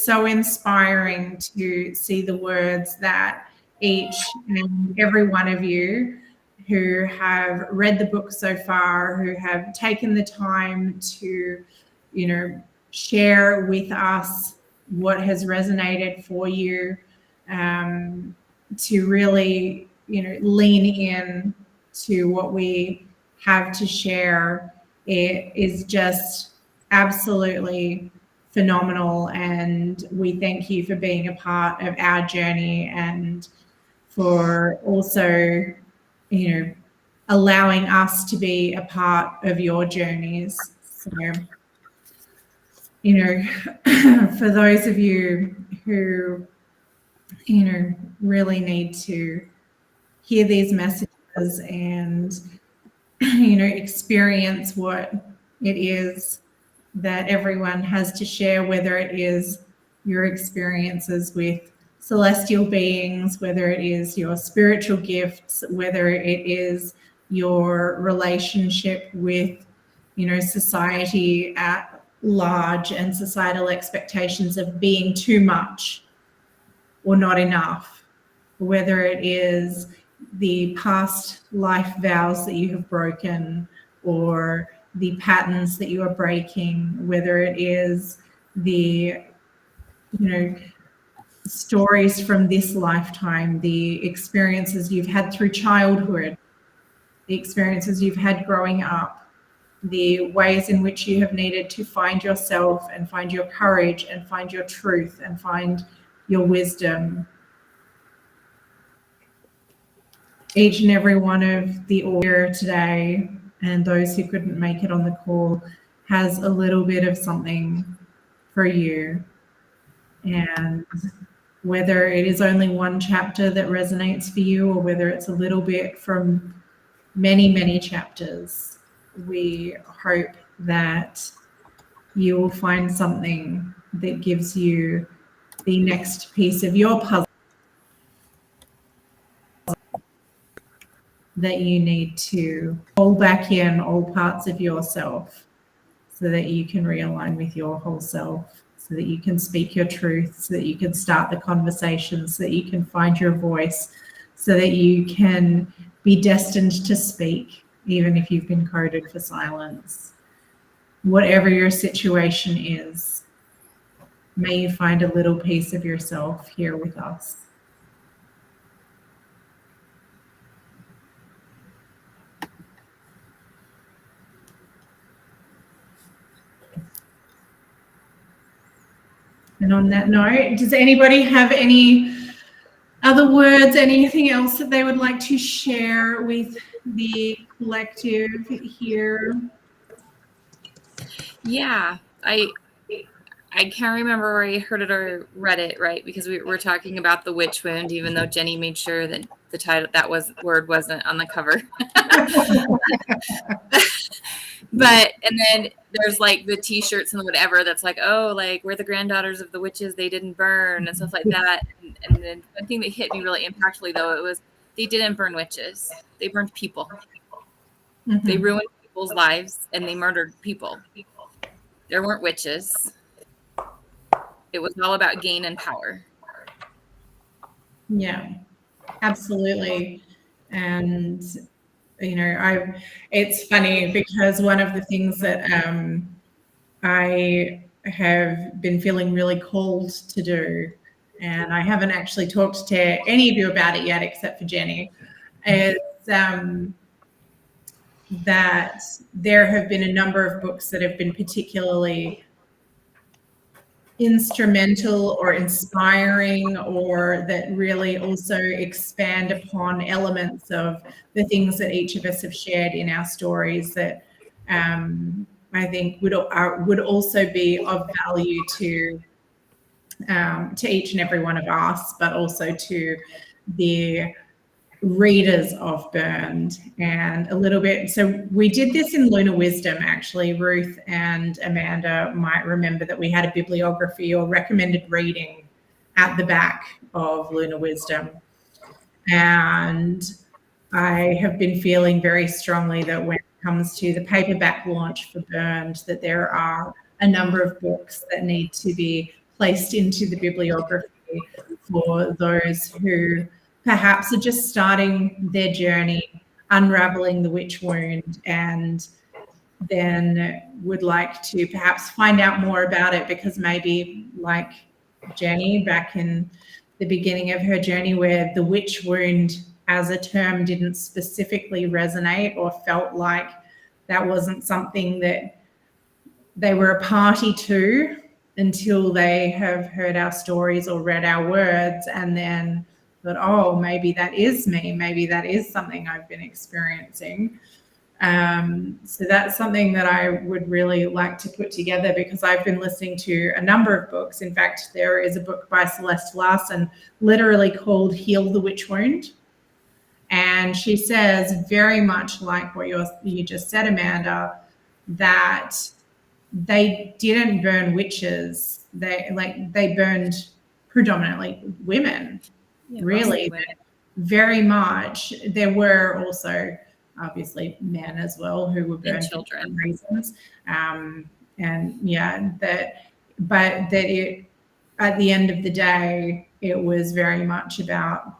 [SPEAKER 1] so inspiring to see the words that each and every one of you who have read the book so far, who have taken the time to, you know, share with us what has resonated for you, to really, you know, lean in to what we have to share. It is just absolutely phenomenal, and we thank you for being a part of our journey and for also, you know, allowing us to be a part of your journeys. So, you know, for those of you who, you know, really need to hear these messages and, you know, experience what it is that everyone has to share, whether it is your experiences with celestial beings, whether it is your spiritual gifts, whether it is your relationship with, you know, society at large and societal expectations of being too much or not enough, whether it is the past life vows that you have broken, or the patterns that you are breaking, whether it is the, stories from this lifetime, the experiences you've had through childhood, the experiences you've had growing up, the ways in which you have needed to find yourself and find your courage and find your truth and find your wisdom. Each and every one of the audio today and those who couldn't make it on the call has a little bit of something for you. And whether it is only one chapter that resonates for you or whether it's a little bit from many, many chapters, we hope that you will find something that gives you the next piece of your puzzle that you need to hold back in all parts of yourself so that you can realign with your whole self, so that you can speak your truth, so that you can start the conversation, so that you can find your voice, so that you can be destined to speak, even if you've been coded for silence. Whatever your situation is, may you find a little piece of yourself here with us. And on that note, does anybody have any other words, anything else that they would like to share with the collective here?
[SPEAKER 11] Yeah, I can't remember where I heard it or read it, right? Because we were talking about the witch wound, even though Jenny made sure that the title, word wasn't on the cover. But, and then there's like the t-shirts and whatever that's like, oh, like we're the granddaughters of the witches, they didn't burn and stuff like that. And then one thing that hit me really impactfully though, it was they didn't burn witches, they burned people. Mm-hmm. They ruined people's lives and they murdered people. There weren't witches. It was all about gain and power.
[SPEAKER 1] Yeah, absolutely. And it's funny because one of the things that I have been feeling really called to do, and I haven't actually talked to any of you about it yet, except for Jenny, is that there have been a number of books that have been particularly instrumental or inspiring, or that really also expand upon elements of the things that each of us have shared in our stories that I think would also be of value to each and every one of us, but also to the readers of Burned. And a little bit, so we did this in Lunar Wisdom actually. Ruth and Amanda might remember that we had a bibliography or recommended reading at the back of Lunar Wisdom, and I have been feeling very strongly that when it comes to the paperback launch for Burned, that there are a number of books that need to be placed into the bibliography for those who perhaps are just starting their journey, unraveling the witch wound, and then would like to perhaps find out more about it because maybe like Jenny back in the beginning of her journey where the witch wound as a term didn't specifically resonate or felt like that wasn't something that they were a party to until they have heard our stories or read our words and then thought, oh, maybe that is me. Maybe that is something I've been experiencing. So that's something that I would really like to put together because I've been listening to a number of books. In fact, there is a book by Celeste Larson literally called Heal the Witch Wound. And she says very much like what you just said, Amanda, that they didn't burn witches. They burned predominantly women. Yeah, really, very much. There were also obviously men as well who were burned for different reasons. And yeah, but that it at the end of the day, it was very much about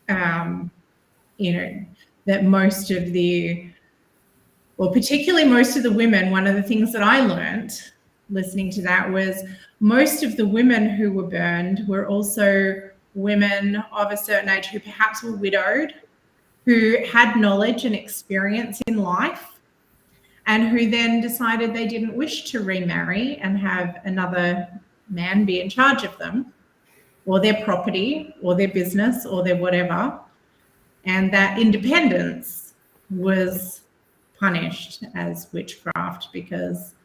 [SPEAKER 1] that most of the well, particularly most of the women, one of the things that I learned listening to that was most of the women who were burned were also women of a certain age who perhaps were widowed, who had knowledge and experience in life, and who then decided they didn't wish to remarry and have another man be in charge of them or their property or their business or their whatever. And that independence was punished as witchcraft, because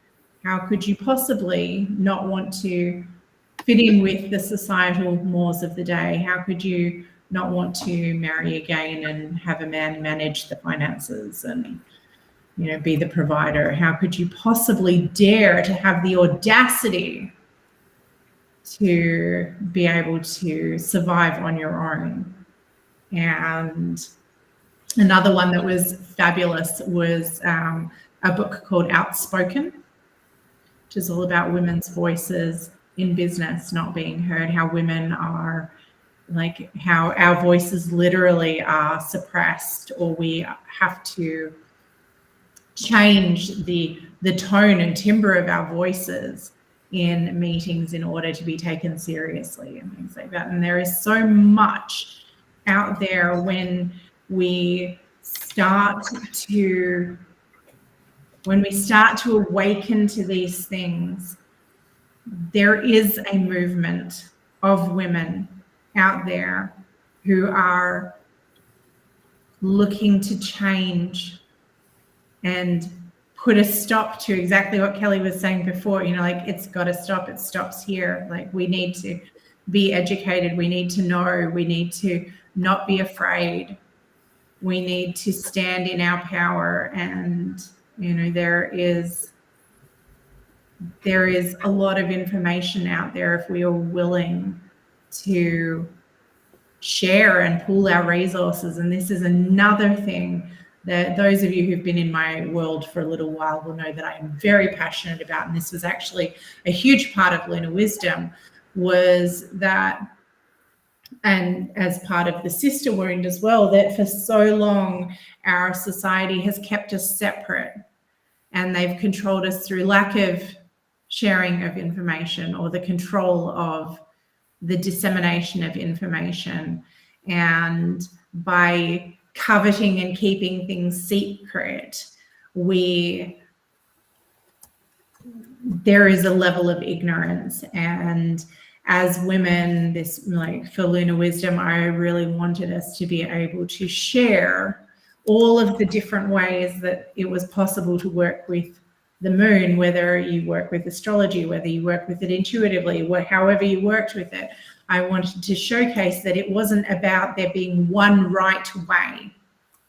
[SPEAKER 1] how could you possibly not want to fit in with the societal mores of the day? How could you not want to marry again and have a man manage the finances and, you know, be the provider? How could you possibly dare to have the audacity to be able to survive on your own? And another one that was fabulous was a book called Outspoken, which is all about women's voices in business not being heard, how women are, like, how our voices literally are suppressed, or we have to change the tone and timbre of our voices in meetings in order to be taken seriously and things like that. And there is so much out there when we start to awaken to these things. There is a movement of women out there who are looking to change and put a stop to exactly what Kelly was saying before. You know, like, it's got to stop. It stops here. Like, we need to be educated. We need to know. We need to not be afraid. We need to stand in our power. And, you know, there is a lot of information out there if we are willing to share and pool our resources. And this is another thing that those of you who've been in my world for a little while will know that I am very passionate about. And this was actually a huge part of Lunar Wisdom, was that, and as part of the sister wound as well, that for so long our society has kept us separate, and they've controlled us through lack of sharing of information or the control of the dissemination of information. And by coveting and keeping things secret, there is a level of ignorance. And as women, this, like, for Lunar Wisdom, I really wanted us to be able to share all of the different ways that it was possible to work with the moon, whether you work with astrology, whether you work with it intuitively, however you worked with it. I wanted to showcase that it wasn't about there being one right way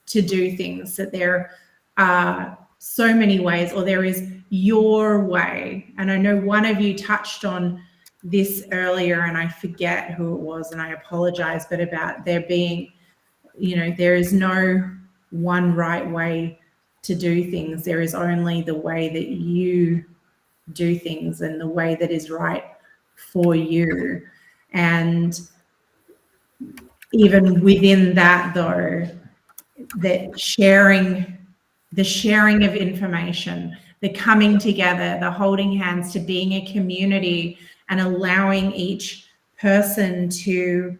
[SPEAKER 1] to do things, that there are so many ways, or there is your way. And I know one of you touched on this earlier, and I forget who it was, and I apologize, but about there being, you know, there is no one right way to do things. There is only the way that you do things and the way that is right for you. And even within that, though, the sharing of information, the coming together, the holding hands, to being a community and allowing each person to,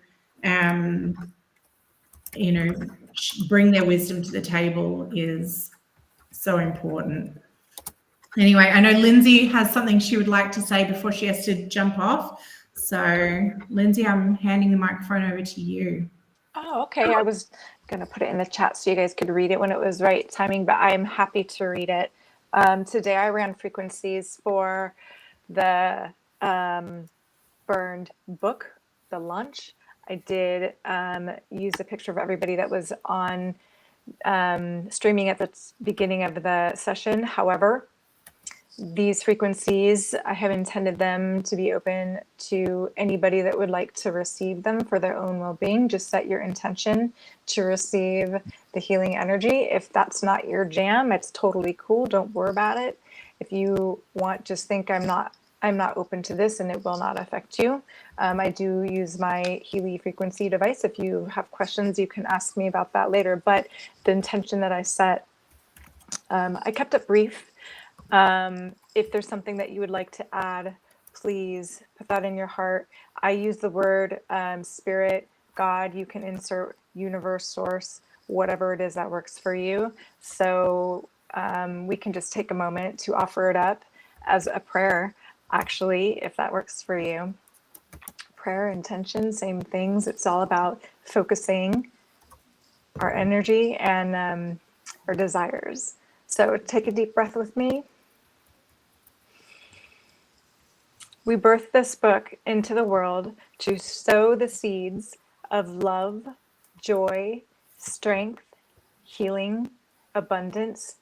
[SPEAKER 1] you know, bring their wisdom to the table is so important. Anyway, I know Lindsay has something she would like to say before she has to jump off. So, Lindsay, I'm handing the microphone over to you.
[SPEAKER 2] Oh, okay. I was going to put it in the chat so you guys could read it when it was right timing, but I am happy to read it. Today I ran frequencies for the burned book, the launch. I did use a picture of everybody that was on streaming at the beginning of the session. However, these frequencies, I have intended them to be open to anybody that would like to receive them for their own well-being. Just set your intention to receive the healing energy. If that's not your jam, it's totally cool. Don't worry about it. If you want, just think I'm not open to this and it will not affect you. I do use my Healy frequency device. If you have questions, you can ask me about that later. But the intention that I set I kept it brief. If there's something that you would like to add, please put that in your heart. I use the word spirit, God. You can insert universe, source, whatever it is that works for you. So we can just take a moment to offer it up as a prayer, actually, if that works for you. Prayer, intention, same things. It's all about focusing our energy and our desires. So take a deep breath with me. We birthed this book into the world to sow the seeds of love, joy, strength, healing, abundance,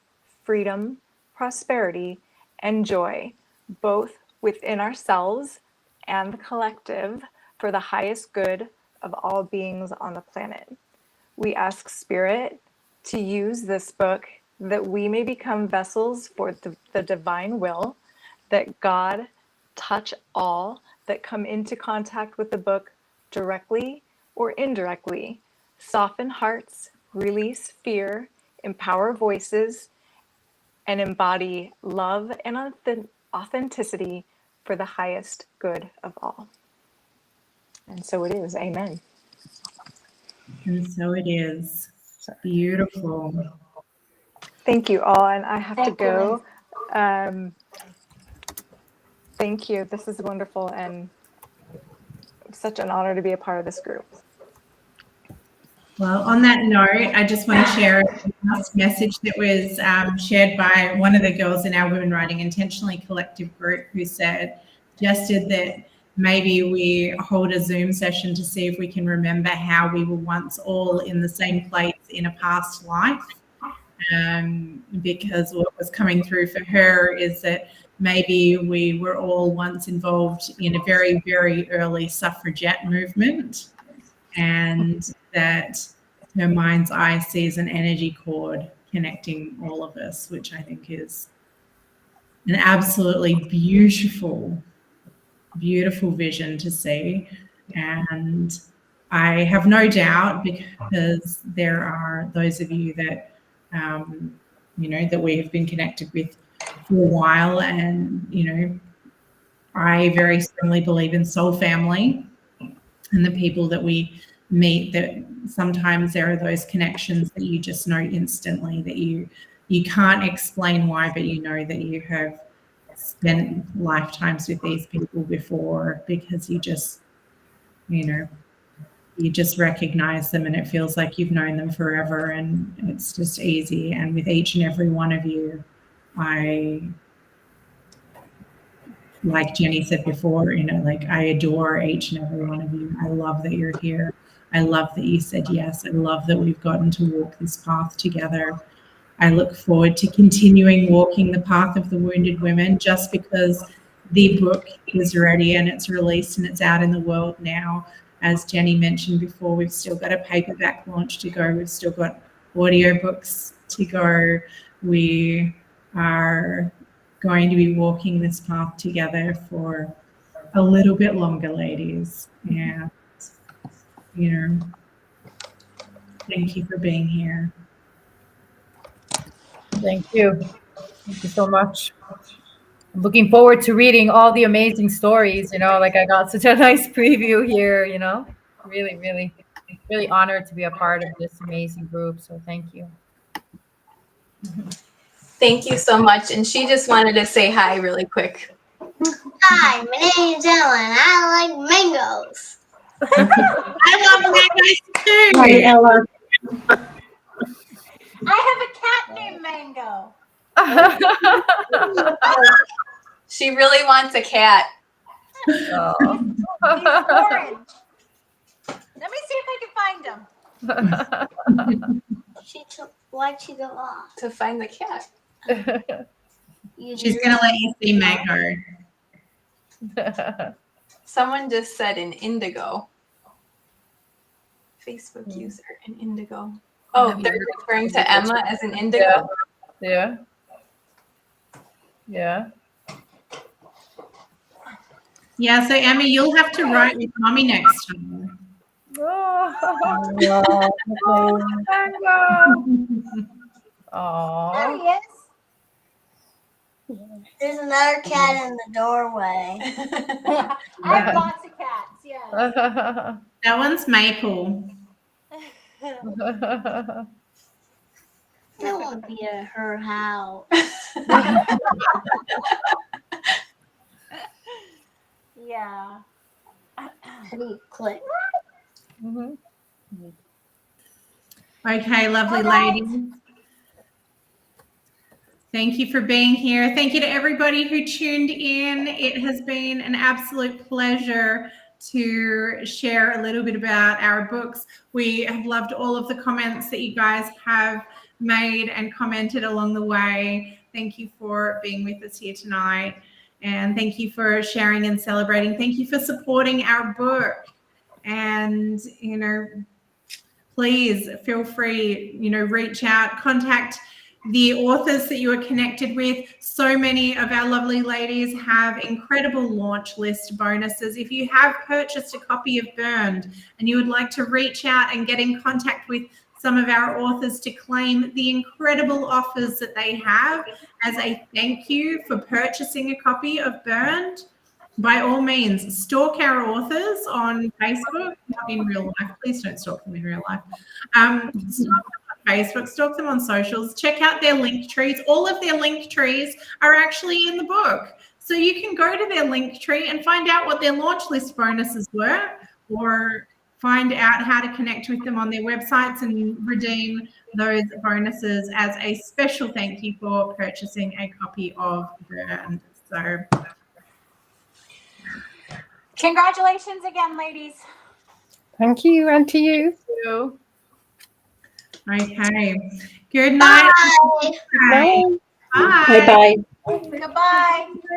[SPEAKER 2] freedom, prosperity, and joy, both within ourselves and the collective, for the highest good of all beings on the planet. We ask Spirit to use this book that we may become vessels for the divine will, that God touch all that come into contact with the book directly or indirectly, soften hearts, release fear, empower voices, and embody love and authenticity for the highest good of all. And so it is. Amen.
[SPEAKER 1] And so it is. Beautiful.
[SPEAKER 2] Thank you all. And I have to
[SPEAKER 5] Thank you,
[SPEAKER 2] go. Thank you. This is wonderful and such an honor to be a part of this group.
[SPEAKER 1] Well, on that note, I just want to share a last message that was shared by one of the girls in our Women Writing Intentionally collective group, who suggested that maybe we hold a Zoom session to see if we can remember how we were once all in the same place in a past life. Because what was coming through for her is that maybe we were all once involved in a very, very early suffragette movement, and that her mind's eye sees an energy cord connecting all of us, which I think is an absolutely beautiful, beautiful vision to see. And I have no doubt, because there are those of you that that we have been connected with for a while, and I very strongly believe in soul family and the people that we meet, that sometimes there are those connections that you just know instantly, that you can't explain why, but you know that you have spent lifetimes with these people before, because you just recognize them, and it feels like you've known them forever, and it's just easy. And with each and every one of you, like Jenny said before, I adore each and every one of you. I love that you're here. I love that you said yes. I love that we've gotten to walk this path together. I look forward to continuing walking the path of the wounded women, just because the book is ready and it's released and it's out in the world now. As Jenny mentioned before, we've still got a paperback launch to go. We've still got audiobooks to go. We are going to be walking this path together for a little bit longer, ladies. And, thank you for being here.
[SPEAKER 7] Thank you. Thank you so much. I'm looking forward to reading all the amazing stories. I got such a nice preview here, really, really, really honored to be a part of this amazing group. So thank you.
[SPEAKER 5] Thank you so much. And she just wanted to say hi really quick.
[SPEAKER 12] Hi, my name is Ellen. I like mangoes. I love mangoes too.
[SPEAKER 10] Hi, Ella.
[SPEAKER 8] I have a cat named Mango.
[SPEAKER 5] She really wants a cat.
[SPEAKER 7] Oh.
[SPEAKER 8] He's orange. Let me see if I can find him.
[SPEAKER 12] Why'd she go off?
[SPEAKER 5] To find the cat.
[SPEAKER 1] She's going to let you see Mango.
[SPEAKER 5] Someone just said an indigo. Facebook user, an indigo. Oh, they're referring to Emma as an indigo?
[SPEAKER 7] Yeah. Yeah.
[SPEAKER 1] Yeah, so Emma, you'll have to write with Mommy next time.
[SPEAKER 8] There
[SPEAKER 7] Oh.
[SPEAKER 8] he is.
[SPEAKER 12] There's another cat in the doorway.
[SPEAKER 8] I have lots of cats. Yeah.
[SPEAKER 1] That one's Maple.
[SPEAKER 12] That won't be at her house.
[SPEAKER 8] Yeah.
[SPEAKER 12] How do you click?
[SPEAKER 1] Okay, lovely ladies. Thank you for being here. Thank you to everybody who tuned in. It has been an absolute pleasure to share a little bit about our books. We have loved all of the comments that you guys have made and commented along the way. Thank you for being with us here tonight. And thank you for sharing and celebrating. Thank you for supporting our book. And, you know, please feel free, you know, reach out, contact the authors that you are connected with. So many of our lovely ladies have incredible launch list bonuses. If you have purchased a copy of Burned and you would like to reach out and get in contact with some of our authors to claim the incredible offers that they have as a thank you for purchasing a copy of Burned, by all means, stalk our authors on Facebook, not in real life. Please don't stalk them in real life. Stalk them on Facebook, stalk them on socials, check out their link trees. All of their link trees are actually in the book. So you can go to their link tree and find out what their launch list bonuses were, or find out how to connect with them on their websites and redeem those bonuses as a special thank you for purchasing a copy of Burned. So
[SPEAKER 8] Congratulations again, ladies.
[SPEAKER 6] Thank you, and to you.
[SPEAKER 1] okay. Good night.
[SPEAKER 12] Bye.
[SPEAKER 1] Bye.
[SPEAKER 10] Bye bye.
[SPEAKER 8] Goodbye.